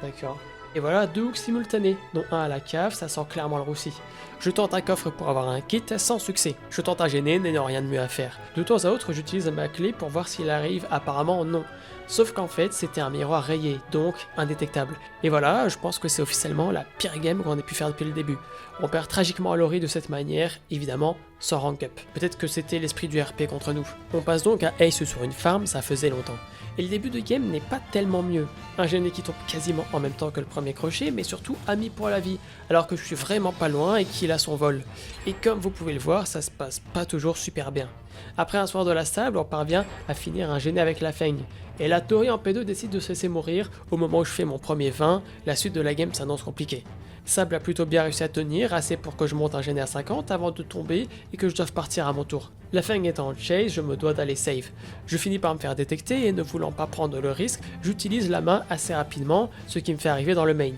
D'accord. Et voilà 2 hooks simultanés, dont un à la cave, ça sent clairement le roussi. Je tente un coffre pour avoir un kit sans succès. Je tente un gêné, n'ayant rien de mieux à faire. De temps à autre, j'utilise ma clé pour voir s'il arrive, apparemment non. Sauf qu'en fait, c'était un miroir rayé, donc indétectable. Et voilà, je pense que c'est officiellement la pire game qu'on ait pu faire depuis le début. On perd tragiquement à Lori de cette manière, évidemment, sans rank up. Peut-être que c'était l'esprit du RP contre nous. On passe donc à Ace sur une farm, ça faisait longtemps. Et le début de game n'est pas tellement mieux. Un gêné qui tombe quasiment en même temps que le premier crochet, mais surtout ami pour la vie, alors que je suis vraiment pas loin et qu'il a son vol. Et comme vous pouvez le voir, ça se passe pas toujours super bien. Après un soir de la sable, on parvient à finir un gêné avec la Feng. Et la Tori en P2 décide de se laisser mourir au moment où je fais mon premier 20, la suite de la game s'annonce compliquée. Sable a plutôt bien réussi à tenir, assez pour que je monte un gêné à 50 avant de tomber et que je doive partir à mon tour. La Feng étant en chase, je me dois d'aller save. Je finis par me faire détecter et ne voulant pas prendre le risque, j'utilise la main assez rapidement, ce qui me fait arriver dans le main.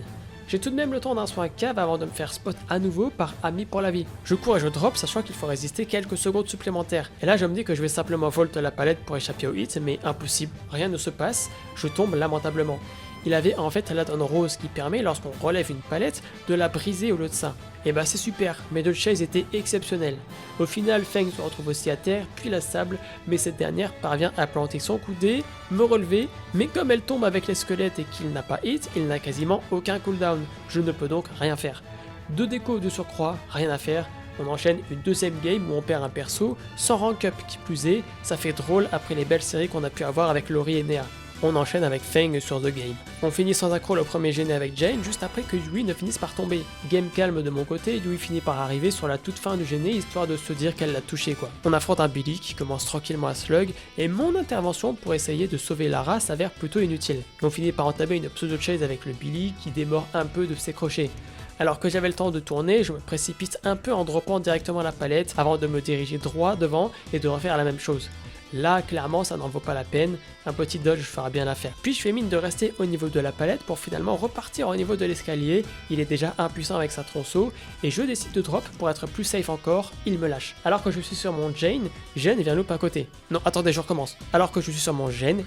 J'ai tout de même le temps d'un soin cave avant de me faire spot à nouveau par ami pour la vie. Je cours et je drop sachant qu'il faut résister quelques secondes supplémentaires. Et là je me dis que je vais simplement volt la palette pour échapper au hit, mais impossible, rien ne se passe, je tombe lamentablement. Il avait en fait la donne rose qui permet, lorsqu'on relève une palette, de la briser au lieu de ça. Et bah c'est super, mes 2 chases étaient exceptionnelles. Au final, Feng se retrouve aussi à terre, puis la sable, mais cette dernière parvient à planter son coudé, me relever, mais comme elle tombe avec les squelettes et qu'il n'a pas hit, il n'a quasiment aucun cooldown. Je ne peux donc rien faire. 2 décos de surcroît, rien à faire. On enchaîne une deuxième game où on perd un perso, sans rank up qui plus est, ça fait drôle après les belles séries qu'on a pu avoir avec Lori et Nea. On enchaîne avec Feng sur The Game. On finit sans accro le premier gêné avec Jane juste après que Yui ne finisse par tomber. Game calme de mon côté, Yui finit par arriver sur la toute fin du gêné histoire de se dire qu'elle l'a touché quoi. On affronte un Billy qui commence tranquillement à slug et mon intervention pour essayer de sauver Lara s'avère plutôt inutile. On finit par entamer une pseudo-chase avec le Billy qui démord un peu de ses crochets. Alors que j'avais le temps de tourner, je me précipite un peu en droppant directement la palette avant de me diriger droit devant et de refaire la même chose. Là, clairement, ça n'en vaut pas la peine, un petit dodge fera bien l'affaire. Puis je fais mine de rester au niveau de la palette pour finalement repartir au niveau de l'escalier, il est déjà impuissant avec sa tronçon, et je décide de drop pour être plus safe encore, il me lâche. Alors que je suis sur mon Jane vient loop à côté. Non, attendez, je recommence. Alors que je suis sur mon Jane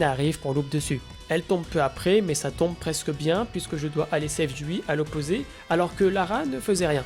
arrive pour loop dessus. Elle tombe peu après, mais ça tombe presque bien puisque je dois aller save Yui à l'opposé, alors que Lara ne faisait rien.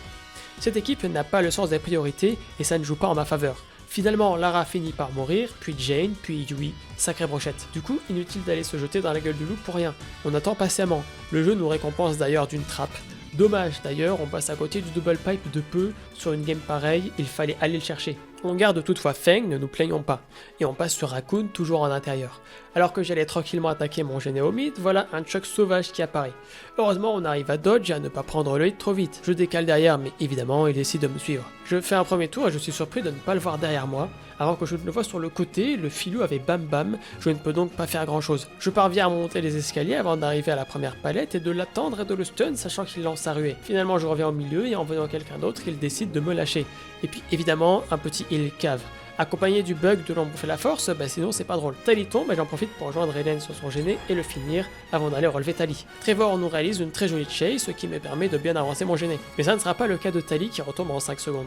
Cette équipe n'a pas le sens des priorités et ça ne joue pas en ma faveur. Finalement, Lara finit par mourir, puis Jane, puis Yui, sacrée brochette. Du coup, inutile d'aller se jeter dans la gueule du loup pour rien. On attend patiemment. Le jeu nous récompense d'ailleurs d'une trappe. Dommage d'ailleurs, on passe à côté du double pipe de peu, sur une game pareille, il fallait aller le chercher. On garde toutefois Feng, ne nous plaignons pas, et on passe sur Raccoon toujours en intérieur. Alors que j'allais tranquillement attaquer mon gêné au mid, voilà un choc sauvage qui apparaît. Heureusement on arrive à dodge et à ne pas prendre le hit trop vite. Je décale derrière mais évidemment il décide de me suivre. Je fais un premier tour et je suis surpris de ne pas le voir derrière moi. Avant que je ne le voie sur le côté, le filou avait bam bam, je ne peux donc pas faire grand chose. Je parviens à monter les escaliers avant d'arriver à la première palette et de l'attendre et de le stun sachant qu'il lance sa ruée. Finalement je reviens au milieu et en voyant quelqu'un d'autre il décide de me lâcher. Et puis évidemment un petit heal cave. Accompagné du bug de l'embouffer la force, sinon c'est pas drôle. Tali tombe et j'en profite pour rejoindre Hélène sur son gêné et le finir avant d'aller relever Tali. Trevor nous réalise une très jolie chase, ce qui me permet de bien avancer mon gêné. Mais ça ne sera pas le cas de Tali qui retombe en 5 secondes.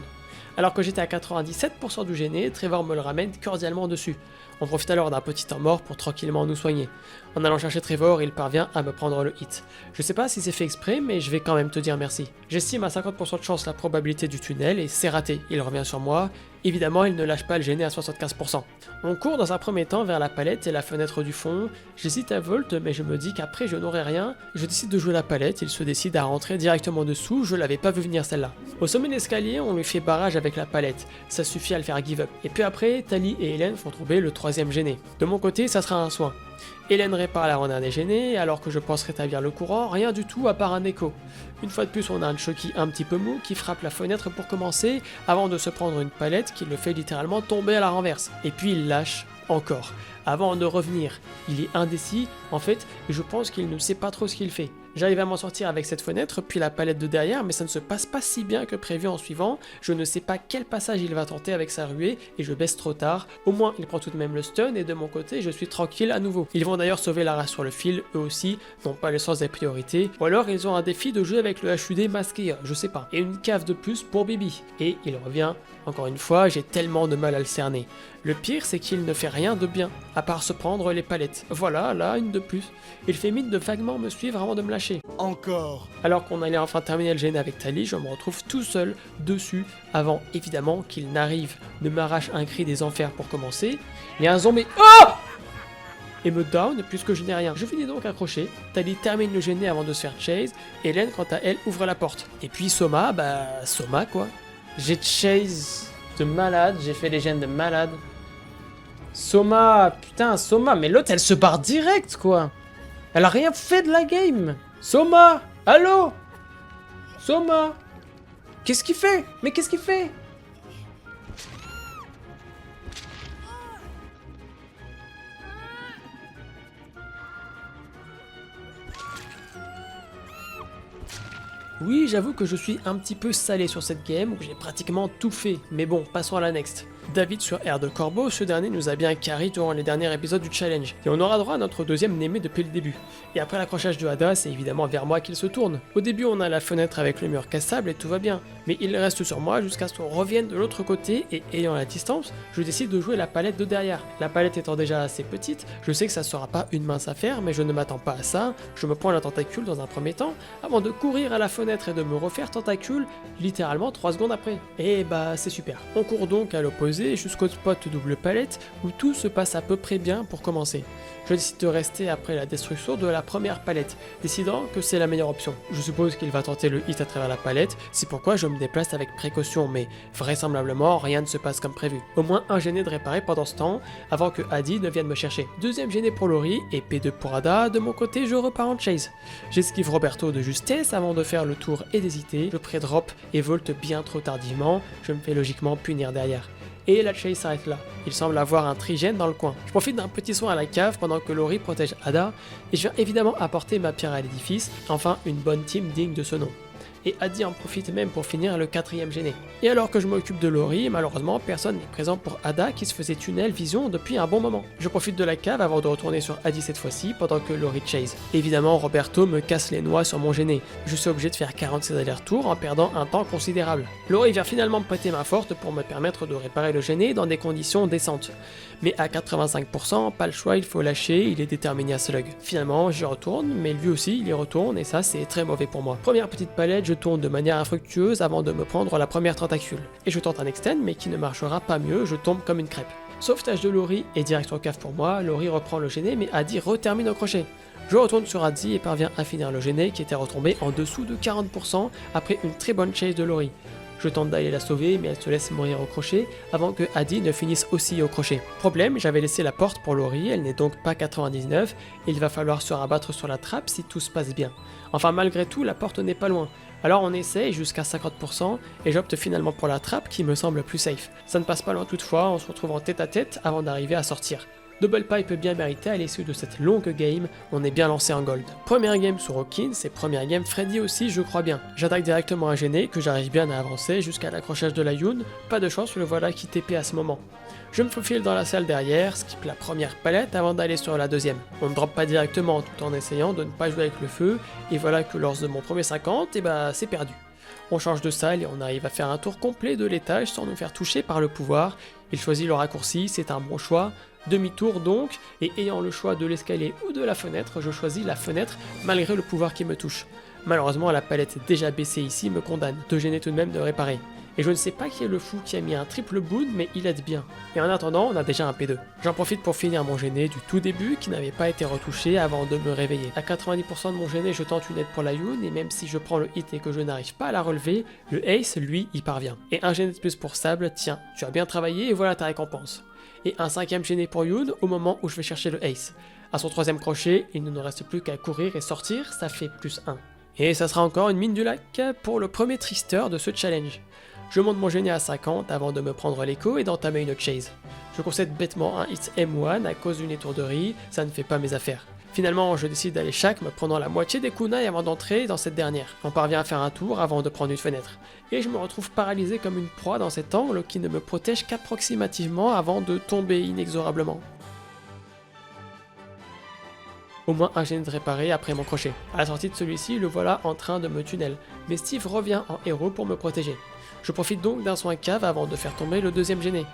Alors que j'étais à 97% du gêné, Trevor me le ramène cordialement dessus. On profite alors d'un petit temps mort pour tranquillement nous soigner. En allant chercher Trevor, il parvient à me prendre le hit. Je sais pas si c'est fait exprès, mais je vais quand même te dire merci. J'estime à 50% de chance la probabilité du tunnel et c'est raté. Il revient sur moi. Évidemment, il ne lâche pas le gêné à 75%. On court dans un premier temps vers la palette et la fenêtre du fond. J'hésite à volt, mais je me dis qu'après je n'aurai rien. Je décide de jouer la palette, il se décide à rentrer directement dessous, je l'avais pas vu venir celle-là. Au sommet de l'escalier, on lui fait barrage avec la palette. Ça suffit à le faire give up. Et puis après, Tali et Hélène font trouver le troisième gêné. De mon côté, ça sera un soin. Hélène répare la rondin des gênés, alors que je pense rétablir le courant, rien du tout à part un écho. Une fois de plus, on a un Chucky un petit peu mou qui frappe la fenêtre pour commencer, avant de se prendre une palette qui le fait littéralement tomber à la renverse. Et puis il lâche encore, avant de revenir. Il est indécis, en fait, et je pense qu'il ne sait pas trop ce qu'il fait. J'arrive à m'en sortir avec cette fenêtre, puis la palette de derrière, mais ça ne se passe pas si bien que prévu en suivant. Je ne sais pas quel passage il va tenter avec sa ruée, et je baisse trop tard. Au moins, il prend tout de même le stun, et de mon côté, je suis tranquille à nouveau. Ils vont d'ailleurs sauver Lara sur le fil, eux aussi, n'ont pas le sens des priorités. Ou alors, ils ont un défi de jeu avec le HUD masqué, je sais pas. Et une cave de plus pour Bibi. Et il revient, encore une fois, j'ai tellement de mal à le cerner. Le pire, c'est qu'il ne fait rien de bien, à part se prendre les palettes. Voilà, là, une de plus. Il fait mine de vaguement me suivre avant de me lâcher. Encore. Alors qu'on allait enfin terminer le gêné avec Tali, je me retrouve tout seul dessus, avant évidemment qu'il n'arrive, ne m'arrache un cri des enfers pour commencer. Il y a un zombie. Oh et me down puisque je n'ai rien. Je finis donc accroché, Tali termine le gêné avant de se faire chase, Hélène quant à elle ouvre la porte. Et puis Soma, Soma quoi. J'ai chase de malade, j'ai fait les gènes de malade. Soma, putain, Soma, mais l'autre elle se barre direct quoi. Elle a rien fait de la game. Soma, allô Soma. Qu'est-ce qu'il fait? Mais qu'est-ce qu'il fait? Oui, j'avoue que je suis un petit peu salé sur cette game, où j'ai pratiquement tout fait, mais bon, passons à la next. David sur Air de Corbeau, ce dernier nous a bien carry durant les derniers épisodes du challenge, et on aura droit à notre deuxième Némé depuis le début. Et après l'accrochage de Hada, c'est évidemment vers moi qu'il se tourne. Au début, on a la fenêtre avec le mur cassable et tout va bien, mais il reste sur moi jusqu'à ce qu'on revienne de l'autre côté, et ayant la distance, je décide de jouer la palette de derrière. La palette étant déjà assez petite, je sais que ça sera pas une mince affaire, mais je ne m'attends pas à ça, je me prends la tentacule dans un premier temps, avant de courir à la fenêtre et de me refaire tentacule littéralement 3 secondes après. Et c'est super. On court donc à l'opposé avancer jusqu'au spot double palette où tout se passe à peu près bien pour commencer. Je décide de rester après la destruction de la première palette, décidant que c'est la meilleure option. Je suppose qu'il va tenter le hit à travers la palette, c'est pourquoi je me déplace avec précaution, mais vraisemblablement rien ne se passe comme prévu. Au moins un gêné de réparer pendant ce temps, avant que Adi ne vienne me chercher. Deuxième gêné pour Lori et P2 pour Ada, de mon côté je repars en chase. J'esquive Roberto de justesse avant de faire le tour et d'hésiter, je pré-drop et volte bien trop tardivement, je me fais logiquement punir derrière. Et la chase s'arrête là. Il semble avoir un trigène dans le coin. Je profite d'un petit soin à la cave pendant que Lori protège Ada, et je viens évidemment apporter ma pierre à l'édifice, enfin une bonne team digne de ce nom. Et Adi en profite même pour finir le 4ème gêné. Et alors que je m'occupe de Lori, malheureusement personne n'est présent pour Ada qui se faisait tunnel vision depuis un bon moment. Je profite de la cave avant de retourner sur Adi cette fois-ci pendant que Lori chase. Évidemment Roberto me casse les noix sur mon gêné. Je suis obligé de faire 46 allers-retours en perdant un temps considérable. Lori vient finalement me prêter main forte pour me permettre de réparer le gêné dans des conditions décentes. Mais à 85%, pas le choix, il faut lâcher, il est déterminé à slug. Finalement j'y retourne, mais lui aussi il y retourne et ça c'est très mauvais pour moi. Première petite palette, je tourne de manière infructueuse avant de me prendre la première tentacule. Et je tente un extend mais qui ne marchera pas mieux, je tombe comme une crêpe. Sauvetage de Lori et direction cave pour moi, Lori reprend le gêné mais Adi retermine au crochet. Je retourne sur Adi et parviens à finir le gêné qui était retombé en dessous de 40% après une très bonne chase de Lori. Je tente d'aller la sauver mais elle se laisse mourir au crochet avant que Adi ne finisse aussi au crochet. Problème, j'avais laissé la porte pour Lori, elle n'est donc pas 99 et il va falloir se rabattre sur la trappe si tout se passe bien. Enfin malgré tout la porte n'est pas loin. Alors on essaye jusqu'à 50% et j'opte finalement pour la trappe qui me semble plus safe. Ça ne passe pas loin toutefois, on se retrouve en tête à tête avant d'arriver à sortir. Double pipe bien mérité à l'issue de cette longue game, on est bien lancé en gold. Première game sur Hawkins et première game Freddy aussi je crois bien. J'attaque directement un gêné que j'arrive bien à avancer jusqu'à l'accrochage de la Yoon, pas de chance le voilà qui TP à ce moment. Je me faufile dans la salle derrière, skip la première palette avant d'aller sur la deuxième. On ne drop pas directement tout en essayant de ne pas jouer avec le feu, et voilà que lors de mon premier 50, c'est perdu. On change de salle et on arrive à faire un tour complet de l'étage sans nous faire toucher par le pouvoir. Il choisit le raccourci, c'est un bon choix. Demi-tour donc, et ayant le choix de l'escalier ou de la fenêtre, je choisis la fenêtre malgré le pouvoir qui me touche. Malheureusement la palette déjà baissée ici me condamne, de gêner tout de même de réparer. Et je ne sais pas qui est le fou qui a mis un triple boon, mais il aide bien. Et en attendant, on a déjà un P2. J'en profite pour finir mon gêné du tout début, qui n'avait pas été retouché avant de me réveiller. À 90% de mon gêné, je tente une aide pour la Yoon, et même si je prends le hit et que je n'arrive pas à la relever, le Ace, lui, y parvient. Et un gêné de plus pour Sable, tiens, tu as bien travaillé et voilà ta récompense. Et un 5ème gêné pour Yoon au moment où je vais chercher le Ace. À son 3ème crochet, il ne nous reste plus qu'à courir et sortir, ça fait plus 1. Et ça sera encore une mine du lac pour le premier trister de ce challenge. Je monte mon gêné à 50 avant de me prendre l'écho et d'entamer une chase. Je concède bêtement un hit M1 à cause d'une étourderie, ça ne fait pas mes affaires. Finalement, je décide d'aller chaque me prenant la moitié des kunai avant d'entrer dans cette dernière. On parvient à faire un tour avant de prendre une fenêtre. Et je me retrouve paralysé comme une proie dans cet angle qui ne me protège qu'approximativement avant de tomber inexorablement. Au moins un gêné de réparé après mon crochet. À la sortie de celui-ci, le voilà en train de me tunnel, mais Steve revient en héros pour me protéger. Je profite donc d'un soin cave avant de faire tomber le deuxième gêné.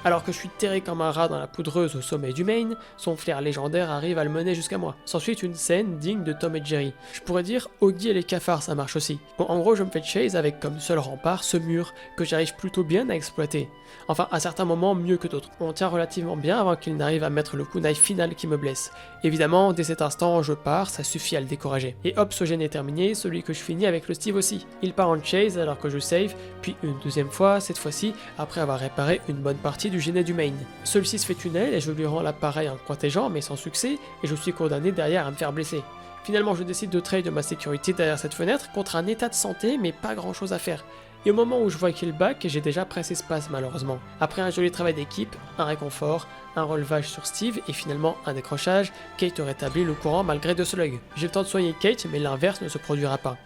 Alors que je suis terré comme un rat dans la poudreuse au sommet du main, son flair légendaire arrive à le mener jusqu'à moi. S'ensuit une scène digne de Tom et Jerry. Je pourrais dire Oggy et les cafards, ça marche aussi. Bon, en gros je me fais chase avec comme seul rempart ce mur que j'arrive plutôt bien à exploiter. Enfin à certains moments mieux que d'autres. On tient relativement bien avant qu'il n'arrive à mettre le kunai final qui me blesse. Évidemment dès cet instant je pars, ça suffit à le décourager. Et hop, ce gène est terminé, celui que je finis avec le Steve aussi. Il part en chase alors que je save, puis une deuxième fois, cette fois-ci après avoir réparé une bonne partie du gêné du main. Celui-ci se fait tunnel et je lui rends l'appareil en le protégeant mais sans succès et je suis condamné derrière à me faire blesser. Finalement je décide de trade ma sécurité derrière cette fenêtre contre un état de santé mais pas grand chose à faire. Et au moment où je vois qu'il back, j'ai déjà pressé espace malheureusement. Après un joli travail d'équipe, un réconfort, un relevage sur Steve et finalement un décrochage, Kate rétablit le courant malgré 2 slugs. J'ai le temps de soigner Kate mais l'inverse ne se produira pas.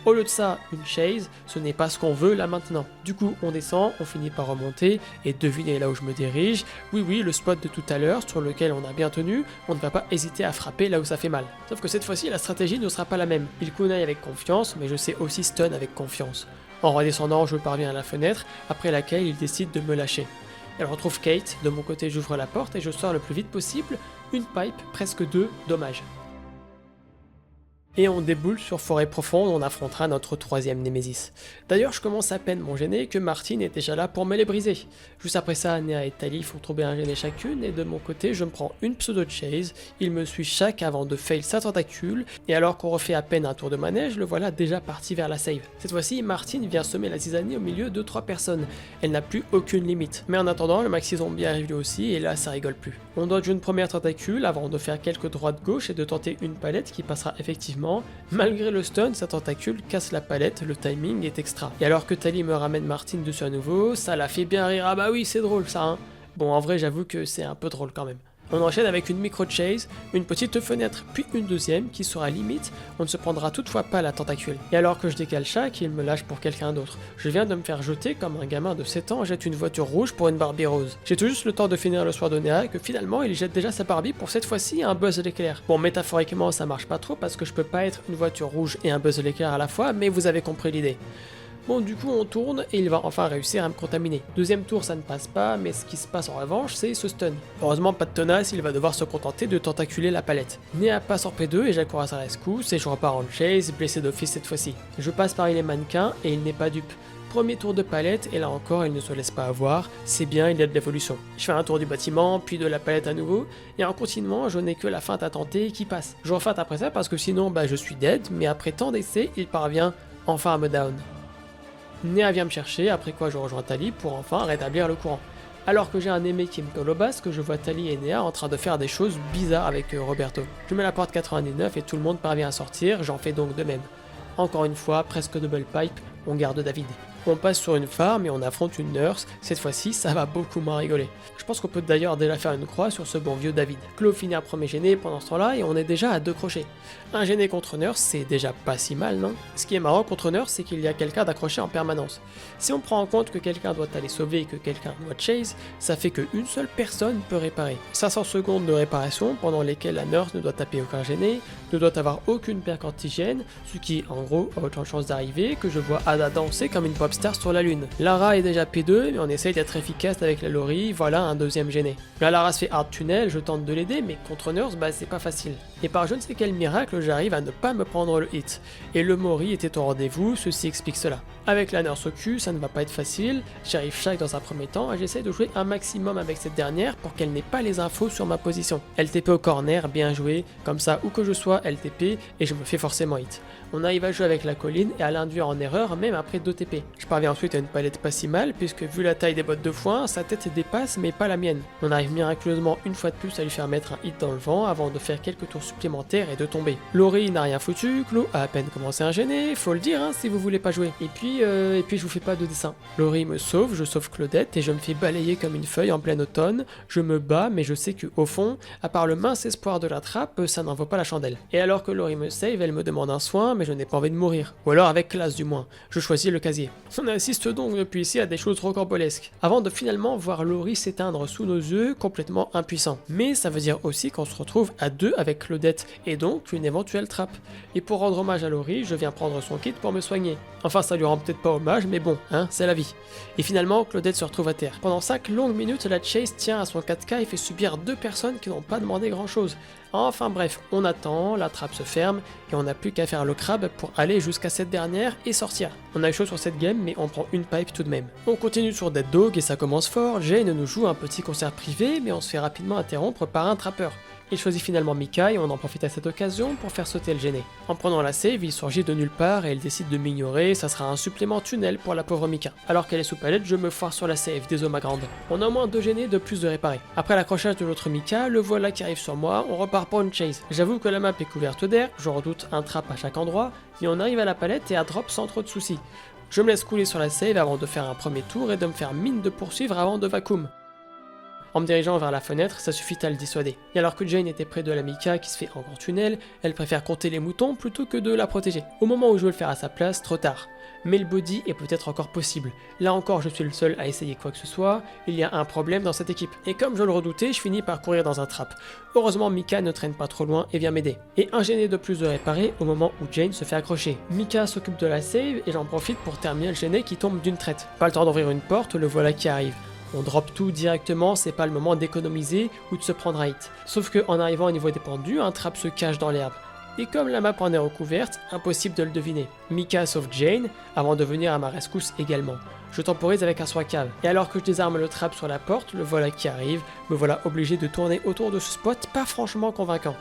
Au lieu de ça, une chase, ce n'est pas ce qu'on veut là maintenant. Du coup, on descend, on finit par remonter, et devinez là où je me dirige, oui, le spot de tout à l'heure sur lequel on a bien tenu, on ne va pas hésiter à frapper là où ça fait mal. Sauf que cette fois-ci, la stratégie ne sera pas la même. Il kunai avec confiance, mais je sais aussi stun avec confiance. En redescendant, je parviens à la fenêtre, après laquelle il décide de me lâcher. Elle retrouve Kate, de mon côté j'ouvre la porte et je sors le plus vite possible, une pipe, presque 2, dommage. Et on déboule sur Forêt Profonde, on affrontera notre troisième Némésis. D'ailleurs, je commence à peine mon gêné que Martine est déjà là pour me les briser. Juste après ça, Néa et Tali font tomber un gêné chacune, et de mon côté, je me prends une pseudo-chase, il me suit chaque avant de fail sa tentacule, et alors qu'on refait à peine un tour de manège, le voilà déjà parti vers la save. Cette fois-ci, Martine vient semer la zizanie au milieu de 3 personnes. Elle n'a plus aucune limite. Mais en attendant, le maxi zombie arrive lui aussi, et là, ça rigole plus. On dodge une première tentacule avant de faire quelques droites-gauche et de tenter une palette qui passera effectivement. Malgré le stun, sa tentacule casse la palette, le timing est extra. Et alors que Tali me ramène Martine dessus à nouveau, ça la fait bien rire, ah bah oui c'est drôle ça hein. Bon en vrai j'avoue que c'est un peu drôle quand même. On enchaîne avec une micro-chase, une petite fenêtre, puis une deuxième qui sera limite, on ne se prendra toutefois pas la tentacule. Et alors que je décale chaque, il me lâche pour quelqu'un d'autre. Je viens de me faire jeter comme un gamin de 7 ans jette une voiture rouge pour une Barbie rose. J'ai tout juste le temps de finir le soir de Néa que finalement il jette déjà sa Barbie pour cette fois-ci un Buzz l'éclair. Bon métaphoriquement ça marche pas trop parce que je peux pas être une voiture rouge et un Buzz l'éclair à la fois, mais vous avez compris l'idée. Bon du coup on tourne et il va enfin réussir à me contaminer. Deuxième tour ça ne passe pas, mais ce qui se passe en revanche c'est ce stun. Heureusement pas de tenace, il va devoir se contenter de tentaculer la palette. Néa passe en P2 et j'accours à sa rescousse et je repars en chase, blessé d'office cette fois-ci. Je passe parmi les mannequins et il n'est pas dupe. Premier tour de palette et là encore il ne se laisse pas avoir, c'est bien, il y a de l'évolution. Je fais un tour du bâtiment, puis de la palette à nouveau, et en continuant je n'ai que la feinte à tenter qui passe. Je refeinte après ça parce que sinon je suis dead, mais après tant d'essais il parvient enfin à me down. Néa vient me chercher, après quoi je rejoins Tali pour enfin rétablir le courant. Alors que j'ai un aimé qui me colle au basque, je vois Tali et Néa en train de faire des choses bizarres avec Roberto. Je mets la porte 99 et tout le monde parvient à sortir, j'en fais donc de même. Encore une fois, presque double pipe, on garde David. On passe sur une farm et on affronte une nurse, cette fois-ci ça va beaucoup moins rigoler. Je pense qu'on peut d'ailleurs déjà faire une croix sur ce bon vieux David. Claude finit un premier gêné pendant ce temps-là et on est déjà à 2 crochets. Un gêné contre nurse c'est déjà pas si mal non? Ce qui est marrant contre nurse c'est qu'il y a quelqu'un d'accroché en permanence. Si on prend en compte que quelqu'un doit aller sauver et que quelqu'un doit chase, ça fait qu'une seule personne peut réparer. 500 secondes de réparation pendant lesquelles la nurse ne doit taper aucun gêné, ne doit avoir aucune perque antigène, ce qui en gros a autant de chances d'arriver que je vois Ada danser comme une pop star sur la lune. Lara est déjà P2 mais on essaye d'être efficace avec la Lori, voilà un deuxième gêné. Là Lara se fait hard tunnel, je tente de l'aider mais contre Nurse c'est pas facile. Et par je ne sais quel miracle j'arrive à ne pas me prendre le hit. Et le Mori était au rendez-vous, ceci explique cela. Avec la Nurse au cul ça ne va pas être facile, j'arrive chaque dans un premier temps et j'essaye de jouer un maximum avec cette dernière pour qu'elle n'ait pas les infos sur ma position. Elle TP au corner, bien joué, comme ça où que je sois elle TP et je me fais forcément hit. On arrive à jouer avec la colline et à l'induire en erreur même après 2 TP. Je parviens ensuite à une palette pas si mal puisque vu la taille des bottes de foin, sa tête dépasse mais pas la mienne. On arrive miraculeusement une fois de plus à lui faire mettre un hit dans le vent avant de faire quelques tours supplémentaires et de tomber. Laurie n'a rien foutu, Clo a à peine commencé à gêner, faut le dire si vous voulez pas jouer. Et puis je vous fais pas de dessin. Laurie me sauve, je sauve Claudette et je me fais balayer comme une feuille en plein automne. Je me bats mais je sais que au fond, à part le mince espoir de la trappe, ça n'en vaut pas la chandelle. Et alors que Laurie me save, elle me demande un soin mais je n'ai pas envie de mourir. Ou alors avec classe du moins. Je choisis le casier. On assiste donc depuis ici à des choses rocambolesques, avant de finalement voir Laurie s'éteindre sous nos yeux, complètement impuissant. Mais ça veut dire aussi qu'on se retrouve à 2 avec Claudette, et donc une éventuelle trappe. Et pour rendre hommage à Laurie, je viens prendre son kit pour me soigner. Enfin ça lui rend peut-être pas hommage, mais bon, c'est la vie. Et finalement, Claudette se retrouve à terre. Pendant 5 longues minutes, la chase tient à son 4K et fait subir 2 personnes qui n'ont pas demandé grand chose. Enfin bref, on attend, la trappe se ferme, et on n'a plus qu'à faire le crabe pour aller jusqu'à cette dernière et sortir. On a eu chaud sur cette game, mais on prend une pipe tout de même. On continue sur Dead Dog et ça commence fort, Jane nous joue un petit concert privé, mais on se fait rapidement interrompre par un trappeur. Il choisit finalement Mika et on en profite à cette occasion pour faire sauter le gêné. En prenant la save, il surgit de nulle part et elle décide de m'ignorer, ça sera un supplément tunnel pour la pauvre Mika. Alors qu'elle est sous palette, je me foire sur la save, désolé ma grande. On a au moins 2 gênés de plus de réparer. Après l'accrochage de l'autre Mika, le voilà qui arrive sur moi, on repart pour une chase. J'avoue que la map est couverte d'air, je redoute un trap à chaque endroit, mais on arrive à la palette et à drop sans trop de soucis. Je me laisse couler sur la save avant de faire un premier tour et de me faire mine de poursuivre avant de vacuum. En me dirigeant vers la fenêtre, ça suffit à le dissuader. Et alors que Jane était près de la Mika qui se fait encore tunnel, elle préfère compter les moutons plutôt que de la protéger. Au moment où je veux le faire à sa place, trop tard. Mais le body est peut-être encore possible. Là encore, je suis le seul à essayer quoi que ce soit, il y a un problème dans cette équipe. Et comme je le redoutais, je finis par courir dans un trap. Heureusement, Mika ne traîne pas trop loin et vient m'aider. Et un gêné de plus de réparer au moment où Jane se fait accrocher. Mika s'occupe de la save et j'en profite pour terminer le gêné qui tombe d'une traite. Pas le temps d'ouvrir une porte, le voilà qui arrive. On drop tout directement, c'est pas le moment d'économiser ou de se prendre un hit. Sauf que en arrivant au niveau des pendus, un trap se cache dans l'herbe. Et comme la map en est recouverte, impossible de le deviner. Mika sauve Jane, avant de venir à ma rescousse également. Je temporise avec un soin cave, et alors que je désarme le trap sur la porte, le voilà qui arrive, me voilà obligé de tourner autour de ce spot pas franchement convaincant.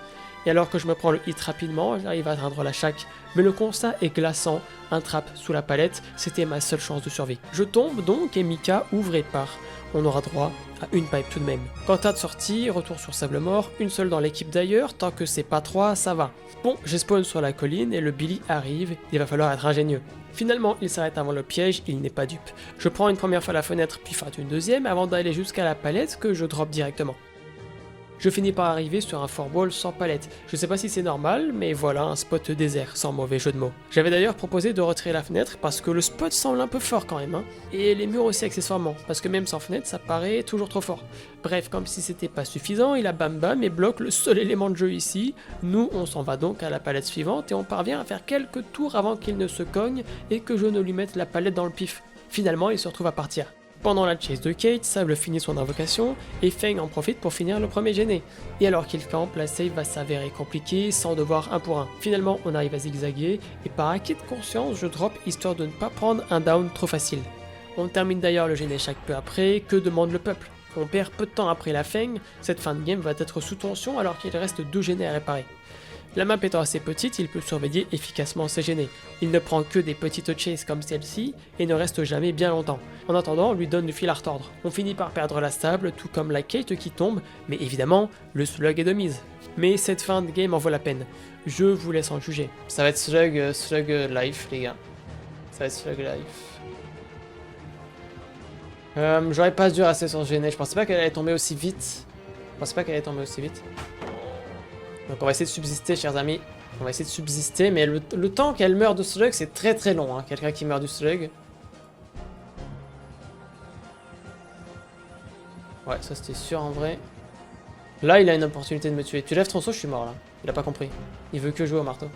Et alors que je me prends le hit rapidement, j'arrive à atteindre la shack, mais le constat est glaçant, un trap sous la palette, c'était ma seule chance de survie. Je tombe donc et Mika ouvre et part. On aura droit à une pipe tout de même. Quentin de sortie, retour sur sable mort, une seule dans l'équipe d'ailleurs, tant que c'est pas 3, ça va. Bon, j'ai spawn sur la colline et le Billy arrive, il va falloir être ingénieux. Finalement, il s'arrête avant le piège, il n'est pas dupe. Je prends une première fois la fenêtre puis feinte une deuxième avant d'aller jusqu'à la palette que je drop directement. Je finis par arriver sur un four-wall sans palette. Je sais pas si c'est normal, mais voilà un spot désert, sans mauvais jeu de mots. J'avais d'ailleurs proposé de retirer la fenêtre parce que le spot semble un peu fort quand même, hein. Et les murs aussi accessoirement, parce que même sans fenêtre, ça paraît toujours trop fort. Bref, comme si c'était pas suffisant, il a bam bam et bloque le seul élément de jeu ici. Nous, on s'en va donc à la palette suivante et on parvient à faire quelques tours avant qu'il ne se cogne et que je ne lui mette la palette dans le pif. Finalement, il se retrouve à partir. Pendant la chase de Kate, Sable finit son invocation et Feng en profite pour finir le premier gêné. Et alors qu'il campe, la save va s'avérer compliquée sans devoir un pour un. Finalement, on arrive à zigzaguer et par acquis de conscience, je drop histoire de ne pas prendre un down trop facile. On termine d'ailleurs le gêné chaque peu après, que demande le peuple. On perd peu de temps après la Feng, cette fin de game va être sous tension alors qu'il reste 2 gênés à réparer. La map étant assez petite, il peut surveiller efficacement ses gênés. Il ne prend que des petites chases comme celle-ci et ne reste jamais bien longtemps. En attendant, on lui donne du fil à retordre. On finit par perdre la stable, tout comme la Kate qui tombe, mais évidemment, le slug est de mise. Mais cette fin de game en vaut la peine. Je vous laisse en juger. Ça va être slug life, les gars. Ça va être slug life. J'aurais pas dû rester sur ce gêné. Je pensais pas qu'elle allait tomber aussi vite. Donc on va essayer de subsister, chers amis. On va essayer de subsister, mais le temps qu'elle meurt de slug, c'est très très long, hein. Quelqu'un qui meurt du slug. Ouais, ça c'était sûr en vrai. Là, il a une opportunité de me tuer. Tu lèves ton saut, je suis mort là. Il a pas compris. Il veut que jouer au marteau.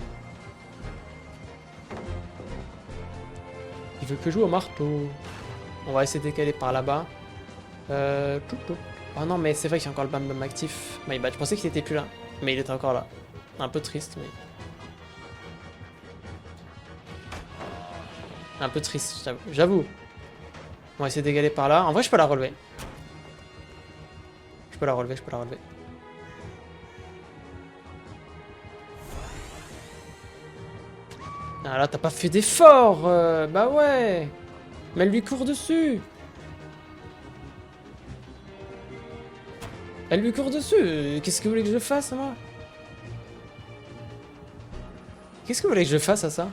Il veut que jouer au marteau. On va essayer de décaler par là-bas. Oh non, mais c'est vrai qu'il y a encore le bam bam actif. My bad, je pensais qu'il était plus là. Mais il était encore là. Un peu triste, mais... Un peu triste, j'avoue. On va essayer d'égaler par là. En vrai, je peux la relever. Je peux la relever. Ah là, t'as pas fait d'effort. Bah ouais. Mais elle lui court dessus. Elle lui court dessus. Qu'est-ce que vous voulez que je fasse, moi? Qu'est-ce que vous voulez que je fasse à ça?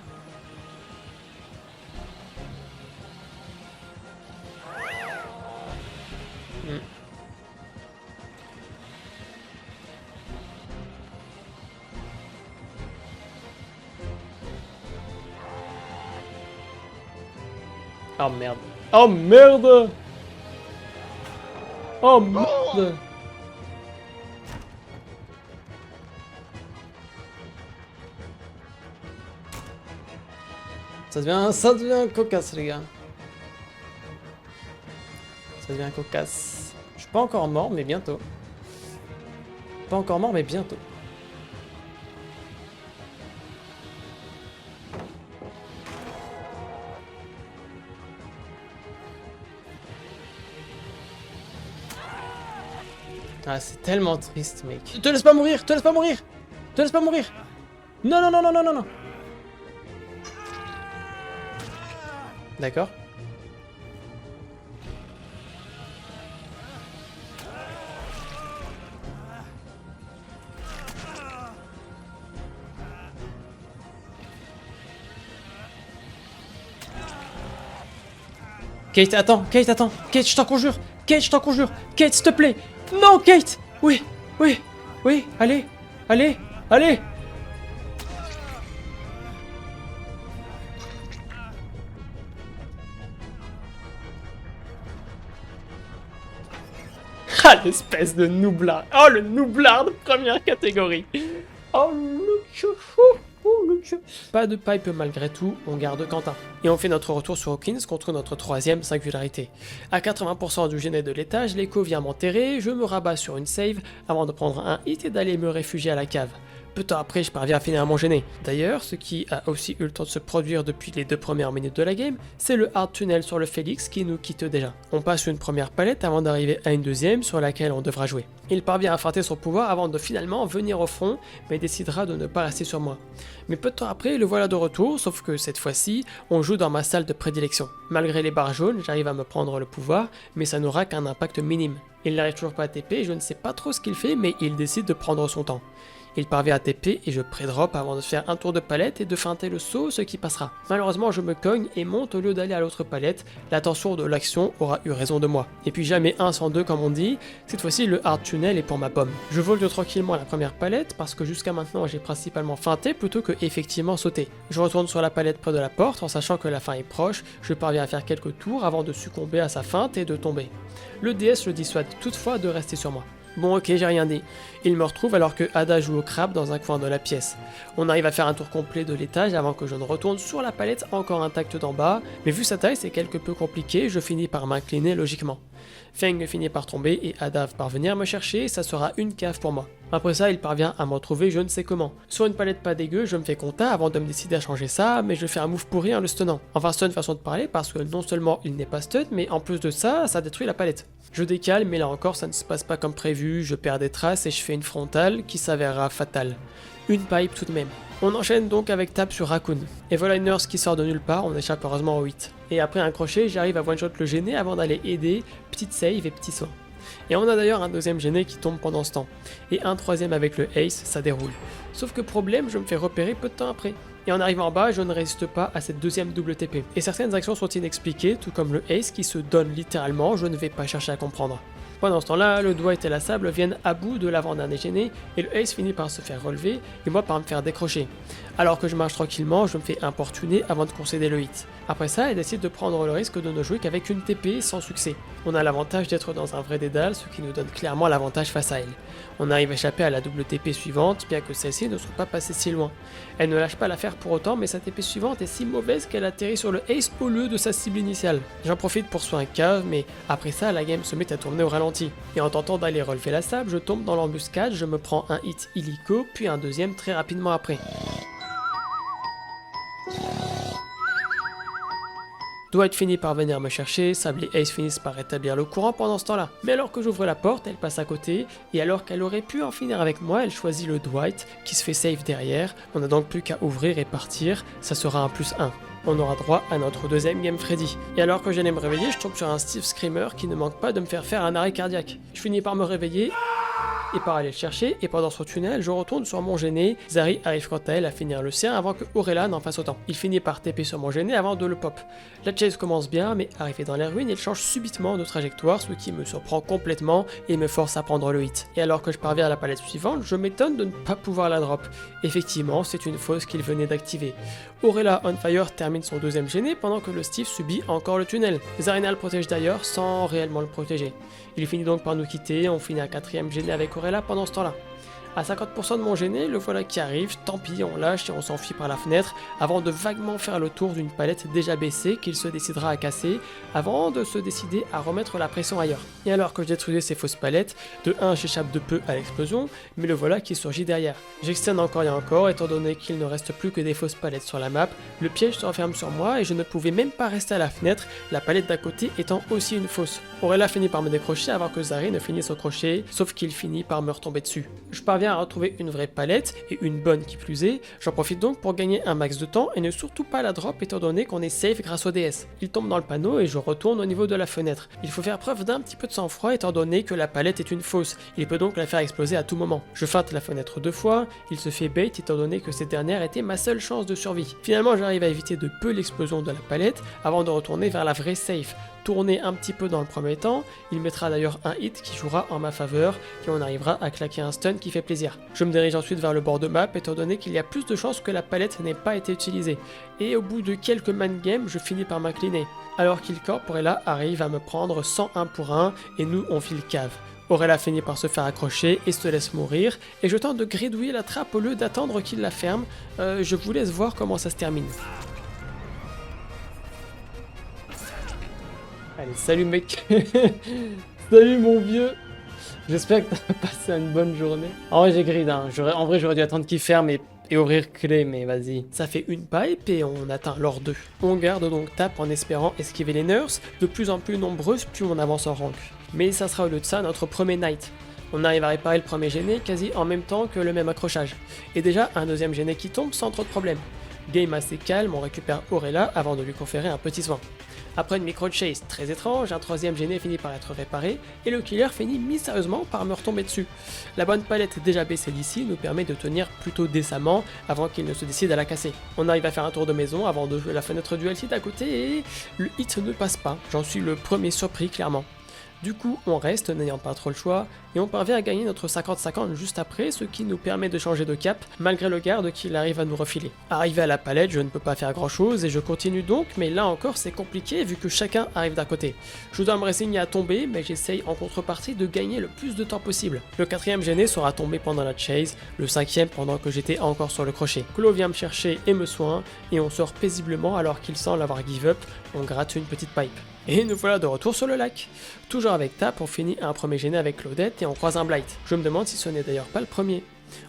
Oh merde. Oh merde. Oh merde. Ça devient cocasse, les gars. Ça devient cocasse. Je suis pas encore mort, mais bientôt. Pas encore mort, mais bientôt. Ah, c'est tellement triste, mec. Te laisse pas mourir, te laisse pas mourir. Te laisse pas mourir. Non, non, non, non, non, non, non. D'accord. Kate, attends, Kate, attends. Kate, je t'en conjure. Kate, je t'en conjure. Kate, s'il te plaît. Non, Kate. Oui, oui, oui. Allez, allez, allez. Ah, l'espèce de noublard. Oh, le noublard de première catégorie. Oh, le chouchou. Pas de pipe malgré tout, on garde Quentin. Et on fait notre retour sur Hawkins contre notre troisième singularité. À 80% du gêné de l'étage, l'écho vient m'enterrer, je me rabats sur une save avant de prendre un hit et d'aller me réfugier à la cave. Peu de temps après, je parviens à finir mon gêné. D'ailleurs, ce qui a aussi eu le temps de se produire depuis les 2 premières minutes de la game, c'est le hard tunnel sur le Félix qui nous quitte déjà. On passe une première palette avant d'arriver à une deuxième sur laquelle on devra jouer. Il parvient à feinter son pouvoir avant de finalement venir au front, mais décidera de ne pas rester sur moi. Mais peu de temps après, le voilà de retour, sauf que cette fois-ci, on joue dans ma salle de prédilection. Malgré les barres jaunes, j'arrive à me prendre le pouvoir, mais ça n'aura qu'un impact minime. Il n'arrive toujours pas à TP, je ne sais pas trop ce qu'il fait, mais il décide de prendre son temps. Il parvient à TP et je pré-drop avant de faire un tour de palette et de feinter le saut, ce qui passera. Malheureusement, je me cogne et monte au lieu d'aller à l'autre palette, l'attention de l'action aura eu raison de moi. Et puis jamais 1 sans 2 comme on dit, cette fois-ci le hard tunnel est pour ma pomme. Je vole tranquillement à la première palette parce que jusqu'à maintenant j'ai principalement feinté plutôt que effectivement sauté. Je retourne sur la palette près de la porte en sachant que la fin est proche, je parviens à faire quelques tours avant de succomber à sa feinte et de tomber. Le DS le dissuade toutefois de rester sur moi. Bon ok, j'ai rien dit. Il me retrouve alors que Ada joue au crabe dans un coin de la pièce. On arrive à faire un tour complet de l'étage avant que je ne retourne sur la palette encore intacte d'en bas, mais vu sa taille c'est quelque peu compliqué, je finis par m'incliner logiquement. Feng finit par tomber et Ada par venir me chercher, ça sera une cave pour moi. Après ça, il parvient à me retrouver je ne sais comment. Sur une palette pas dégueu, je me fais compta avant de me décider à changer ça, mais je fais un move pourri en le stunnant. Enfin stun façon de parler parce que non seulement il n'est pas stun, mais en plus de ça, ça détruit la palette. Je décale, mais là encore ça ne se passe pas comme prévu, je perds des traces et je fais une frontale qui s'avérera fatale. Une pipe tout de même. On enchaîne donc avec tape sur Raccoon. Et voilà une nurse qui sort de nulle part, on échappe heureusement au 8. Et après un crochet, j'arrive à one-shot le gêné avant d'aller aider, petite save et petit soin. Et on a d'ailleurs un deuxième gêné qui tombe pendant ce temps. Et un troisième avec le ace, ça déroule. Sauf que problème, je me fais repérer peu de temps après. Et en arrivant en bas, je ne résiste pas à cette deuxième double TP. Et certaines actions sont inexpliquées, tout comme le ace qui se donne littéralement, je ne vais pas chercher à comprendre. Pendant ce temps-là, le Dwight et la Sable viennent à bout de l'avant-dernier gêné, et le ace finit par se faire relever, et moi par me faire décrocher. Alors que je marche tranquillement, je me fais importuner avant de concéder le hit. Après ça, elle décide de prendre le risque de ne jouer qu'avec une TP sans succès. On a l'avantage d'être dans un vrai dédale, ce qui nous donne clairement l'avantage face à elle. On arrive à échapper à la double TP suivante, bien que celle-ci ne soit pas passée si loin. Elle ne lâche pas l'affaire pour autant, mais sa TP suivante est si mauvaise qu'elle atterrit sur le ace au lieu de sa cible initiale. J'en profite pour soin un cave, mais après ça, la game se met à tourner au ralenti. Et en tentant d'aller relever la Sable, je tombe dans l'embuscade, je me prends un hit illico, puis un deuxième très rapidement après. Dwight finit par venir me chercher, Sable et Ace finissent par rétablir le courant pendant ce temps-là. Mais alors que j'ouvre la porte, elle passe à côté, et alors qu'elle aurait pu en finir avec moi, elle choisit le Dwight, qui se fait save derrière. On n'a donc plus qu'à ouvrir et partir, ça sera un +1. On aura droit à notre deuxième game Freddy. Et alors que j'allais me réveiller, je tombe sur un Steve Screamer qui ne manque pas de me faire un arrêt cardiaque. Je finis par me réveiller et par aller le chercher, et pendant ce tunnel, je retourne sur mon gêné. Zari arrive quant à elle à finir le sien avant que Aurela n'en fasse autant. Il finit par TP sur mon gêné avant de le pop. La chase commence bien, mais arrivé dans les ruines, il change subitement de trajectoire, ce qui me surprend complètement et me force à prendre le hit. Et alors que je parviens à la palette suivante, je m'étonne de ne pas pouvoir la drop. Effectivement, c'est une fausse qu'il venait d'activer. Aurela on fire termine son deuxième gêné pendant que le Steve subit encore le tunnel. Zarina le protège d'ailleurs sans réellement le protéger. Il finit donc par nous quitter, on finit un quatrième gêné avec Aurela pendant ce temps-là. À 50% de mon gêné, le voilà qui arrive, tant pis, on lâche et on s'enfuit par la fenêtre avant de vaguement faire le tour d'une palette déjà baissée qu'il se décidera à casser avant de se décider à remettre la pression ailleurs. Et alors que je détruisais ces fausses palettes, de 1 j'échappe de peu à l'explosion, mais le voilà qui surgit derrière. J'externe encore et encore étant donné qu'il ne reste plus que des fausses palettes sur la map, le piège se referme sur moi et je ne pouvais même pas rester à la fenêtre, la palette d'à côté étant aussi une fausse. Aurela finit par me décrocher avant que Zari ne finisse au crochet, sauf qu'il finit par me retomber dessus. Je parviens à retrouver une vraie palette, et une bonne qui plus est, j'en profite donc pour gagner un max de temps et ne surtout pas la drop étant donné qu'on est safe grâce au DS. Il tombe dans le panneau et je retourne au niveau de la fenêtre. Il faut faire preuve d'un petit peu de sang-froid étant donné que la palette est une fausse, il peut donc la faire exploser à tout moment. Je feinte la fenêtre 2 fois, il se fait bait étant donné que cette dernière était ma seule chance de survie. Finalement j'arrive à éviter de peu l'explosion de la palette avant de retourner vers la vraie safe. Tourner un petit peu dans le premier temps, il mettra d'ailleurs un hit qui jouera en ma faveur et on arrivera à claquer un stun qui fait plaisir. Je me dirige ensuite vers le bord de map étant donné qu'il y a plus de chances que la palette n'ait pas été utilisée. Et au bout de quelques man games, je finis par m'incliner. Alors qu'Ilcorp Aurela arrive à me prendre 101 pour 1 et nous on file cave. Aurela finit par se faire accrocher et se laisse mourir et je tente de gridouiller la trappe au lieu d'attendre qu'il la ferme. Je vous laisse voir comment ça se termine. Allez, salut mec. Salut mon vieux. J'espère que t'as passé une bonne journée. En vrai, j'ai grid, hein. En vrai, j'aurais dû attendre qu'il ferme et ouvrir clé, mais vas-y. Ça fait une pipe et on atteint l'or 2. On garde donc Tap en espérant esquiver les nurses, de plus en plus nombreuses plus on avance en rank. Mais ça sera au lieu de ça notre premier night. On arrive à réparer le premier gêné quasi en même temps que le même accrochage. Et déjà un deuxième gêné qui tombe sans trop de problèmes. Game assez calme, on récupère Auréla avant de lui conférer un petit soin. Après une micro-chase très étrange, un troisième gêné finit par être réparé, et le killer finit mystérieusement par me retomber dessus. La bonne palette déjà baissée d'ici nous permet de tenir plutôt décemment avant qu'il ne se décide à la casser. On arrive à faire un tour de maison avant de jouer la fenêtre du LC d'à côté et le hit ne passe pas, j'en suis le premier surpris clairement. Du coup, on reste, n'ayant pas trop le choix, et on parvient à gagner notre 50-50 juste après, ce qui nous permet de changer de cap, malgré le garde qu'il arrive à nous refiler. Arrivé à la palette, je ne peux pas faire grand chose, et je continue donc, mais là encore c'est compliqué vu que chacun arrive d'un côté. Je dois me résigner à tomber, mais j'essaye en contrepartie de gagner le plus de temps possible. Le quatrième gêné sera tombé pendant la chase, le cinquième pendant que j'étais encore sur le crochet. Klo vient me chercher et me soigne, et on sort paisiblement alors qu'il semble avoir give up, on gratte une petite pipe. Et nous voilà de retour sur le lac. Toujours avec Tap, on finit un premier gêné avec Claudette et on croise un Blight. Je me demande si ce n'est d'ailleurs pas le premier.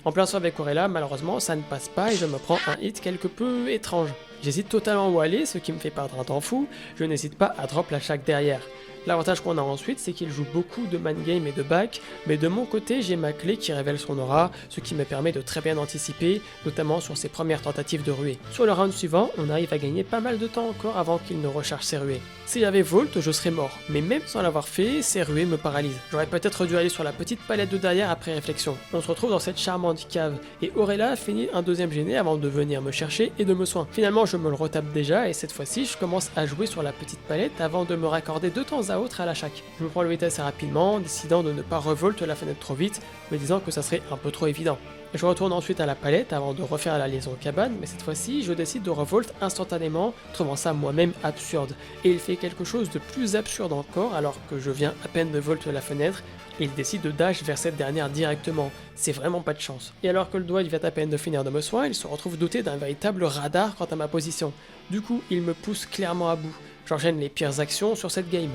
En plein saut avec Auréla, malheureusement ça ne passe pas et je me prends un hit quelque peu étrange. J'hésite totalement où aller, ce qui me fait perdre un temps fou, je n'hésite pas à drop la chaque derrière. L'avantage qu'on a ensuite, c'est qu'il joue beaucoup de man game et de back, mais de mon côté, j'ai ma clé qui révèle son aura, ce qui me permet de très bien anticiper, notamment sur ses premières tentatives de ruée. Sur le round suivant, on arrive à gagner pas mal de temps encore avant qu'il ne recharge ses ruées. Si j'avais Volt, je serais mort, mais même sans l'avoir fait, ses ruées me paralysent. J'aurais peut-être dû aller sur la petite palette de derrière après réflexion. On se retrouve dans cette charmante cave, et Auréla finit un deuxième gêné avant de venir me chercher et de me soigner. Finalement, je me le retape déjà, et cette fois-ci, je commence à jouer sur la petite palette avant de me raccorder de temps à autre à la chaque. Je me prends le hit assez rapidement, décidant de ne pas revolt la fenêtre trop vite, me disant que ça serait un peu trop évident. Je retourne ensuite à la palette avant de refaire la liaison cabane, mais cette fois-ci, je décide de revolt instantanément, trouvant ça moi-même absurde. Et il fait quelque chose de plus absurde encore, alors que je viens à peine de volt la fenêtre, et il décide de dash vers cette dernière directement. C'est vraiment pas de chance. Et alors que le doigt vient à peine de finir de me soigner, il se retrouve doté d'un véritable radar quant à ma position. Du coup, il me pousse clairement à bout. J'enchaîne les pires actions sur cette game.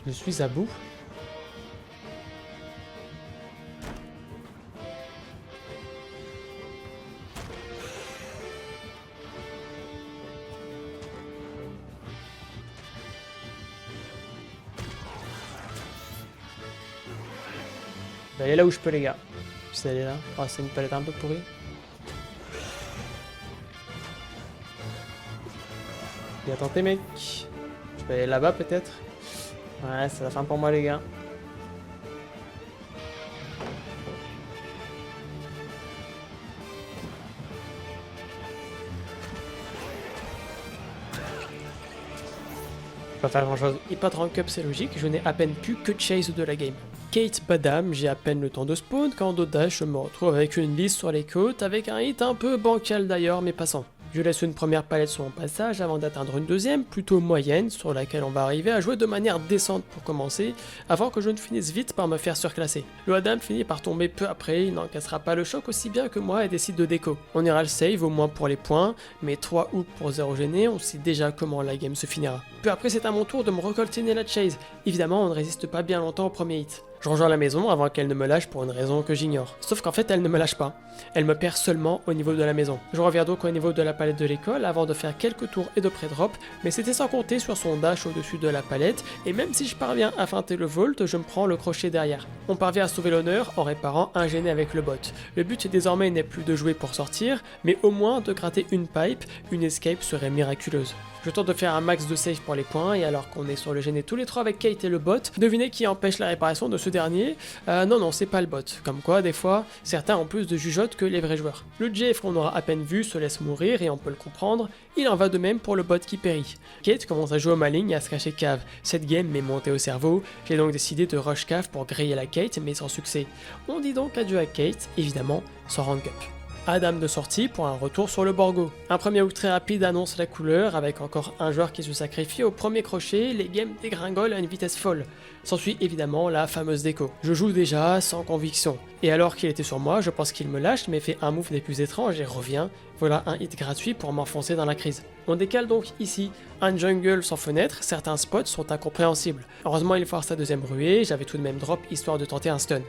Je suis à bout. Je vais aller là où je peux, les gars. Je vais aller là. Oh, c'est une palette un peu pourrie. Bien tenté, mec. Je vais aller là-bas, peut-être. Ouais, c'est la fin pour moi, les gars. Pas faire grand chose. Et pas de rank up, c'est logique, je n'ai à peine pu que chase de la game. Kate Badam, j'ai à peine le temps de spawn quand d'audace je me retrouve avec une liste sur les côtes avec un hit un peu bancal d'ailleurs mais passant. Je laisse une première palette sur mon passage avant d'atteindre une deuxième, plutôt moyenne, sur laquelle on va arriver à jouer de manière décente pour commencer, avant que je ne finisse vite par me faire surclasser. Le Adam finit par tomber peu après, il n'encaissera pas le choc aussi bien que moi et décide de déco. On ira le save au moins pour les points, mais 3 hooks pour 0 gêné, on sait déjà comment la game se finira. Peu après c'est à mon tour de me recoltiner la chase, évidemment on ne résiste pas bien longtemps au premier hit. Je rejoins la maison avant qu'elle ne me lâche pour une raison que j'ignore. Sauf qu'en fait elle ne me lâche pas, elle me perd seulement au niveau de la maison. Je reviens donc au niveau de la palette de l'école avant de faire quelques tours et de pré-drop, mais c'était sans compter sur son dash au-dessus de la palette, et même si je parviens à feinter le volt, je me prends le crochet derrière. On parvient à sauver l'honneur en réparant un gêné avec le bot. Le but désormais n'est plus de jouer pour sortir, mais au moins de gratter une pipe, une escape serait miraculeuse. Je tente de faire un max de save pour les points, et alors qu'on est sur le gêné tous les trois avec Kate et le bot, devinez qui empêche la réparation de ce dernier. Non, c'est pas le bot. Comme quoi, des fois, certains ont plus de jugeote que les vrais joueurs. Le Jeff qu'on aura à peine vu se laisse mourir, et on peut le comprendre, il en va de même pour le bot qui périt. Kate commence à jouer au maligne et à se cacher cave. Cette game m'est montée au cerveau, j'ai donc décidé de rush cave pour griller la Kate, mais sans succès. On dit donc adieu à Kate, évidemment, sans rank up. Adam de sortie pour un retour sur le Borgo. Un premier hook très rapide annonce la couleur, avec encore un joueur qui se sacrifie au premier crochet, les games dégringolent à une vitesse folle. S'ensuit évidemment la fameuse déco. Je joue déjà sans conviction. Et alors qu'il était sur moi, je pense qu'il me lâche mais fait un move des plus étranges et revient. Voilà un hit gratuit pour m'enfoncer dans la crise. On décale donc ici un jungle sans fenêtre, certains spots sont incompréhensibles. Heureusement il force sa deuxième ruée, j'avais tout de même drop histoire de tenter un stun.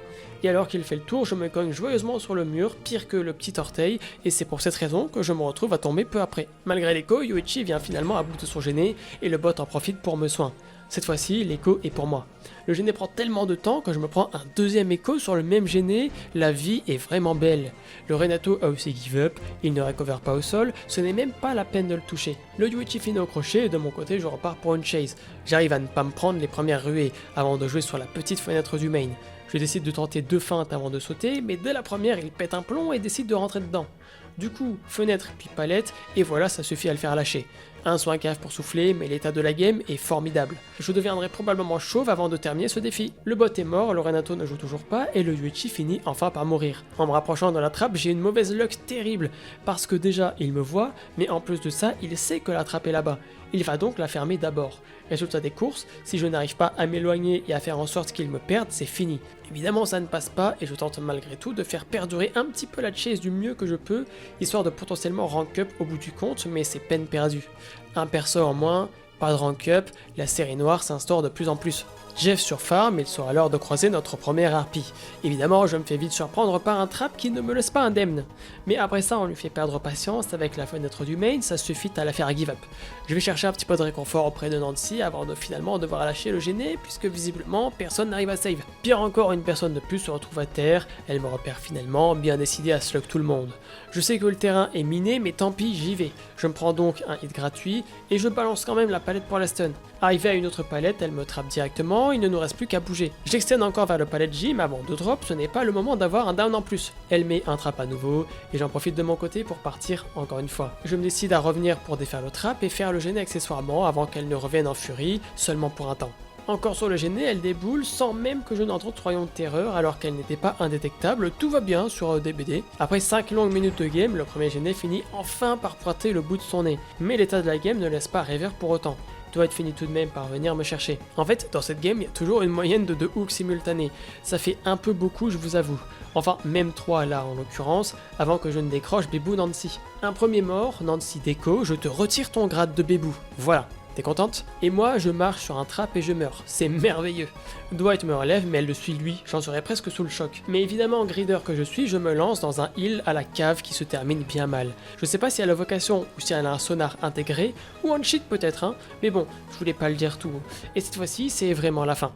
Et alors qu'il fait le tour, je me cogne joyeusement sur le mur, pire que le petit orteil, et c'est pour cette raison que je me retrouve à tomber peu après. Malgré l'écho, Yoichi vient finalement à bout de son gêné, et le bot en profite pour me soin. Cette fois-ci, l'écho est pour moi. Le gêné prend tellement de temps que je me prends un deuxième écho sur le même gêné, la vie est vraiment belle. Le Renato a aussi give up, il ne recover pas au sol, ce n'est même pas la peine de le toucher. Le Yoichi finit au crochet et de mon côté je repars pour une chase. J'arrive à ne pas me prendre les premières ruées avant de jouer sur la petite fenêtre du main. Je décide de tenter 2 feintes avant de sauter, mais dès la première il pète un plomb et décide de rentrer dedans. Du coup, fenêtre puis palette, et voilà ça suffit à le faire lâcher. Un soin cave pour souffler, mais l'état de la game est formidable. Je deviendrai probablement chauve avant de terminer ce défi. Le bot est mort, le Renato ne joue toujours pas, et le Yoichi finit enfin par mourir. En me rapprochant de la trappe, j'ai une mauvaise luck terrible, parce que déjà il me voit, mais en plus de ça, il sait que la trappe est là-bas. Il va donc la fermer d'abord. Résultat des courses, si je n'arrive pas à m'éloigner et à faire en sorte qu'il me perde, c'est fini. Évidemment ça ne passe pas et je tente malgré tout de faire perdurer un petit peu la chase du mieux que je peux, histoire de potentiellement rank up au bout du compte, mais c'est peine perdue. Un perso en moins, pas de rank up, la série noire s'instaure de plus en plus. Jeff sur farm, il sera l'heure de croiser notre première harpie. Évidemment, je me fais vite surprendre par un trap qui ne me laisse pas indemne. Mais après ça, on lui fait perdre patience avec la fenêtre du main, ça suffit à la faire give up. Je vais chercher un petit peu de réconfort auprès de Nancy avant de finalement devoir lâcher le gêné, puisque visiblement, personne n'arrive à save. Pire encore, une personne de plus se retrouve à terre, elle me repère finalement, bien décidée à slug tout le monde. Je sais que le terrain est miné, mais tant pis, j'y vais. Je me prends donc un hit gratuit, et je balance quand même la palette pour la stun. Arrivé à une autre palette, elle me trappe directement, il ne nous reste plus qu'à bouger. J'externe encore vers le palette J, mais avant de drop, ce n'est pas le moment d'avoir un down en plus. Elle met un trap à nouveau, et j'en profite de mon côté pour partir encore une fois. Je me décide à revenir pour défaire le trap et faire le gêné accessoirement avant qu'elle ne revienne en furie, seulement pour un temps. Encore sur le gêné, elle déboule sans même que je n'entende troyon de terreur alors qu'elle n'était pas indétectable, tout va bien sur DBD. Après 5 longues minutes de game, le premier gêné finit enfin par pointer le bout de son nez, mais l'état de la game ne laisse pas rêver pour autant. Dwight finit tout de même par venir me chercher. En fait, dans cette game, il y a toujours une moyenne de 2 hooks simultanés. Ça fait un peu beaucoup, je vous avoue. Enfin, même 3 là en l'occurrence, avant que je ne décroche Bébou Nancy. Un premier mort, Nancy déco, je te retire ton grade de Bébou. Voilà. T'es contente? Et moi, je marche sur un trap et je meurs. C'est merveilleux. Dwight me relève, mais elle le suit lui. J'en serais presque sous le choc. Mais évidemment, en grider que je suis, je me lance dans un heal à la cave qui se termine bien mal. Je sais pas si elle a vocation ou si elle a un sonar intégré, ou un cheat peut-être, hein. Mais bon, je voulais pas le dire tout. Et cette fois-ci, c'est vraiment la fin.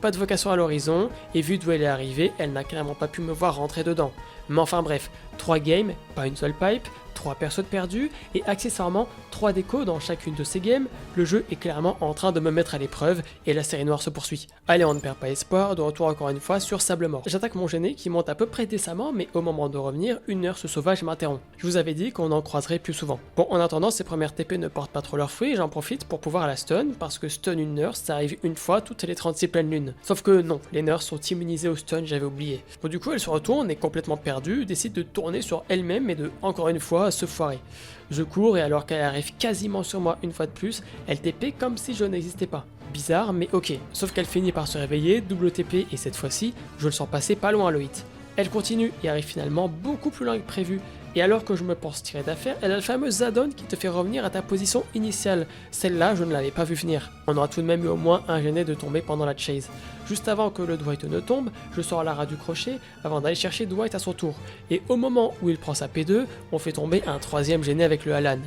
Pas de vocation à l'horizon, et vu d'où elle est arrivée, elle n'a clairement pas pu me voir rentrer dedans. Mais enfin bref, 3 games, pas une seule pipe, 3 persos perdus, et accessoirement 3 décos dans chacune de ces games, le jeu est clairement en train de me mettre à l'épreuve, et la série noire se poursuit. Allez, on ne perd pas espoir, de retour encore une fois sur Sable Mort. J'attaque mon gêné qui monte à peu près décemment, mais au moment de revenir, une heure ce sauvage m'interrompt. Je vous avais dit qu'on en croiserait plus souvent. Bon, en attendant, ces premières TP ne portent pas trop leurs fruits, j'en profite pour pouvoir la stun, parce que stun une nurse, ça arrive une fois toutes les 36 pleines lunes. Sauf que non, les nurses sont immunisées au stun, j'avais oublié. Bon, du coup, elle se retourne, est complètement perdue, décide de tourner sur elle-même et de, encore une fois, se foirer. Je cours et alors qu'elle arrive quasiment sur moi une fois de plus, elle TP comme si je n'existais pas. Bizarre, mais ok. Sauf qu'elle finit par se réveiller, double TP et cette fois-ci, je le sens passer pas loin le hit. Elle continue et arrive finalement beaucoup plus loin que prévu. Et alors que je me pense tirer d'affaire, elle a le fameux add-on qui te fait revenir à ta position initiale. Celle-là, je ne l'avais pas vu venir. On aura tout de même eu au moins un gêné de tomber pendant la chase. Juste avant que le Dwight ne tombe, je sors la ras du crochet avant d'aller chercher Dwight à son tour. Et au moment où il prend sa P2, on fait tomber un troisième gêné avec le Alan.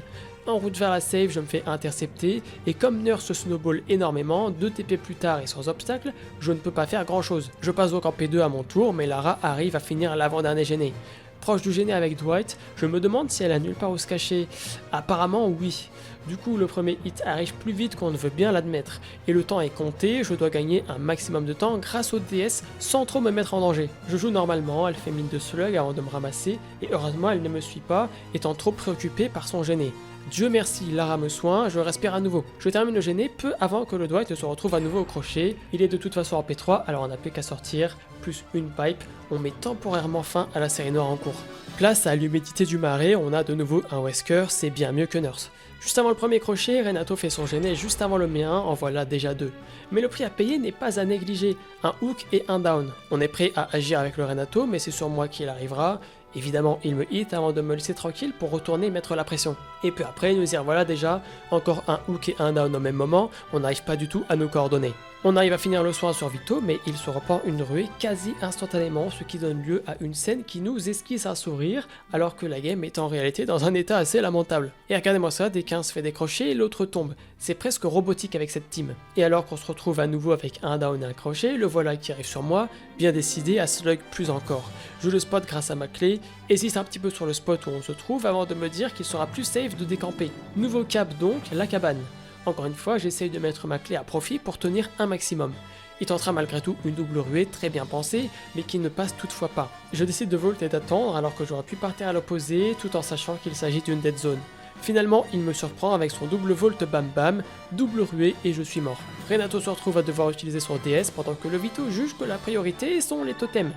En route vers la save, je me fais intercepter, et comme Nurse snowball énormément, 2 TP plus tard et sans obstacle, je ne peux pas faire grand chose. Je passe donc en P2 à mon tour, mais Lara arrive à finir l'avant-dernier gêné. Proche du gêné avec Dwight, je me demande si elle a nulle part où se cacher. Apparemment oui. Du coup, le premier hit arrive plus vite qu'on ne veut bien l'admettre, et le temps est compté, je dois gagner un maximum de temps grâce au DS sans trop me mettre en danger. Je joue normalement, elle fait mine de slug avant de me ramasser, et heureusement elle ne me suit pas, étant trop préoccupée par son gêné. Dieu merci, Lara me soigne, je respire à nouveau. Je termine le gêné peu avant que le Dwight se retrouve à nouveau au crochet. Il est de toute façon en P3, alors on n'a plus qu'à sortir, plus une pipe, on met temporairement fin à la série noire en cours. Place à l'humidité du marais, on a de nouveau un Wesker, c'est bien mieux que Nurse. Juste avant le premier crochet, Renato fait son gêné juste avant le mien, en voilà déjà 2. Mais le prix à payer n'est pas à négliger, un hook et un down. On est prêt à agir avec le Renato, mais c'est sur moi qu'il arrivera. Évidemment, il me hit avant de me laisser tranquille pour retourner mettre la pression. Et puis après, nous y revoilà déjà, encore un hook et un down au même moment, on n'arrive pas du tout à nous coordonner. On arrive à finir le soin sur Vito, mais il se reprend une ruée quasi instantanément, ce qui donne lieu à une scène qui nous esquisse un sourire, alors que la game est en réalité dans un état assez lamentable. Et regardez-moi ça, dès qu'un se fait décrocher, l'autre tombe. C'est presque robotique avec cette team. Et alors qu'on se retrouve à nouveau avec un down et un crochet, le voilà qui arrive sur moi, bien décidé à slug plus encore. Je le spot grâce à ma clé, hésite un petit peu sur le spot où on se trouve avant de me dire qu'il sera plus safe de décamper. Nouveau cap donc, la cabane. Encore une fois, j'essaye de mettre ma clé à profit pour tenir un maximum. Il tentera malgré tout une double ruée très bien pensée, mais qui ne passe toutefois pas. Je décide de volt et d'attendre alors que j'aurais pu partir à l'opposé tout en sachant qu'il s'agit d'une dead zone. Finalement, il me surprend avec son double volt bam bam, double ruée et je suis mort. Renato se retrouve à devoir utiliser son DS pendant que le Vito juge que la priorité sont les totems.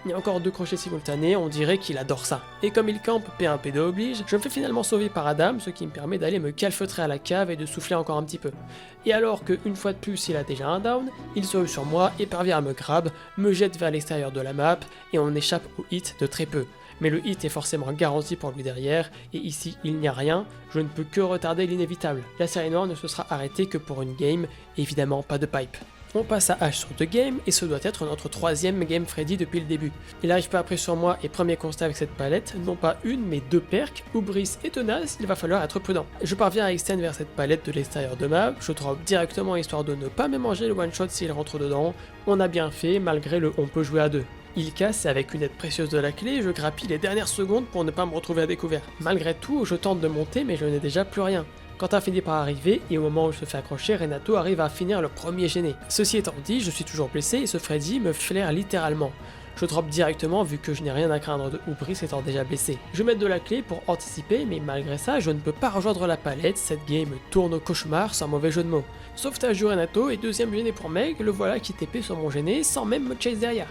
Il y a encore 2 crochets simultanés, on dirait qu'il adore ça. Et comme il campe P1 P2 oblige, je me fais finalement sauver par Adam, ce qui me permet d'aller me calfeutrer à la cave et de souffler encore un petit peu. Et alors que une fois de plus il a déjà un down, il se rue sur moi et parvient à me grab, me jette vers l'extérieur de la map et on échappe au hit de très peu. Mais le hit est forcément garanti pour lui derrière, et ici il n'y a rien, je ne peux que retarder l'inévitable. La série noire ne se sera arrêtée que pour une game, évidemment pas de pipe. On passe à H sur 2 games et ce doit être notre 3ème game Freddy depuis le début. Il arrive peu après sur moi et premier constat avec cette palette, non pas une mais 2 perks, Oubris et Tenace, il va falloir être prudent. Je parviens à extend vers cette palette de l'extérieur de map, je drop directement histoire de ne pas me manger le one shot s'il rentre dedans, on a bien fait malgré le on peut jouer à 2. Il casse et avec une aide précieuse de la clé, je grappille les dernières secondes pour ne pas me retrouver à découvert. Malgré tout, je tente de monter mais je n'ai déjà plus rien. Quentin finit par arriver et au moment où je se fais accrocher, Renato arrive à finir le premier gêné. Ceci étant dit, je suis toujours blessé et ce Freddy me flaire littéralement. Je drop directement vu que je n'ai rien à craindre de Oubris étant déjà blessé. Je mets de la clé pour anticiper mais malgré ça je ne peux pas rejoindre la palette, cette game tourne au cauchemar sans mauvais jeu de mots. Sauvetage du Renato et deuxième gêné pour Meg, le voilà qui TP sur mon gêné sans même me chase derrière.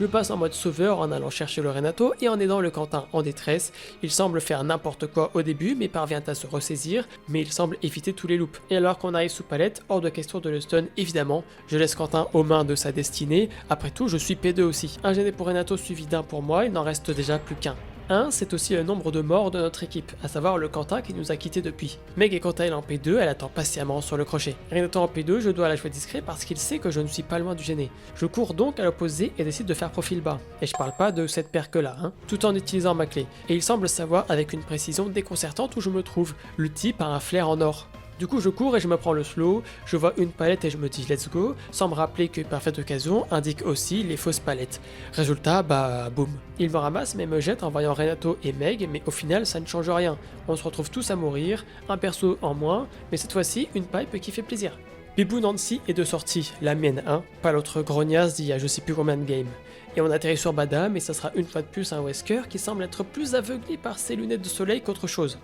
Je passe en mode sauveur en allant chercher le Renato et en aidant le Quentin en détresse. Il semble faire n'importe quoi au début mais parvient à se ressaisir, mais il semble éviter tous les loops. Et alors qu'on arrive sous palette, hors de question de le stun évidemment, je laisse Quentin aux mains de sa destinée, après tout je suis P2 aussi. Un gêné pour Renato suivi d'un pour moi, il n'en reste déjà plus qu'un. 1, c'est aussi le nombre de morts de notre équipe, à savoir le Quentin qui nous a quittés depuis. Meg est quant à elle en P2, elle attend patiemment sur le crochet. Renato en P2, je dois la jouer discret parce qu'il sait que je ne suis pas loin du gêné. Je cours donc à l'opposé et décide de faire profil bas. Et je parle pas de cette perque là, tout en utilisant ma clé. Et il semble savoir avec une précision déconcertante où je me trouve. Le type a un flair en or. Du coup je cours et je me prends le slow, je vois une palette et je me dis let's go, sans me rappeler que Parfaite Occasion indique aussi les fausses palettes. Résultat, bah boum. Il me ramasse mais me jette en voyant Renato et Meg, mais au final ça ne change rien. On se retrouve tous à mourir, un perso en moins, mais cette fois-ci une pipe qui fait plaisir. Bibou Nancy est de sortie, la mienne pas l'autre grognasse d'il y a je sais plus combien de games. Et on atterrit sur Badam et ça sera une fois de plus un Wesker qui semble être plus aveuglé par ses lunettes de soleil qu'autre chose.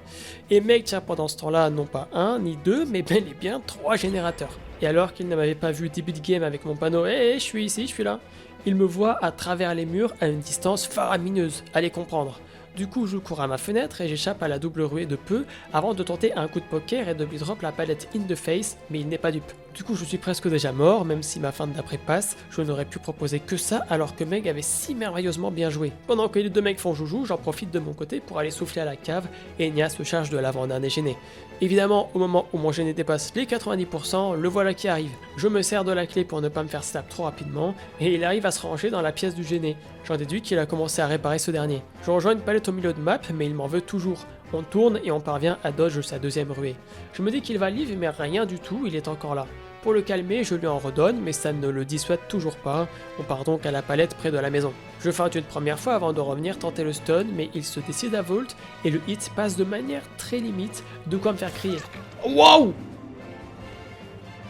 Et Meg tient pendant ce temps-là non pas 1 ni 2 mais bel et bien 3 générateurs. Et alors qu'il ne m'avait pas vu début de game avec mon panneau je suis ici, je suis là, il me voit à travers les murs à une distance faramineuse, allez comprendre. Du coup, je cours à ma fenêtre et j'échappe à la double ruée de peu avant de tenter un coup de poker et de lui drop la palette in the face, mais il n'est pas dupe. Du coup, je suis presque déjà mort, même si ma fin d'après passe, je n'aurais pu proposer que ça alors que Meg avait si merveilleusement bien joué. Pendant que les deux mecs font joujou, j'en profite de mon côté pour aller souffler à la cave et Nia se charge de l'avant-dernier gêné. Évidemment, au moment où mon gêné dépasse les 90%, le voilà qui arrive. Je me sers de la clé pour ne pas me faire stab trop rapidement et il arrive à se ranger dans la pièce du gêné. J'en déduis qu'il a commencé à réparer ce dernier. Je rejoins une palette au milieu de map, mais il m'en veut toujours. On tourne et on parvient à dodge sa deuxième ruée. Je me dis qu'il va live, mais rien du tout, il est encore là. Pour le calmer, je lui en redonne, mais ça ne le dissuade toujours pas. On part donc à la palette près de la maison. Je feinte une première fois avant de revenir tenter le stun, mais il se décide à volt et le hit passe de manière très limite, de quoi me faire crier. Wow!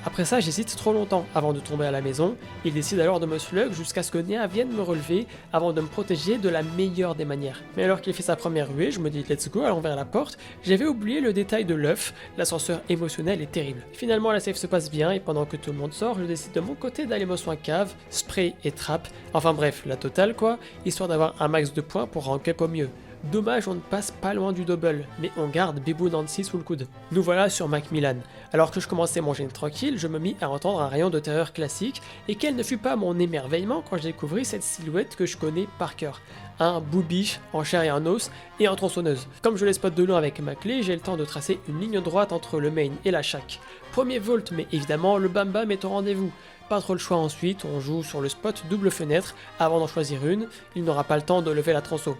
Après ça, j'hésite trop longtemps avant de tomber à la maison, il décide alors de me slug jusqu'à ce que Nea vienne me relever avant de me protéger de la meilleure des manières. Mais alors qu'il fait sa première ruée, je me dis let's go, allons vers la porte, j'avais oublié le détail de l'œuf, l'ascenseur émotionnel est terrible. Finalement la save se passe bien et pendant que tout le monde sort, je décide de mon côté d'aller me soin cave, spray et trap, enfin bref, la totale quoi, histoire d'avoir un max de points pour rank up au mieux. Dommage, on ne passe pas loin du double, mais on garde Bébou Nancy sous le coude. Nous voilà sur Macmillan. Alors que je commençais mon gène tranquille, je me mis à entendre un rayon de terreur classique, et quel ne fut pas mon émerveillement quand je découvris cette silhouette que je connais par cœur. Un boobiche en chair et en os, et en tronçonneuse. Comme je les spot de loin avec ma clé, j'ai le temps de tracer une ligne droite entre le main et la shack. Premier volt, mais évidemment le Bam Bam est au rendez-vous. Pas trop le choix ensuite, on joue sur le spot double fenêtre, avant d'en choisir une, il n'aura pas le temps de lever la tronçon.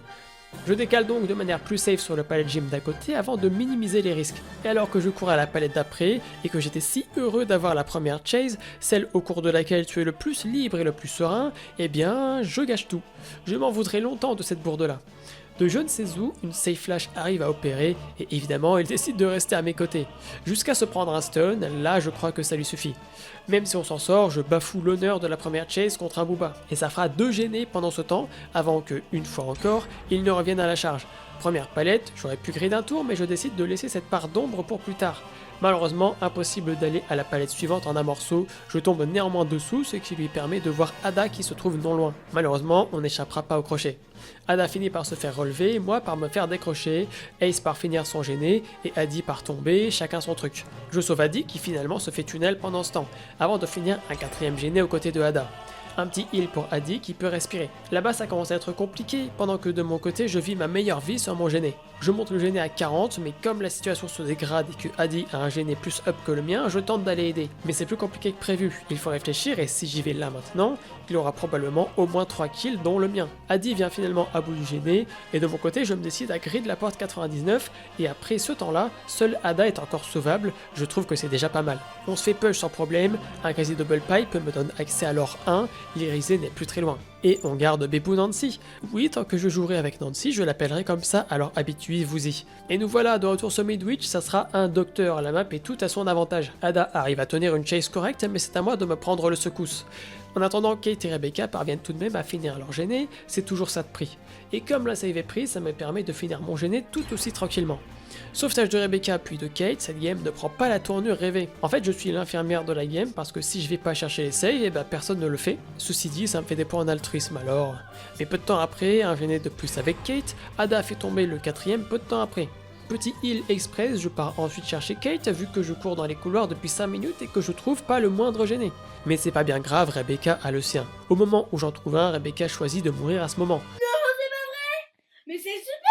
Je décale donc de manière plus safe sur le palette gym d'à côté avant de minimiser les risques. Et alors que je courais à la palette d'après, et que j'étais si heureux d'avoir la première chase, celle au cours de laquelle tu es le plus libre et le plus serein, eh bien, je gâche tout. Je m'en voudrais longtemps de cette bourde-là. De je ne sais où, une safe flash arrive à opérer, et évidemment, il décide de rester à mes côtés. Jusqu'à se prendre un stun, là je crois que ça lui suffit. Même si on s'en sort, je bafoue l'honneur de la première chase contre un Booba, et ça fera 2 gênés pendant ce temps, avant que, une fois encore, il ne revienne à la charge. Première palette, j'aurais pu griller d'un tour, mais je décide de laisser cette part d'ombre pour plus tard. Malheureusement, impossible d'aller à la palette suivante en un morceau, je tombe néanmoins dessous, ce qui lui permet de voir Ada qui se trouve non loin. Malheureusement, on n'échappera pas au crochet. Ada finit par se faire relever, moi par me faire décrocher, Ace par finir son gêné, et Adi par tomber, chacun son truc. Je sauve Adi qui finalement se fait tunnel pendant ce temps, avant de finir un 4ème gêné aux côtés de Ada. Un petit heal pour Adi qui peut respirer. Là-bas ça commence à être compliqué, pendant que de mon côté je vis ma meilleure vie sur mon gêné. Je monte le gêné à 40, mais comme la situation se dégrade et que Adi a un gêné plus up que le mien, je tente d'aller aider. Mais c'est plus compliqué que prévu, il faut réfléchir et si j'y vais là maintenant, il aura probablement au moins 3 kills dont le mien. Adi vient finalement à bout du gêné, et de mon côté je me décide à grid la porte 99, et après ce temps-là, seul Ada est encore sauvable, je trouve que c'est déjà pas mal. On se fait push sans problème, un quasi double pipe me donne accès à l'or 1, l'Irisé n'est plus très loin. Et on garde Bébou Nancy. Oui, tant que je jouerai avec Nancy, je l'appellerai comme ça, alors habituez-vous-y. Et nous voilà de retour sur Midwich, ça sera un docteur, la map est tout à son avantage. Ada arrive à tenir une chase correcte, mais c'est à moi de me prendre le secousse. En attendant, Kate et Rebecca parviennent tout de même à finir leur gêné, c'est toujours ça de prix. Et comme la save est prise, ça me permet de finir mon gêné tout aussi tranquillement. Sauvetage de Rebecca puis de Kate, cette game ne prend pas la tournure rêvée. En fait, je suis l'infirmière de la game parce que si je vais pas chercher les saves, et bah personne ne le fait. Ceci dit, ça me fait des points en altruisme alors. Mais peu de temps après, un gêné de plus avec Kate, Ada fait tomber le 4ème peu de temps après. Petit heal express, je pars ensuite chercher Kate vu que je cours dans les couloirs depuis 5 minutes et que je trouve pas le moindre gêné. Mais c'est pas bien grave, Rebecca a le sien. Au moment où j'en trouve un, Rebecca choisit de mourir à ce moment. Mais c'est super!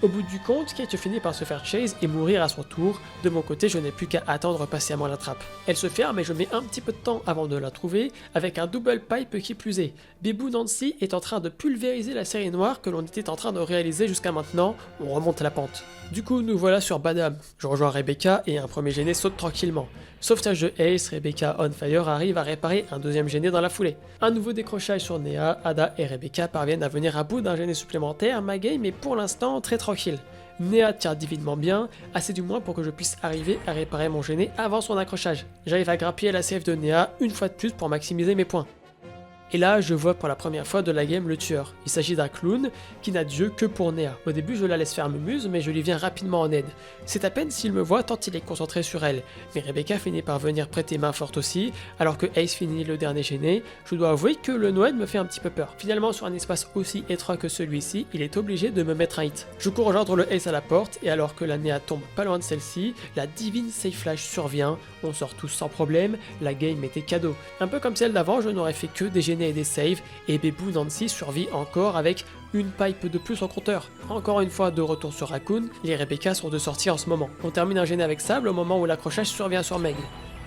Au bout du compte, Kate finit par se faire chase et mourir à son tour. De mon côté, je n'ai plus qu'à attendre patiemment la trappe. Elle se ferme et je mets un petit peu de temps avant de la trouver, avec un double pipe qui plus est. Bébou Nancy est en train de pulvériser la série noire que l'on était en train de réaliser jusqu'à maintenant. On remonte la pente. Du coup, nous voilà sur Badam. Je rejoins Rebecca et un premier gêné saute tranquillement. Sauvetage de Ace, Rebecca on fire arrive à réparer un 2ème gêné dans la foulée. Un nouveau décrochage sur Nea, Ada et Rebecca parviennent à venir à bout d'un gêné supplémentaire, ma game est pour l'instant très tranquille. Nea tire divinement bien, assez du moins pour que je puisse arriver à réparer mon gêné avant son accrochage. J'arrive à grappiller la CF de Nea une fois de plus pour maximiser mes points. Et là, je vois pour la première fois de la game le tueur. Il s'agit d'un clown qui n'a d'yeux que pour Nea. Au début, je la laisse faire muse, mais je lui viens rapidement en aide. C'est à peine s'il me voit tant il est concentré sur elle. Mais Rebecca finit par venir prêter main forte aussi, alors que Ace finit le dernier gêné. Je dois avouer que le Noël me fait un petit peu peur. Finalement, sur un espace aussi étroit que celui-ci, il est obligé de me mettre un hit. Je cours rejoindre le Ace à la porte, et alors que la Nea tombe pas loin de celle-ci, la divine safe flash survient. On sort tous sans problème, la game était cadeau. Un peu comme celle d'avant, je n'aurais fait que des gênés et des saves, et Bébou Nancy survit encore avec une pipe de plus en compteur. Encore une fois de retour sur Raccoon, les Rebecca sont de sortie en ce moment. On termine un gêné avec Sable au moment où l'accrochage survient sur Meg.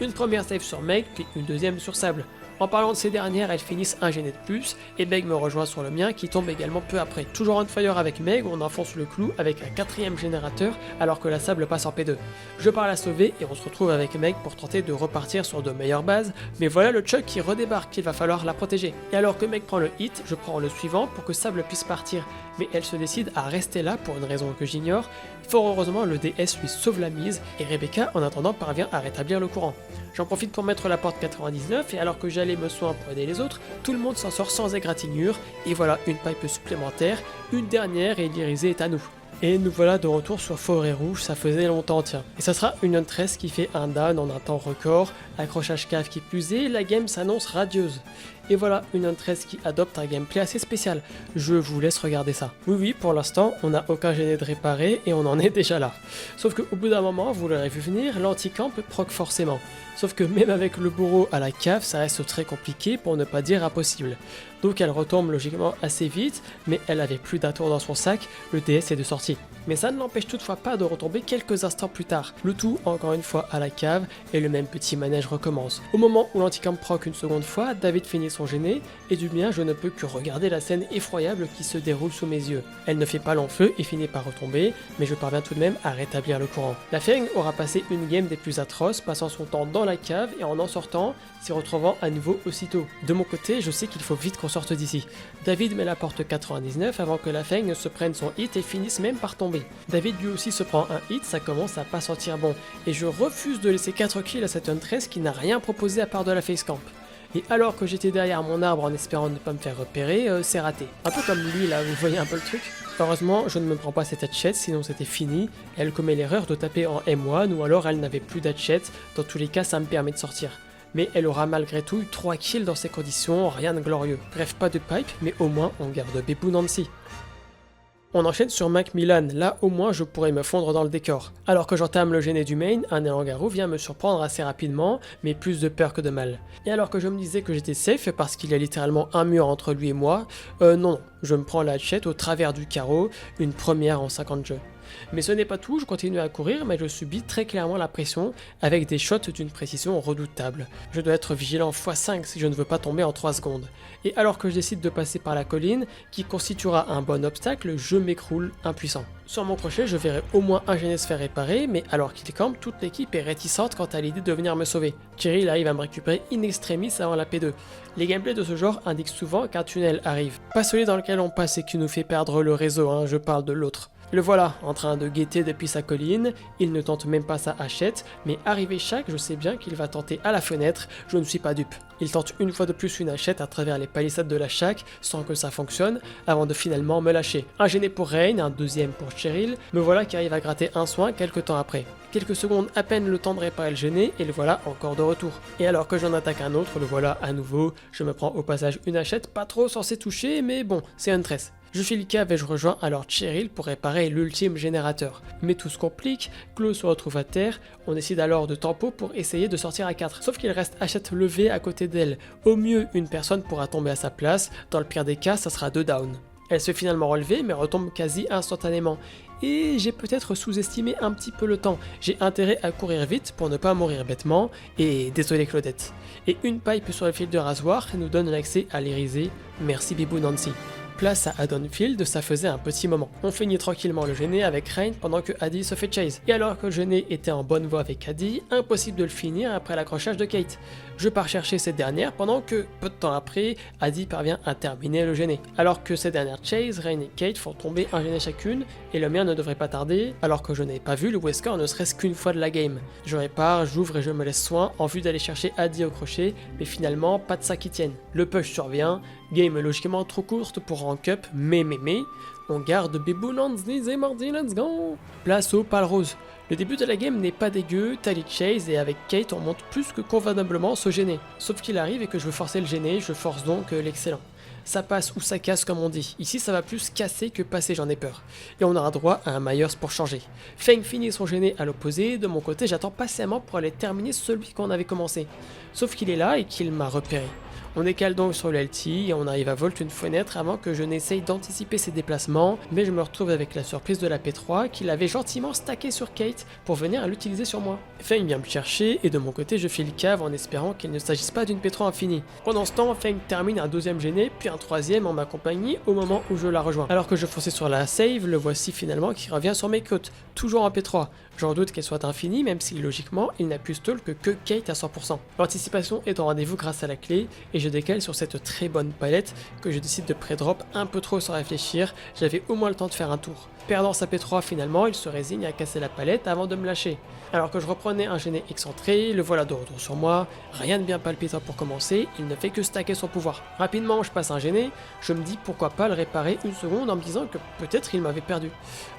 Une première save sur Meg, puis une deuxième sur Sable. En parlant de ces dernières, elles finissent un gêné de plus, et Meg me rejoint sur le mien qui tombe également peu après. Toujours on fire avec Meg, on enfonce le clou avec un 4ème générateur alors que la sable passe en P2. Je pars la sauver et on se retrouve avec Meg pour tenter de repartir sur de meilleures bases, mais voilà le Chuck qui redébarque, il va falloir la protéger. Et alors que Meg prend le hit, je prends le suivant pour que Sable puisse partir, mais elle se décide à rester là pour une raison que j'ignore. Fort heureusement, le DS lui sauve la mise et Rebecca en attendant parvient à rétablir le courant. J'en profite pour mettre la porte 99 et alors que j'allais me soigner pour aider les autres, tout le monde s'en sort sans égratignure et voilà une pipe supplémentaire, une dernière et l'Irisé est à nous. Et nous voilà de retour sur Forêt Rouge, ça faisait longtemps tiens. Et ça sera une 13 qui fait un down en un temps record, accrochage cave qui plus est, la game s'annonce radieuse. Et voilà une 13 qui adopte un gameplay assez spécial, je vous laisse regarder ça. Oui, pour l'instant, on n'a aucun gêné de réparer et on en est déjà là. Sauf qu'au bout d'un moment, vous l'aurez vu venir, l'anti-camp proc forcément. Sauf que même avec le bourreau à la cave, ça reste très compliqué pour ne pas dire impossible. Donc elle retombe logiquement assez vite, mais elle avait plus d'un tour dans son sac, le DS est de sortie. Mais ça ne l'empêche toutefois pas de retomber quelques instants plus tard. Le tout encore une fois à la cave, et le même petit manège recommence. Au moment où l'anticamp proc une seconde fois, David finit son gêné, et du mien je ne peux que regarder la scène effroyable qui se déroule sous mes yeux. Elle ne fait pas long feu et finit par retomber, mais je parviens tout de même à rétablir le courant. La Feng aura passé une game des plus atroces, passant son temps dans la cave et en sortant, s'y retrouvant à nouveau aussitôt. De mon côté, je sais qu'il faut vite qu'on sorte d'ici. David met la porte 99 avant que la Feng ne se prenne son hit et finisse même par tomber. David lui aussi se prend un hit, ça commence à pas sentir bon. Et je refuse de laisser 4 kills à cette Huntress qui n'a rien proposé à part de la facecamp. Et alors que j'étais derrière mon arbre en espérant ne pas me faire repérer, c'est raté. Un peu comme lui là, vous voyez un peu le truc. Heureusement, je ne me prends pas cette hatchet, sinon c'était fini. Elle commet l'erreur de taper en M1 ou alors elle n'avait plus d'hatchet, dans tous les cas ça me permet de sortir. Mais elle aura malgré tout eu 3 kills dans ces conditions, rien de glorieux. Bref, pas de pipe, mais au moins on garde Bébou Nancy. On enchaîne sur Macmillan, là au moins je pourrais me fondre dans le décor. Alors que j'entame le gêné du main, un élan-garou vient me surprendre assez rapidement, mais plus de peur que de mal. Et alors que je me disais que j'étais safe parce qu'il y a littéralement un mur entre lui et moi, non, je me prends la hatchet au travers du carreau, une première en 50 jeux. Mais ce n'est pas tout, je continue à courir, mais je subis très clairement la pression avec des shots d'une précision redoutable. Je dois être vigilant x5 si je ne veux pas tomber en 3 secondes. Et alors que je décide de passer par la colline, qui constituera un bon obstacle, je m'écroule impuissant. Sur mon crochet, je verrai au moins un gêné se faire réparer, mais alors qu'il campe, toute l'équipe est réticente quant à l'idée de venir me sauver. Cheryl arrive à me récupérer in extremis avant la P2. Les gameplays de ce genre indiquent souvent qu'un tunnel arrive. Pas celui dans lequel on passe et qui nous fait perdre le réseau, je parle de l'autre. Le voilà, en train de guetter depuis sa colline, il ne tente même pas sa hachette, mais arrivé chaque, je sais bien qu'il va tenter à la fenêtre, je ne suis pas dupe. Il tente une fois de plus une hachette à travers les palissades de la shack, sans que ça fonctionne, avant de finalement me lâcher. Un gêné pour Rain, un deuxième pour Cheryl, me voilà qui arrive à gratter un soin quelques temps après. Quelques secondes à peine le temps de réparer le gêné, et le voilà encore de retour. Et alors que j'en attaque un autre, le voilà à nouveau, je me prends au passage une hachette pas trop censée toucher, mais bon, c'est Huntress. Je file cave et je rejoins alors Cheryl pour réparer l'ultime générateur. Mais tout se complique, Chloe se retrouve à terre, on décide alors de tempo pour essayer de sortir à 4. Sauf qu'il reste hachette levée à côté d'elle. Au mieux, une personne pourra tomber à sa place, dans le pire des cas, ça sera 2 down. Elle se fait finalement relever mais retombe quasi instantanément. Et j'ai peut-être sous-estimé un petit peu le temps. J'ai intérêt à courir vite pour ne pas mourir bêtement, et désolé Claudette. Et une pipe sur le fil de rasoir nous donne l'accès à l'Irisé. Merci Bibou Nancy. Place à Haddonfield, ça faisait un petit moment. On finit tranquillement le gêné avec Rain pendant que Addy se fait chase. Et alors que le gêné était en bonne voie avec Addy, impossible de le finir après l'accrochage de Kate. Je pars chercher cette dernière pendant que, peu de temps après, Addy parvient à terminer le gêné. Alors que ces dernières chase, Rain et Kate font tomber un gêné chacune, et le mien ne devrait pas tarder, alors que je n'ai pas vu le Wesker ne serait-ce qu'une fois de la game. Je répare, j'ouvre et je me laisse soin en vue d'aller chercher Addy au crochet, mais finalement pas de ça qui tienne. Le push survient, game logiquement trop courte pour rank up, mais, on garde Bébou Nancy et Mardi, let's go. Place au pal rose. Le début de la game n'est pas dégueu, Tally chase et avec Kate on monte plus que convenablement ce gêné. Sauf qu'il arrive et que je veux forcer le gêné, je force donc l'excellent. Ça passe ou ça casse comme on dit, ici ça va plus casser que passer, j'en ai peur. Et on aura droit à un Myers pour changer. Feng finit son gêné à l'opposé, de mon côté j'attends patiemment pour aller terminer celui qu'on avait commencé. Sauf qu'il est là et qu'il m'a repéré. On décale donc sur le LT et on arrive à Volt une fenêtre avant que je n'essaye d'anticiper ses déplacements, mais je me retrouve avec la surprise de la P3 qu'il avait gentiment stacké sur Kate pour venir l'utiliser sur moi. Feng vient me chercher et de mon côté je file cave en espérant qu'il ne s'agisse pas d'une P3 infinie. Pendant ce temps, Feng termine un deuxième gêné puis un troisième en ma compagnie au moment où je la rejoins. Alors que je fonçais sur la save, le voici finalement qui revient sur mes côtes, toujours en P3. J'en doute qu'elle soit infinie même si logiquement il n'a pu stall que Kate à 100%. L'anticipation est au rendez-vous grâce à la clé et je décale sur cette très bonne palette que je décide de pré-drop un peu trop sans réfléchir, j'avais au moins le temps de faire un tour. Perdant sa P3 finalement, il se résigne à casser la palette avant de me lâcher. Alors que je reprenais un gêné excentré, le voilà de retour sur moi, rien de bien palpitant pour commencer, il ne fait que stacker son pouvoir. Rapidement je passe un gêné, je me dis pourquoi pas le réparer une seconde en me disant que peut-être il m'avait perdu.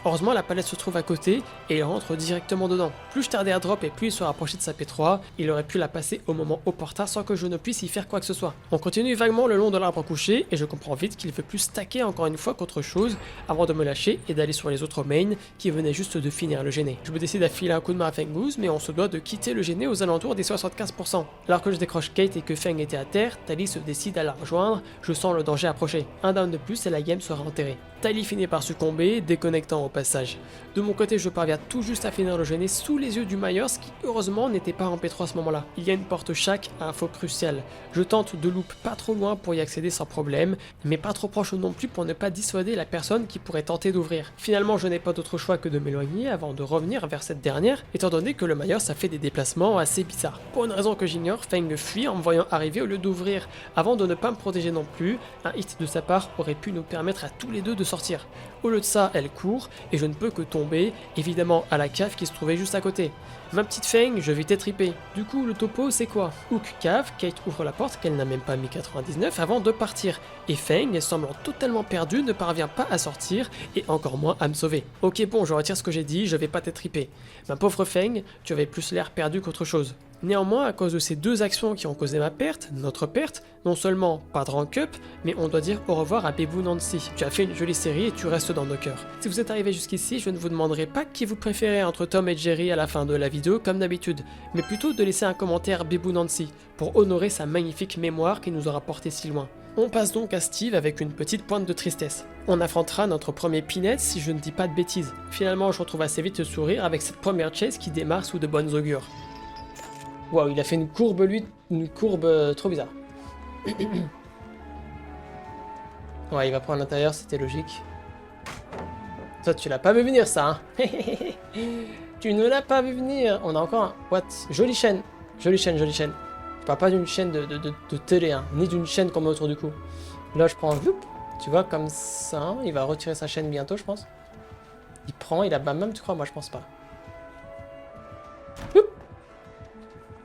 Heureusement la palette se trouve à côté et il rentre directement dedans. Plus je tardais à drop et plus il se rapprochait de sa P3, il aurait pu la passer au moment opportun sans que je ne puisse y faire quoi que ce soit. On continue vaguement le long de l'arbre couché et je comprends vite qu'il veut plus stacker encore une fois qu'autre chose avant de me lâcher et d'aller sur les autres mains qui venaient juste de finir le gêné. Je me décide à filer un coup de main à Fenggoose mais on se doit de quitter le gêné aux alentours des 75%. Alors que je décroche Kate et que Feng était à terre, Tali se décide à la rejoindre, je sens le danger approcher. Un down de plus et la game sera enterrée. Tali finit par succomber, déconnectant au passage. De mon côté je parviens tout juste à finir le gêné sous les yeux du Myers qui heureusement n'était pas en P3 à ce moment là. Il y a une porte chaque à info cruciale. Je tente de loop pas trop loin pour y accéder sans problème, mais pas trop proche non plus pour ne pas dissuader la personne qui pourrait tenter d'ouvrir. Finalement je n'ai pas d'autre choix que de m'éloigner avant de revenir vers cette dernière, étant donné que le Myers a fait des déplacements assez bizarres. Pour une raison que j'ignore, Feng fuit en me voyant arriver au lieu d'ouvrir. Avant de ne pas me protéger non plus, un hit de sa part aurait pu nous permettre à tous les deux de sortir. Au lieu de ça, elle court, et je ne peux que tomber, évidemment à la cave qui se trouvait juste à côté. Ma petite Feng, je vais t'étriper. Du coup, le topo, c'est quoi? Hook cave, Kate ouvre la porte qu'elle n'a même pas mis 99 avant de partir. Et Feng, semblant totalement perdue, ne parvient pas à sortir, et encore moins à me sauver. Ok bon, je retire ce que j'ai dit, je vais pas t'étriper. Ma pauvre Feng, tu avais plus l'air perdu qu'autre chose. Néanmoins, à cause de ces deux actions qui ont causé ma perte, notre perte, non seulement pas de rank up, mais on doit dire au revoir à Bebou Nancy. Tu as fait une jolie série et tu restes dans nos cœurs. Si vous êtes arrivé jusqu'ici, je ne vous demanderai pas qui vous préférez entre Tom et Jerry à la fin de la vidéo comme d'habitude, mais plutôt de laisser un commentaire Bebou Nancy, pour honorer sa magnifique mémoire qui nous aura porté si loin. On passe donc à Steve avec une petite pointe de tristesse. On affrontera notre premier Pinhead si je ne dis pas de bêtises. Finalement, je retrouve assez vite le sourire avec cette première chase qui démarre sous de bonnes augures. Waouh, il a fait une courbe, lui, une courbe trop bizarre. Ouais, il va prendre l'intérieur, c'était logique. Toi, tu l'as pas vu venir, ça, hein. Tu ne l'as pas vu venir. On a encore un... What? Jolie chaîne. Jolie chaîne, jolie chaîne. Je parle pas d'une chaîne de télé, hein, ni d'une chaîne qu'on met autour du cou. Là, je prends... Tu vois, comme ça, hein, il va retirer sa chaîne bientôt, je pense. Il prend, il a pas même, tu crois? Moi, je pense pas. Oup.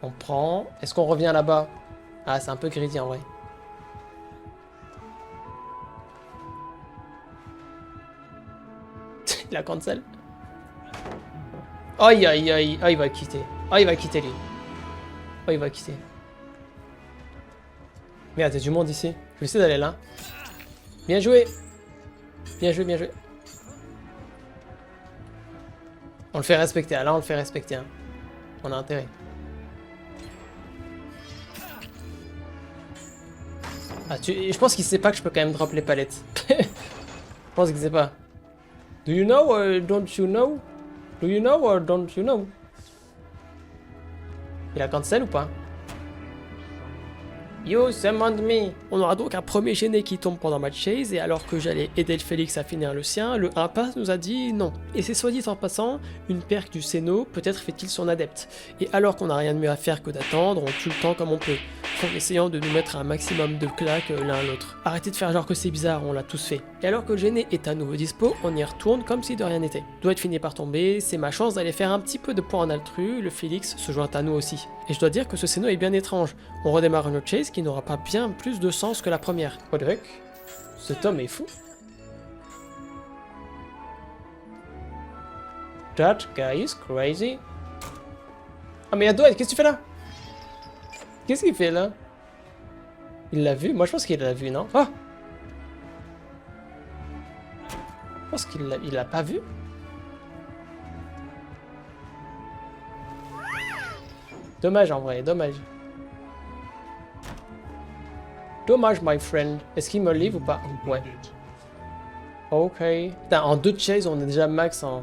On prend... Est-ce qu'on revient là-bas? Ah, c'est un peu greedy en vrai. Il a cancel. Aïe aïe aïe. Ah, il va quitter. Ah, il va quitter lui. Oh, il va quitter. Merde, il y a du monde ici. Je vais essayer d'aller là. Bien joué. Bien joué, bien joué. On le fait respecter. Ah, là, on le fait respecter. Hein. On a intérêt. Ah, je pense qu'il sait pas que je peux quand même drop les palettes. Je pense qu'il sait pas. Do you know or don't you know? Do you know or don't you know? Il a cancel ou pas? You summoned me. On aura donc un premier gêné qui tombe pendant ma chase et alors que j'allais aider le Félix à finir le sien, le impasse nous a dit non. Et c'est soit dit en passant, une perque du Séno peut-être fait-il son adepte. Et alors qu'on n'a rien de mieux à faire que d'attendre, on tue le temps comme on peut, en essayant de nous mettre un maximum de claques l'un à l'autre. Arrêtez de faire genre que c'est bizarre, on l'a tous fait. Et alors que le gêné est à nouveau dispo, on y retourne comme si de rien n'était. Doit être fini par tomber, c'est ma chance d'aller faire un petit peu de points en altru, le Félix se joint à nous aussi. Et je dois dire que ce Séno est bien étrange. On redémarre une autre chase qui n'aura pas bien plus de sens que la première. What the heck? Cet homme est fou. That guy is crazy. Ah mais Adoed, qu'est-ce que tu fais là? Qu'est-ce qu'il fait là? Il l'a vu? Moi je pense qu'il l'a vu, non? Ah! Je pense qu'il l'a pas vu. Dommage en vrai, dommage. Dommage, my friend. Est-ce qu'il me livre ou pas? Ouais. Ok. Putain, en 2 chase, on est déjà max en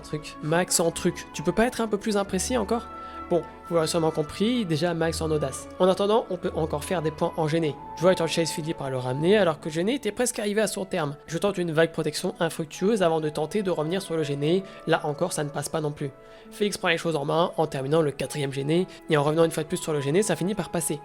truc. Max en truc. Tu peux pas être un peu plus imprécis encore? Bon, vous l'aurez sûrement compris, déjà max en audace. En attendant, on peut encore faire des points en gêné. Dwight en chase finit par le ramener alors que gêné était presque arrivé à son terme. Je tente une vague protection infructueuse avant de tenter de revenir sur le gêné. Là encore, ça ne passe pas non plus. Félix prend les choses en main en terminant le 4ème gêné et en revenant une fois de plus sur le gêné, ça finit par passer.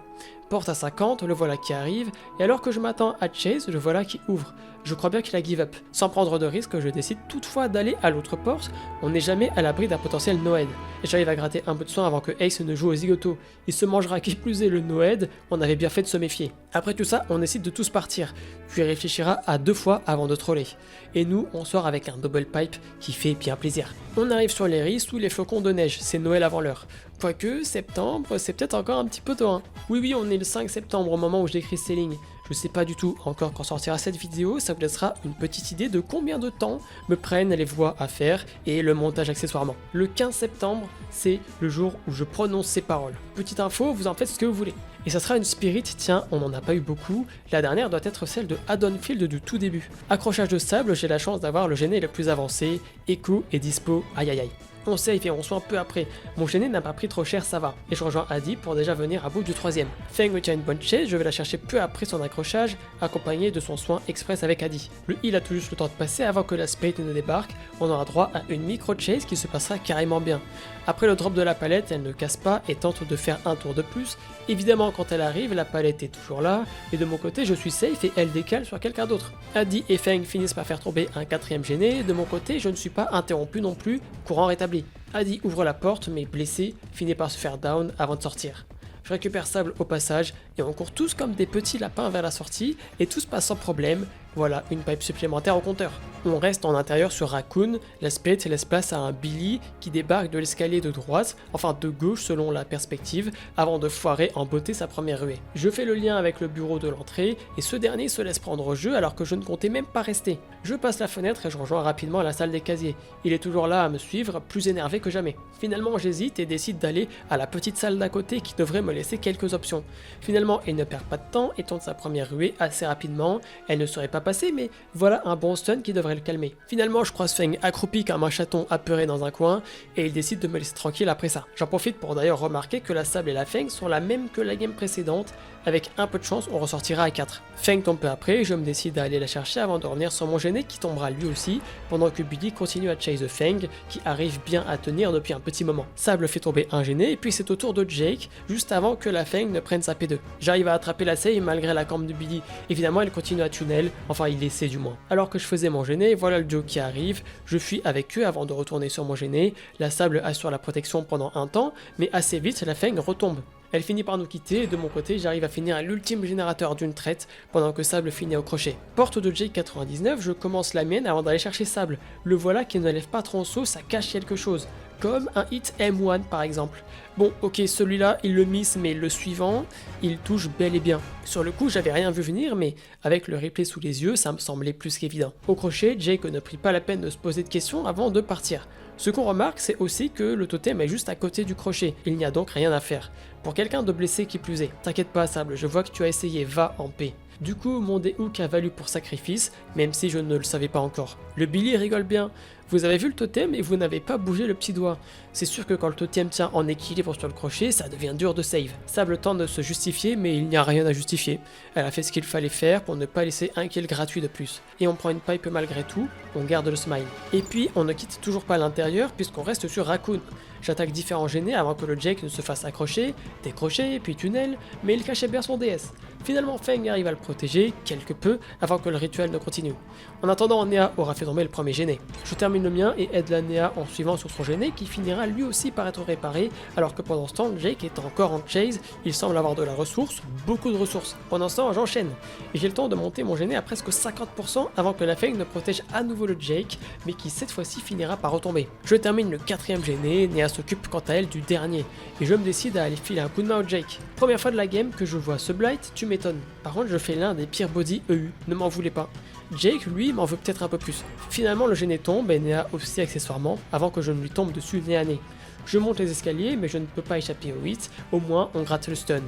Porte à 50, le voilà qui arrive et alors que je m'attends à chase, le voilà qui ouvre. Je crois bien qu'il a give up. Sans prendre de risque, je décide toutefois d'aller à l'autre porte. On n'est jamais à l'abri d'un potentiel no-head. Et j'arrive à gratter un peu de soin avant que Ace ne joue au zigoto. Il se mangera qui plus est le no-head, on avait bien fait de se méfier. Après tout ça, on décide de tous partir. Puis il réfléchira à 2 fois avant de troller. Et nous, on sort avec un double pipe qui fait bien plaisir. On arrive sur les riz sous les flocons de neige, c'est Noël avant l'heure. Quoique, septembre, c'est peut-être encore un petit peu tôt. Hein. Oui, on est le 5 septembre au moment où je décris ces lignes. Je sais pas du tout encore quand sortira cette vidéo, ça vous laissera une petite idée de combien de temps me prennent les voix à faire et le montage accessoirement. Le 15 septembre, c'est le jour où je prononce ces paroles. Petite info, vous en faites ce que vous voulez. Et ça sera une spirit, tiens, on n'en a pas eu beaucoup. La dernière doit être celle de Haddonfield du tout début. Accrochage de sable, j'ai la chance d'avoir le gêné le plus avancé. Echo est dispo, aïe aïe aïe. On save et on soin peu après. Mon gêné n'a pas pris trop cher, ça va. Et je rejoins Adi pour déjà venir à bout du 3ème. Feng retient une bonne chase, je vais la chercher peu après son accrochage, accompagné de son soin express avec Adi. Le heal a tout juste le temps de passer avant que la spirit ne débarque. On aura droit à une micro chase qui se passera carrément bien. Après le drop de la palette, elle ne casse pas et tente de faire un tour de plus. Évidemment, quand elle arrive, la palette est toujours là, et de mon côté, je suis safe et elle décale sur quelqu'un d'autre. Adi et Feng finissent par faire tomber un 4ème gêné, de mon côté, je ne suis pas interrompu non plus, courant rétabli. Adi ouvre la porte, mais blessé, finit par se faire down avant de sortir. Je récupère Sable au passage, et on court tous comme des petits lapins vers la sortie, et tout se passe sans problème. Voilà, une pipe supplémentaire au compteur. On reste en intérieur sur Raccoon, la spirit laisse place à un Billy qui débarque de l'escalier de droite, enfin de gauche selon la perspective, avant de foirer en beauté sa première ruée. Je fais le lien avec le bureau de l'entrée, et ce dernier se laisse prendre au jeu alors que je ne comptais même pas rester. Je passe la fenêtre et je rejoins rapidement la salle des casiers. Il est toujours là à me suivre, plus énervé que jamais. Finalement j'hésite et décide d'aller à la petite salle d'à côté qui devrait me laisser quelques options. Finalement il ne perd pas de temps et tente sa première ruée assez rapidement, elle ne serait pas passée mais voilà un bon stun qui devrait le calmer. Finalement je croise Feng accroupi comme un chaton apeuré dans un coin et il décide de me laisser tranquille après ça. J'en profite pour d'ailleurs remarquer que la Sable et la Feng sont la même que la game précédente, avec un peu de chance on ressortira à 4. Feng tombe peu après et je me décide à aller la chercher avant de revenir sur mon gêné qui tombera lui aussi, pendant que Billy continue à chase Feng qui arrive bien à tenir depuis un petit moment. Sable fait tomber un gêné et puis c'est au tour de Jake, juste avant que la Feng ne prenne sa P2. J'arrive à attraper la save malgré la camp de Billy, évidemment elle continue à tunnel, enfin il essaie du moins. Alors que je faisais mon gêné, voilà le duo qui arrive, je fuis avec eux avant de retourner sur mon gêné, la Sable assure la protection pendant un temps, mais assez vite la Feng retombe. Elle finit par nous quitter et de mon côté j'arrive à finir à l'ultime générateur d'une traite pendant que Sable finit au crochet. Porte de Jake 99, je commence la mienne avant d'aller chercher Sable. Le voilà qui ne lève pas tronçon, ça cache quelque chose. Comme un hit M1 par exemple. Bon ok celui-là il le miss mais le suivant il touche bel et bien. Sur le coup j'avais rien vu venir mais avec le replay sous les yeux ça me semblait plus qu'évident. Au crochet Jake ne prit pas la peine de se poser de questions avant de partir. Ce qu'on remarque c'est aussi que le totem est juste à côté du crochet, il n'y a donc rien à faire. Pour quelqu'un de blessé qui plus est, t'inquiète pas Sable, je vois que tu as essayé, va en paix. Du coup, mon déhook a valu pour sacrifice, même si je ne le savais pas encore. Le Billy rigole bien. Vous avez vu le totem et vous n'avez pas bougé le petit doigt. C'est sûr que quand le totem tient en équilibre sur le crochet, ça devient dur de save. Sable tente de se justifier, mais il n'y a rien à justifier. Elle a fait ce qu'il fallait faire pour ne pas laisser un kill gratuit de plus. Et on prend une pipe malgré tout, on garde le smile. Et puis, on ne quitte toujours pas l'intérieur puisqu'on reste sur Raccoon. J'attaque différents gênés avant que le Jake ne se fasse accrocher, décrocher, puis tunnel, mais il cachait bien son DS. Finalement, Feng arrive à le protéger, quelque peu, avant que le rituel ne continue. En attendant, Nea aura fait tomber le premier gêné. Je termine le mien et aide la Nea en suivant sur son gêné qui finira lui aussi par être réparé, alors que pendant ce temps, Jake est encore en chase, il semble avoir de la ressource, beaucoup de ressources. Pendant ce temps, j'enchaîne, et j'ai le temps de monter mon gêné à presque 50% avant que la Feng ne protège à nouveau le Jake, mais qui cette fois-ci finira par retomber. Je termine le 4ème gêné, Nea s'occupe quant à elle du dernier, et je me décide à aller filer un coup de main au Jake. Première fois de la game que je vois ce blight, tu m'étonnes. Par contre, je fais l'un des pires body EU, ne m'en voulez pas. Jake, lui, m'en veut peut-être un peu plus. Finalement, le gêné tombe et Nea aussi accessoirement, avant que je ne lui tombe dessus nez à nez. Je monte les escaliers, mais je ne peux pas échapper au hit, au moins on gratte le stun.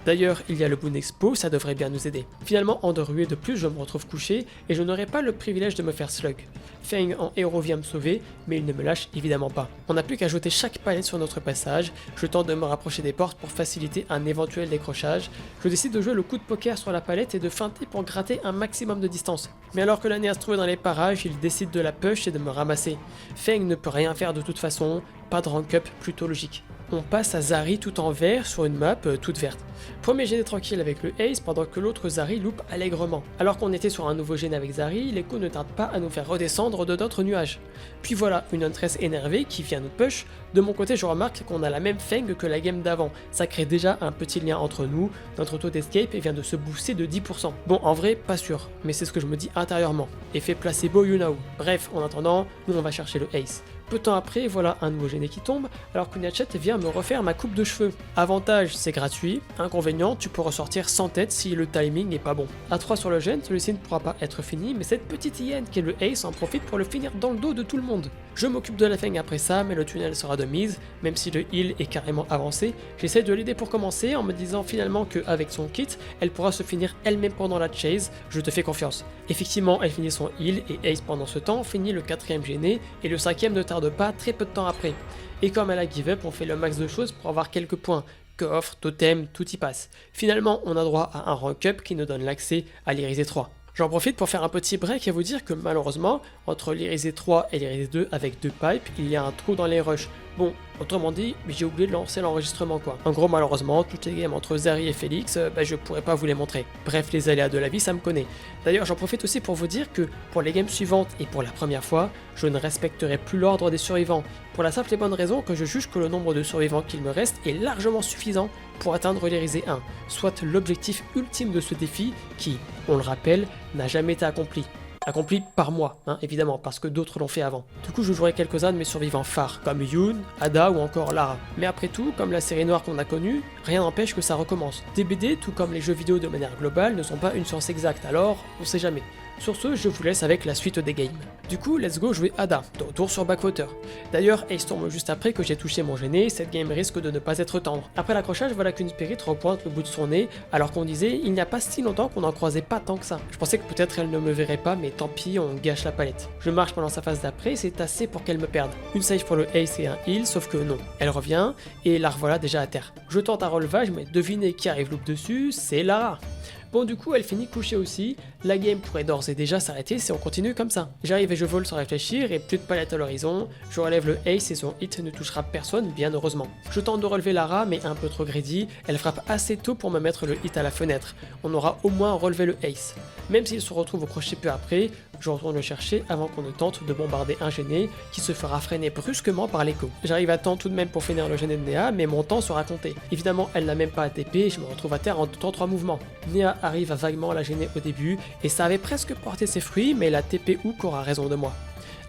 D'ailleurs, il y a le Boon Expo, ça devrait bien nous aider. Finalement, en 2 ruées de plus, je me retrouve couché et je n'aurai pas le privilège de me faire slug. Feng en héros vient me sauver, mais il ne me lâche évidemment pas. On n'a plus qu'à jeter chaque palette sur notre passage, je tente de me rapprocher des portes pour faciliter un éventuel décrochage. Je décide de jouer le coup de poker sur la palette et de feinter pour gratter un maximum de distance. Mais alors que la Néa se trouvait dans les parages, il décide de la push et de me ramasser. Feng ne peut rien faire de toute façon, pas de rank up plutôt logique. On passe à Zari tout en vert sur une map toute verte. Premier GD tranquille avec le Ace pendant que l'autre Zari loupe allègrement. Alors qu'on était sur un nouveau GD avec Zari, l'écho ne tarde pas à nous faire redescendre de d'autres nuages. Puis voilà, une Huntress énervée qui vient nous push. De mon côté, je remarque qu'on a la même Feng que la game d'avant. Ça crée déjà un petit lien entre nous, notre taux d'escape vient de se booster de 10%. Bon, en vrai, pas sûr, mais c'est ce que je me dis intérieurement. Effet placebo you know. Bref, en attendant, nous on va chercher le Ace. Peu de temps après, voilà un nouveau GD qui tombe, alors que Nyachet vient me refaire ma coupe de cheveux. Avantage, c'est gratuit. Inconvénient, tu peux ressortir sans tête si le timing n'est pas bon. A 3 sur le gène, celui-ci ne pourra pas être fini, mais cette petite hyène qui est le Ace en profite pour le finir dans le dos de tout le monde. Je m'occupe de la Feng après ça, mais le tunnel sera de mise, même si le heal est carrément avancé. J'essaie de l'aider pour commencer en me disant finalement qu'avec son kit, elle pourra se finir elle-même pendant la chase, je te fais confiance. Effectivement, elle finit son heal et Ace pendant ce temps finit le 4ème gêné et le 5ème ne tarde pas très peu de temps après. Et comme elle a give up, on fait le max de choses pour avoir quelques points. Coffre, totem, tout y passe. Finalement, on a droit à un rank up qui nous donne l'accès à l'Irisé 3. J'en profite pour faire un petit break et vous dire que malheureusement, entre l'Irisé 3 et l'Irisé 2 avec 2 pipes, il y a un trou dans les rushs. Bon, autrement dit, j'ai oublié de lancer l'enregistrement quoi. En gros, malheureusement, toutes les games entre Zari et Félix, je pourrais pas vous les montrer. Bref, les aléas de la vie, ça me connaît. D'ailleurs, j'en profite aussi pour vous dire que pour les games suivantes et pour la première fois, je ne respecterai plus l'ordre des survivants. Pour la simple et bonne raison que je juge que le nombre de survivants qu'il me reste est largement suffisant pour atteindre l'Irisé 1, soit l'objectif ultime de ce défi qui, on le rappelle, n'a jamais été accompli. Accompli par moi, évidemment, parce que d'autres l'ont fait avant. Du coup, je jouerai quelques-uns de mes survivants phares, comme Yoon, Ada ou encore Lara. Mais après tout, comme la série noire qu'on a connue, rien n'empêche que ça recommence. Des BD, tout comme les jeux vidéo de manière globale, ne sont pas une science exacte, alors on sait jamais. Sur ce, je vous laisse avec la suite des games. Du coup, let's go jouer Ada, de retour sur Backwater. D'ailleurs, Ace tombe juste après que j'ai touché mon gêné, cette game risque de ne pas être tendre. Après l'accrochage, voilà qu'une Spirit repointe le bout de son nez, alors qu'on disait il n'y a pas si longtemps qu'on n'en croisait pas tant que ça. Je pensais que peut-être elle ne me verrait pas, mais tant pis, on gâche la palette. Je marche pendant sa phase d'après, c'est assez pour qu'elle me perde. Une save pour le Ace et un heal, sauf que non. Elle revient, et la revoilà déjà à terre. Je tente un relevage, mais devinez qui arrive loop dessus, c'est Lara. Bon du coup elle finit couchée aussi, la game pourrait d'ores et déjà s'arrêter si on continue comme ça. J'arrive et je vole sans réfléchir et plus de palette à l'horizon, je relève le Ace et son hit ne touchera personne bien heureusement. Je tente de relever Lara mais un peu trop greedy, elle frappe assez tôt pour me mettre le hit à la fenêtre, on aura au moins relevé le Ace. Même s'il se retrouve au crochet peu après, je retourne le chercher avant qu'on ne tente de bombarder un gêné qui se fera freiner brusquement par l'écho. J'arrive à temps tout de même pour finir le gêné de Néa mais mon temps sera compté. Évidemment elle n'a même pas ATP et je me retrouve à terre en temps 3 mouvements. Néa arrive à vaguement la gêner au début et ça avait presque porté ses fruits mais la TP Hook aura raison de moi.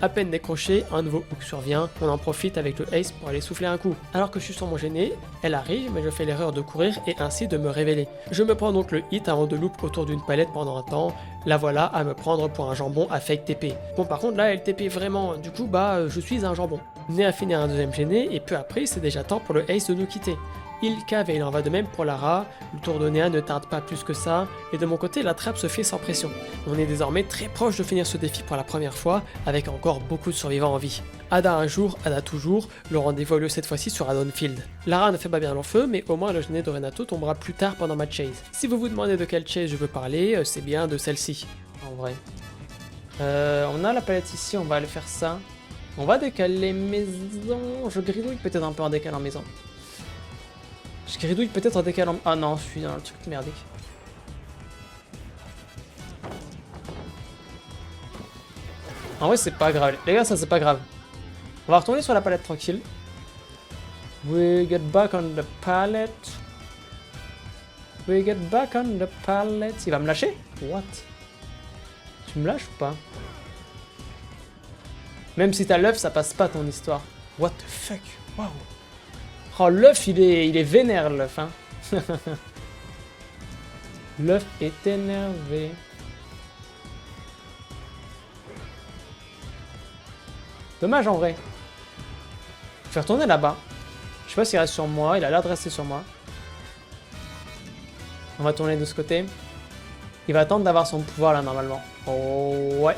À peine décroché, un nouveau hook survient, on en profite avec le Ace pour aller souffler un coup. Alors que je suis sur mon gêné, elle arrive mais je fais l'erreur de courir et ainsi de me révéler. Je me prends donc le hit avant de loop autour d'une palette pendant un temps, la voilà à me prendre pour un jambon à fake TP. Bon par contre là elle TP vraiment, du coup je suis un jambon. Néa finit un deuxième gêné et peu après c'est déjà temps pour le Ace de nous quitter. Il cave et il en va de même pour Lara, le tour de Néa ne tarde pas plus que ça, et de mon côté la trappe se fait sans pression. On est désormais très proche de finir ce défi pour la première fois, avec encore beaucoup de survivants en vie. Ada un jour, Ada toujours, le rendez-vous a lieu cette fois-ci sur Adonfield. Lara ne fait pas bien long feu, mais au moins le gêné de Renato tombera plus tard pendant ma chase. Si vous vous demandez de quelle chase je veux parler, c'est bien de celle-ci. En vrai. On a la palette ici, on va aller faire ça. On va décaler maison, je gridouille peut-être un peu en décalant maison. Je gridouille peut-être en décalant... Ah non, je suis dans le truc merdique. En vrai, c'est pas grave. Les gars, ça, c'est pas grave. On va retourner sur la palette tranquille. We get back on the palette. We get back on the palette. Il va me lâcher? What? Tu me lâches ou pas? Même si t'as l'œuf, ça passe pas ton histoire. What the fuck? Waouh. Oh, l'œuf, il est vénère, l'œuf, hein. L'œuf est énervé. Dommage, en vrai. Je vais retourner là-bas. Je sais pas s'il reste sur moi. Il a l'air de rester sur moi. On va tourner de ce côté. Il va attendre d'avoir son pouvoir là normalement. Oh ouais.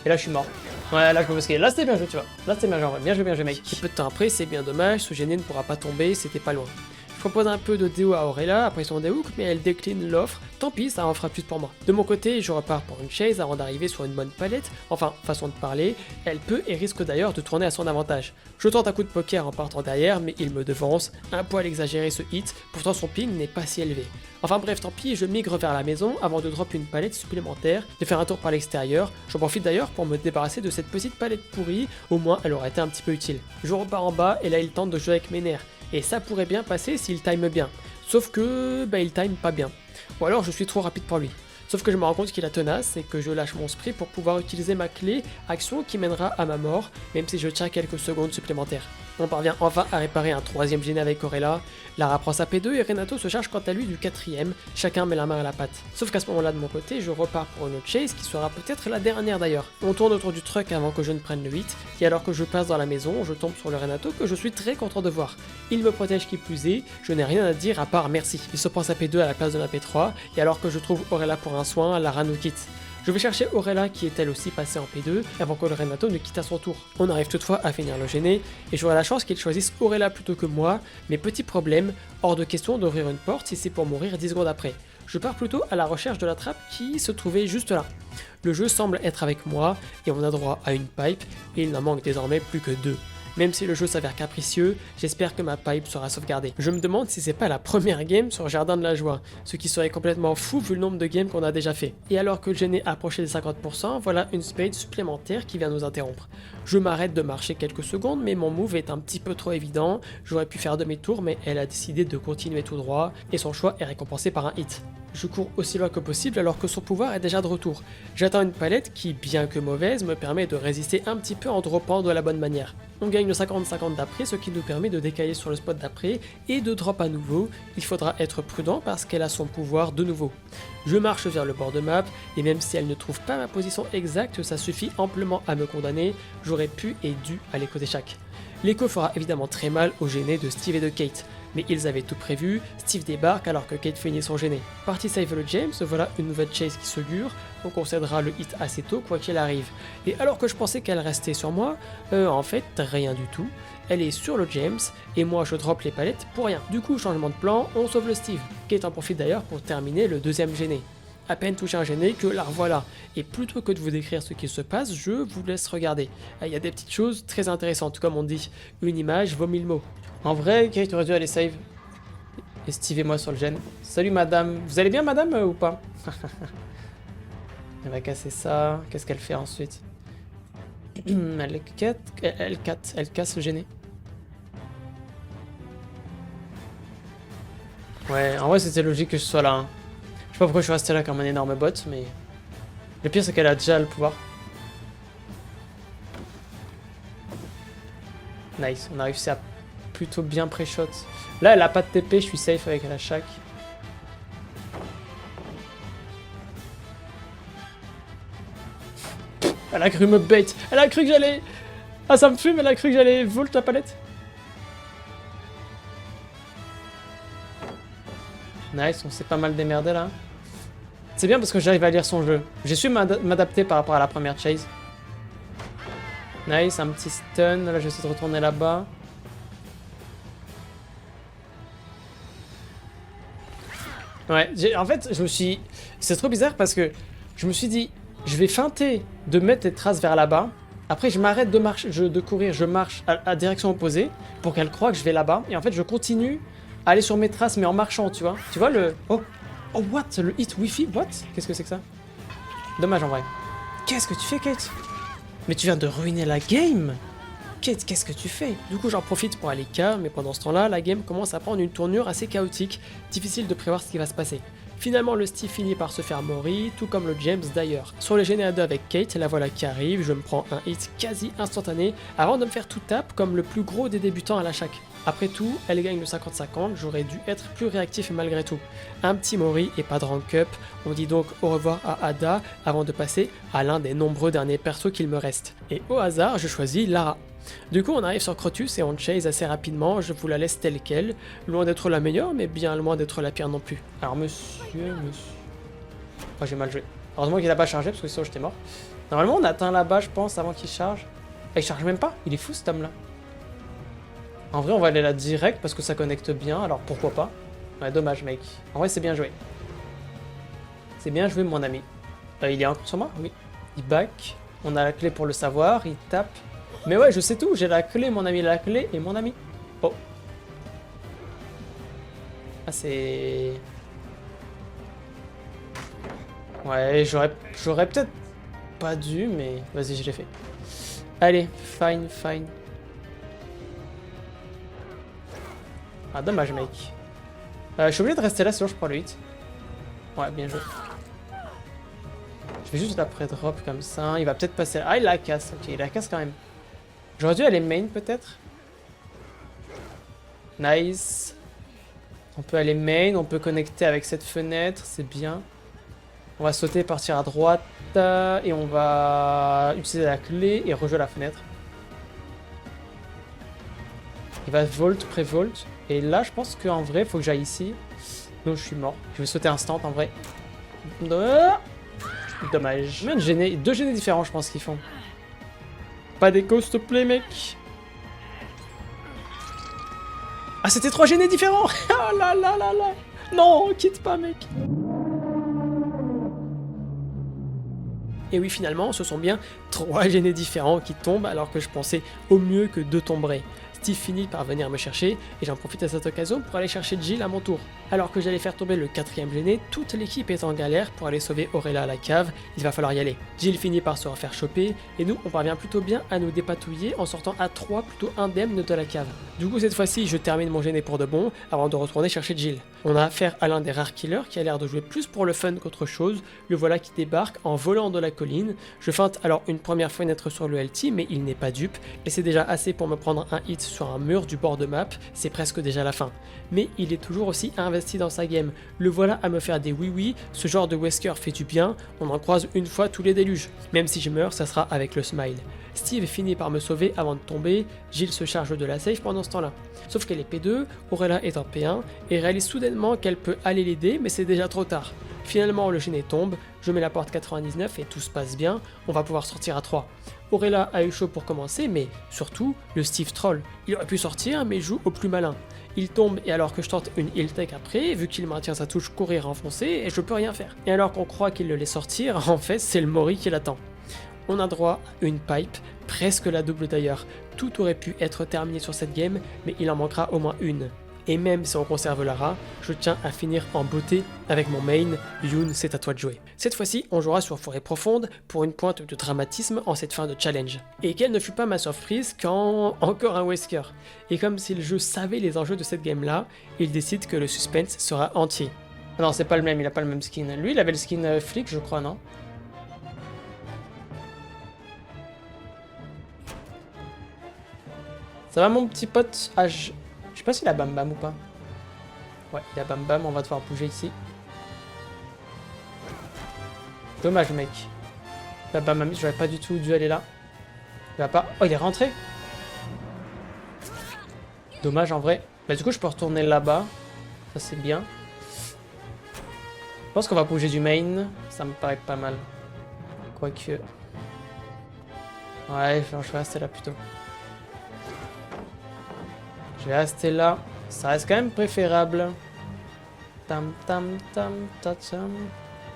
Et là je suis mort. Ouais, là je peux basculer. Là c'était bien joué, tu vois. Là c'était bien joué en vrai. Bien joué mec. Et peu de temps après, c'est bien dommage, ce gêné ne pourra pas tomber, c'était pas loin. Je propose un peu de déo à Auréla après son déhook, mais elle décline l'offre. Tant pis, ça en fera plus pour moi. De mon côté, je repars pour une chase avant d'arriver sur une bonne palette. Enfin, façon de parler, elle peut et risque d'ailleurs de tourner à son avantage. Je tente un coup de poker en partant derrière, mais il me devance. Un poil exagéré ce hit, pourtant son ping n'est pas si élevé. Enfin bref, tant pis, je migre vers la maison avant de drop une palette supplémentaire, de faire un tour par l'extérieur. J'en profite d'ailleurs pour me débarrasser de cette petite palette pourrie, au moins elle aurait été un petit peu utile. Je repars en bas et là il tente de jouer avec mes nerfs. Et ça pourrait bien passer s'il time bien. Sauf que, il time pas bien. Ou alors je suis trop rapide pour lui. Sauf que je me rends compte qu'il a tenace et que je lâche mon sprint pour pouvoir utiliser ma clé, action qui mènera à ma mort, même si je tiens quelques secondes supplémentaires. On parvient enfin à réparer un troisième gêné avec Auréla. Lara prend sa P2 et Renato se charge quant à lui du quatrième, chacun met la main à la pâte. Sauf qu'à ce moment-là de mon côté, je repars pour une autre chase qui sera peut-être la dernière d'ailleurs. On tourne autour du truck avant que je ne prenne le 8, et alors que je passe dans la maison, je tombe sur le Renato que je suis très content de voir. Il me protège qui plus est, je n'ai rien à dire à part merci. Il se prend sa P2 à la place de ma P3, et alors que je trouve Auréla pour un soin, Lara nous quitte. Je vais chercher Auréla qui est elle aussi passée en P2 avant que le Renato ne quitte à son tour. On arrive toutefois à finir le gêné et j'aurai la chance qu'il choisisse Auréla plutôt que moi, mais petit problème, hors de question d'ouvrir une porte si c'est pour mourir 10 secondes après. Je pars plutôt à la recherche de la trappe qui se trouvait juste là. Le jeu semble être avec moi et on a droit à une pipe et il n'en manque désormais plus que 2. Même si le jeu s'avère capricieux, j'espère que ma pipe sera sauvegardée. Je me demande si c'est pas la première game sur Jardin de la Joie, ce qui serait complètement fou vu le nombre de games qu'on a déjà fait. Et alors que le gêné approchait des 50%, voilà une spade supplémentaire qui vient nous interrompre. Je m'arrête de marcher quelques secondes, mais mon move est un petit peu trop évident, j'aurais pu faire demi-tour, mais elle a décidé de continuer tout droit, et son choix est récompensé par un hit. Je cours aussi loin que possible alors que son pouvoir est déjà de retour. J'attends une palette qui, bien que mauvaise, me permet de résister un petit peu en droppant de la bonne manière. On gagne le 50-50 d'après, ce qui nous permet de décaler sur le spot d'après et de drop à nouveau. Il faudra être prudent parce qu'elle a son pouvoir de nouveau. Je marche vers le bord de map et même si elle ne trouve pas ma position exacte, ça suffit amplement à me condamner. J'aurais pu et dû aller côté chaque. L'écho fera évidemment très mal au gêné de Steve et de Kate. Mais ils avaient tout prévu, Steve débarque alors que Kate finit son gêné. Parti save le James, voilà une nouvelle chase qui s'augure, on concédera le hit assez tôt quoi qu'il arrive. Et alors que je pensais qu'elle restait sur moi, en fait rien du tout, elle est sur le James, et moi je drop les palettes pour rien. Du coup changement de plan, on sauve le Steve. Kate en profite d'ailleurs pour terminer le deuxième gêné. À peine touché un gêné que la revoilà. Et plutôt que de vous décrire ce qui se passe, je vous laisse regarder. Il y a des petites choses très intéressantes, comme on dit, une image vaut 1000 mots. En vrai, Kate aurait dû aller save. Et Steve et moi sur le gène. Salut madame. Vous allez bien madame ou pas? Elle va casser ça. Qu'est-ce qu'elle fait ensuite? Elle casse le gêné. Ouais, en vrai c'était logique que je sois là. Hein. Je sais pas pourquoi je suis resté là comme un énorme bot, mais... Le pire c'est qu'elle a déjà le pouvoir. Nice, on a réussi à plutôt bien pré-shot. Là elle a pas de TP, je suis safe avec la Shaq. Elle a cru me bait. Elle a cru que j'allais... Ah ça me fume, elle a cru que j'allais vault la palette. Nice, on s'est pas mal démerdé là. C'est bien parce que j'arrive à lire son jeu. J'ai su m'adapter par rapport à la première chase. Nice, un petit stun. Là, j'essaie de retourner là-bas. Ouais, en fait, je me suis... C'est trop bizarre parce que je me suis dit, je vais feinter de mettre les traces vers là-bas. Après, je m'arrête de marcher, de courir, je marche à direction opposée pour qu'elle croie que je vais là-bas. Et en fait, je continue à aller sur mes traces, mais en marchant, tu vois. Tu vois le... Oh, what? Le hit Wi-Fi? What? Qu'est-ce que c'est que ça? Dommage, en vrai. Qu'est-ce que tu fais, Kate? Mais tu viens de ruiner la game? Kate, qu'est-ce que tu fais? Du coup, j'en profite pour aller K, mais pendant ce temps-là, la game commence à prendre une tournure assez chaotique. Difficile de prévoir ce qui va se passer. Finalement, le Steve finit par se faire mori, tout comme le James d'ailleurs. Sur les gênés à 2 avec Kate, la voilà qui arrive, je me prends un hit quasi instantané avant de me faire tout tap comme le plus gros des débutants à la Shaq. Après tout, elle gagne le 50-50, j'aurais dû être plus réactif malgré tout. Un petit mori et pas de rank up, on dit donc au revoir à Ada avant de passer à l'un des nombreux derniers persos qu'il me reste. Et au hasard, je choisis Lara. Du coup, on arrive sur Crotus et on chase assez rapidement. Je vous la laisse telle quelle. Loin d'être la meilleure, mais bien loin d'être la pire non plus. Alors, monsieur... Oh, j'ai mal joué. Heureusement qu'il a pas chargé, parce que sinon j'étais mort. Normalement, on atteint là-bas, je pense, avant qu'il charge. Ah, il charge même pas. Il est fou, cet homme-là. En vrai, on va aller là direct, parce que ça connecte bien, alors pourquoi pas. Ouais, dommage, mec. En vrai, c'est bien joué. C'est bien joué, mon ami. Il est encore sur moi? Oui. Il back. On a la clé pour le savoir. Il tape. Mais ouais, je sais tout. J'ai la clé, mon ami, la clé et mon ami. Oh. Ah, c'est... Ouais, j'aurais peut-être pas dû, mais vas-y, je l'ai fait. Allez, fine, fine. Ah, dommage, mec. Je suis obligé de rester là, sinon je prends le hit. Ouais, bien joué. Je vais juste après drop comme ça. Il va peut-être passer là. Ah, il la casse. Ok, il la casse quand même. J'aurais dû aller main peut-être. Nice. On peut aller main. On peut connecter avec cette fenêtre. C'est bien. On va sauter, partir à droite. Et on va utiliser la clé et rejouer la fenêtre. Il va volt, pré-volt. Et là, je pense qu'en vrai, il faut que j'aille ici. Non, je suis mort. Je vais sauter instant en vrai. Dommage. Combien de gênés? 2 gênés différents, je pense qu'ils font. Pas d'écho, s'il te plaît, mec. Ah, c'était 3 gênés différents. Oh là là là là. Non, quitte pas, mec. Et oui, finalement, ce sont bien 3 gênés différents qui tombent, alors que je pensais au mieux que 2 tomberaient. Steve finit par venir me chercher, et j'en profite à cette occasion pour aller chercher Jill à mon tour. Alors que j'allais faire tomber le 4e gêné, toute l'équipe est en galère pour aller sauver Auréla à la cave, il va falloir y aller. Jill finit par se refaire choper, et nous on parvient plutôt bien à nous dépatouiller en sortant à 3 plutôt indemnes de la cave. Du coup cette fois-ci je termine mon gêné pour de bon, avant de retourner chercher Jill. On a affaire à l'un des rares killers qui a l'air de jouer plus pour le fun qu'autre chose, le voilà qui débarque en volant de la colline. Je feinte alors une première fenêtre sur le LT, mais il n'est pas dupe, et c'est déjà assez pour me prendre un hit sur un mur du bord de map, c'est presque déjà la fin. Mais il est toujours aussi investi dans sa game, le voilà à me faire des oui-oui, ce genre de Wesker fait du bien, on en croise une fois tous les déluges. Même si je meurs, ça sera avec le smile. Steve finit par me sauver avant de tomber, Jill se charge de la safe pendant ce temps-là. Sauf qu'elle est P2, Auréla est en P1, et réalise soudainement qu'elle peut aller l'aider, mais c'est déjà trop tard. Finalement, le gêné tombe, je mets la porte 99 et tout se passe bien, on va pouvoir sortir à 3. Auréla a eu chaud pour commencer, mais surtout, le Steve troll. Il aurait pu sortir, mais joue au plus malin. Il tombe et alors que je tente une heal tech après, vu qu'il maintient sa touche courir enfoncée, et je peux rien faire. Et alors qu'on croit qu'il le laisse sortir, en fait c'est le Mori qui l'attend. On a droit à une pipe, presque la double d'ailleurs. Tout aurait pu être terminé sur cette game, mais il en manquera au moins une. Et même si on conserve Lara, je tiens à finir en beauté avec mon main, Yoon, c'est à toi de jouer. Cette fois-ci, on jouera sur Forêt Profonde pour une pointe de dramatisme en cette fin de challenge. Et quelle ne fut pas ma surprise quand encore un Wesker. Et comme si le jeu savait les enjeux de cette game-là, il décide que le suspense sera entier. Ah non, c'est pas le même, il a pas le même skin. Lui, il avait le skin flic, je crois, non? Ça va mon petit pote? Ah, je sais pas s'il a Bam Bam ou pas. Ouais, il a Bam Bam, on va devoir bouger ici. Dommage mec. La Bam Bam, j'aurais pas du tout dû aller là. Il va pas... Oh, il est rentré. Dommage en vrai. Bah du coup, je peux retourner là-bas. Ça c'est bien. Je pense qu'on va bouger du main. Ça me paraît pas mal. Quoique... Ouais, je vais rester là plutôt. Je vais rester là. Ça reste quand même préférable. Tam tam tam tam tam.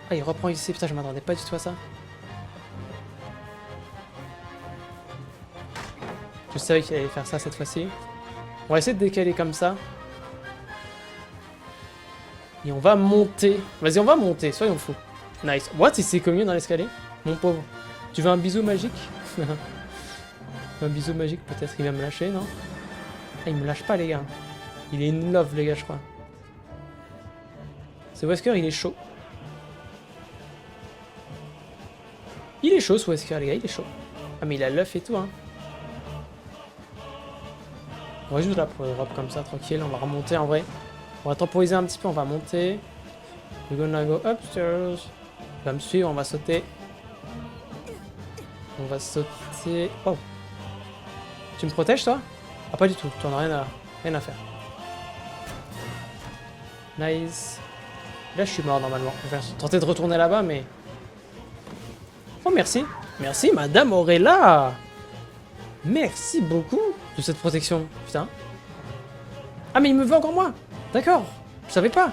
Ah, il reprend ici. Putain, je m'attendais pas du tout à ça. Je savais qu'il allait faire ça cette fois-ci. On va essayer de décaler comme ça. Et on va monter. Vas-y, on va monter. Soyons fous. Nice. What? Il s'est commis dans l'escalier? Mon pauvre. Tu veux un bisou magique? Un bisou magique, peut-être il va me lâcher, non? Ah, il me lâche pas, les gars. Il est in love, les gars, je crois. Ce Wesker, il est chaud. Il est chaud, ce Wesker, les gars, il est chaud. Ah, mais il a l'œuf et tout, hein. On va juste là pour drop comme ça, tranquille. On va remonter, en vrai. On va temporiser un petit peu, on va monter. We're gonna go upstairs. Il va me suivre, on va sauter. On va sauter... Oh. Tu me protèges, toi? Ah, pas du tout. T'en as rien à faire. Nice. Là, je suis mort, normalement. Je vais tenter de retourner là-bas, mais... Oh, merci. Merci, Madame Auréla. Merci beaucoup de cette protection. Putain. Ah, mais il me veut encore moi. D'accord. Je savais pas.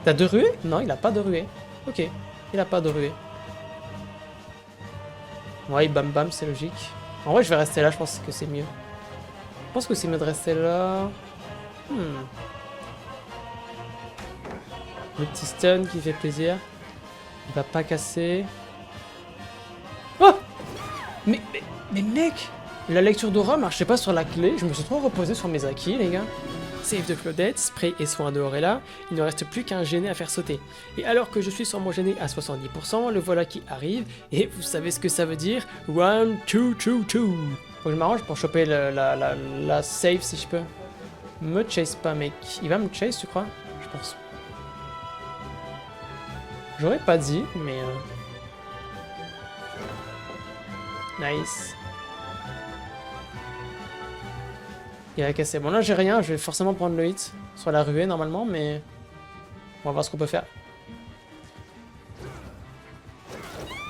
T'as 2 ruées? Non, il a pas de ruée. Ok. Il a pas de ruée. Ouais, bam bam, c'est logique. En vrai, je vais rester là, je pense que c'est mieux. Je pense que c'est mieux de rester là. Le petit stun qui fait plaisir. Il va pas casser. Oh! Mais mec! La lecture d'aura marchait pas sur la clé. Je me suis trop reposé sur mes acquis, les gars. Save de Claudette, spray et soin de Auréla, il ne reste plus qu'un gêné à faire sauter. Et alors que je suis sur mon gêné à 70%, le voilà qui arrive, et vous savez ce que ça veut dire? 1, 2, 2, 2. Faut que je m'arrange pour choper la save si je peux. Me chase pas, mec. Il va me chase, tu crois? Je pense. J'aurais pas dit, mais... Nice. Il a cassé. Bon, là, j'ai rien. Je vais forcément prendre le hit sur la ruée, normalement, mais... On va voir ce qu'on peut faire.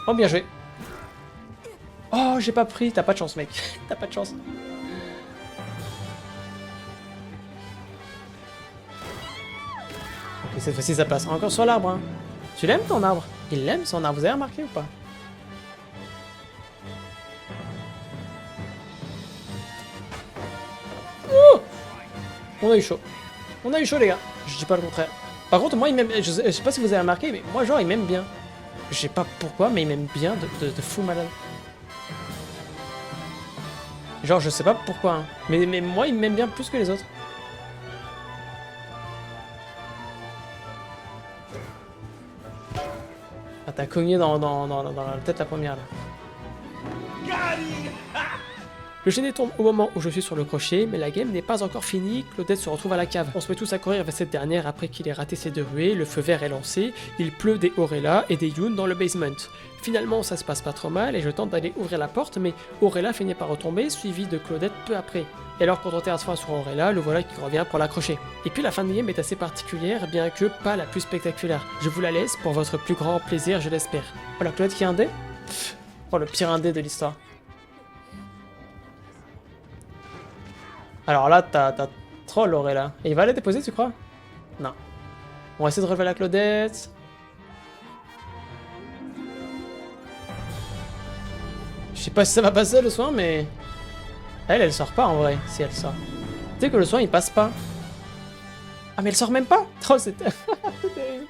Oh, bien joué. Oh, j'ai pas pris. T'as pas de chance, mec. T'as pas de chance. Ok, cette fois-ci, ça passe encore sur l'arbre. Hein. Tu l'aimes, ton arbre? Il l'aime, son arbre. Vous avez remarqué ou pas? On a eu chaud. On a eu chaud, les gars. Je dis pas le contraire. Par contre, moi, il m'aime... Je sais pas si vous avez remarqué, mais moi, genre, il m'aime bien. Je sais pas pourquoi, mais il m'aime bien de fou malade. Genre, je sais pas pourquoi. Hein. Mais moi, il m'aime bien plus que les autres. Ah, t'as cogné dans la tête la première, là. Le gêné tombe au moment où je suis sur le crochet, mais la game n'est pas encore finie, Claudette se retrouve à la cave. On se met tous à courir vers cette dernière après qu'il ait raté ses 2 ruées, le feu vert est lancé, il pleut des Auréla et des Yoon dans le basement. Finalement ça se passe pas trop mal et je tente d'aller ouvrir la porte, mais Auréla finit par retomber, suivi de Claudette peu après. Et alors qu'on tentait à se faire sur Auréla, le voilà qui revient pour l'accrocher. Et puis la fin de game est assez particulière, bien que pas la plus spectaculaire. Je vous la laisse pour votre plus grand plaisir, je l'espère. Oh, la Claudette qui a un dé? Oh, le pire indé de l'histoire. Alors là, t'as troll Auréla. Et il va la déposer, tu crois? Non. On va essayer de relever la Claudette. Je sais pas si ça va passer le soin, mais... Elle sort pas en vrai, si elle sort. Tu sais que le soin, il passe pas. Ah, mais elle sort même pas? Oh, c'est terrible.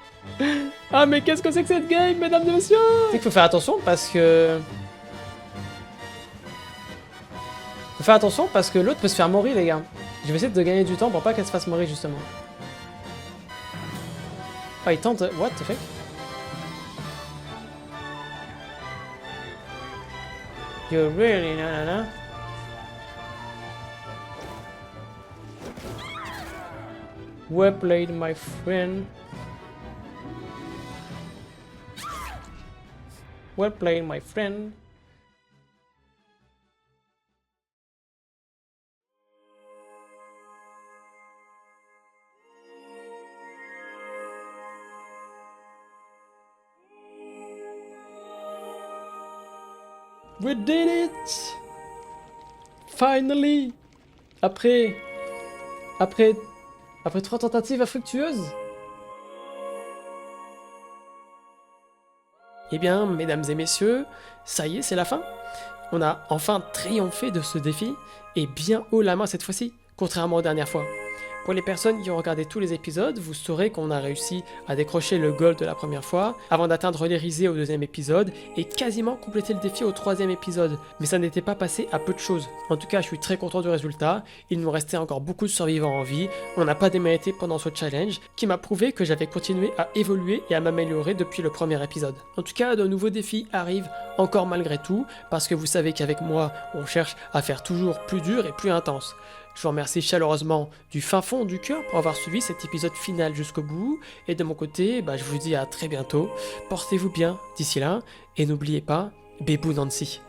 Ah, mais qu'est-ce que c'est que cette game, mesdames et messieurs? Tu sais qu'il faut faire attention parce que... Faut faire attention parce que l'autre peut se faire mourir, les gars. Je vais essayer de gagner du temps pour pas qu'elle se fasse mourir, justement. Oh, il tente... What the fuck? You really... nanana. Well played, my friend. Well played, my friend. We did it! Finally! Après 3 tentatives infructueuses? Eh bien, mesdames et messieurs, ça y est, c'est la fin. On a enfin triomphé de ce défi, et bien haut la main cette fois-ci, contrairement aux dernières fois. Pour les personnes qui ont regardé tous les épisodes, vous saurez qu'on a réussi à décrocher le gold de la première fois, avant d'atteindre les risées au 2e épisode, et quasiment compléter le défi au 3e épisode. Mais ça n'était pas passé à peu de choses. En tout cas, je suis très content du résultat, il nous restait encore beaucoup de survivants en vie, on n'a pas démérité pendant ce challenge, qui m'a prouvé que j'avais continué à évoluer et à m'améliorer depuis le premier épisode. En tout cas, de nouveaux défis arrivent encore malgré tout, parce que vous savez qu'avec moi, on cherche à faire toujours plus dur et plus intense. Je vous remercie chaleureusement du fin fond du cœur pour avoir suivi cet épisode final jusqu'au bout. Et de mon côté, je vous dis à très bientôt. Portez-vous bien d'ici là. Et n'oubliez pas, Bébou Nancy.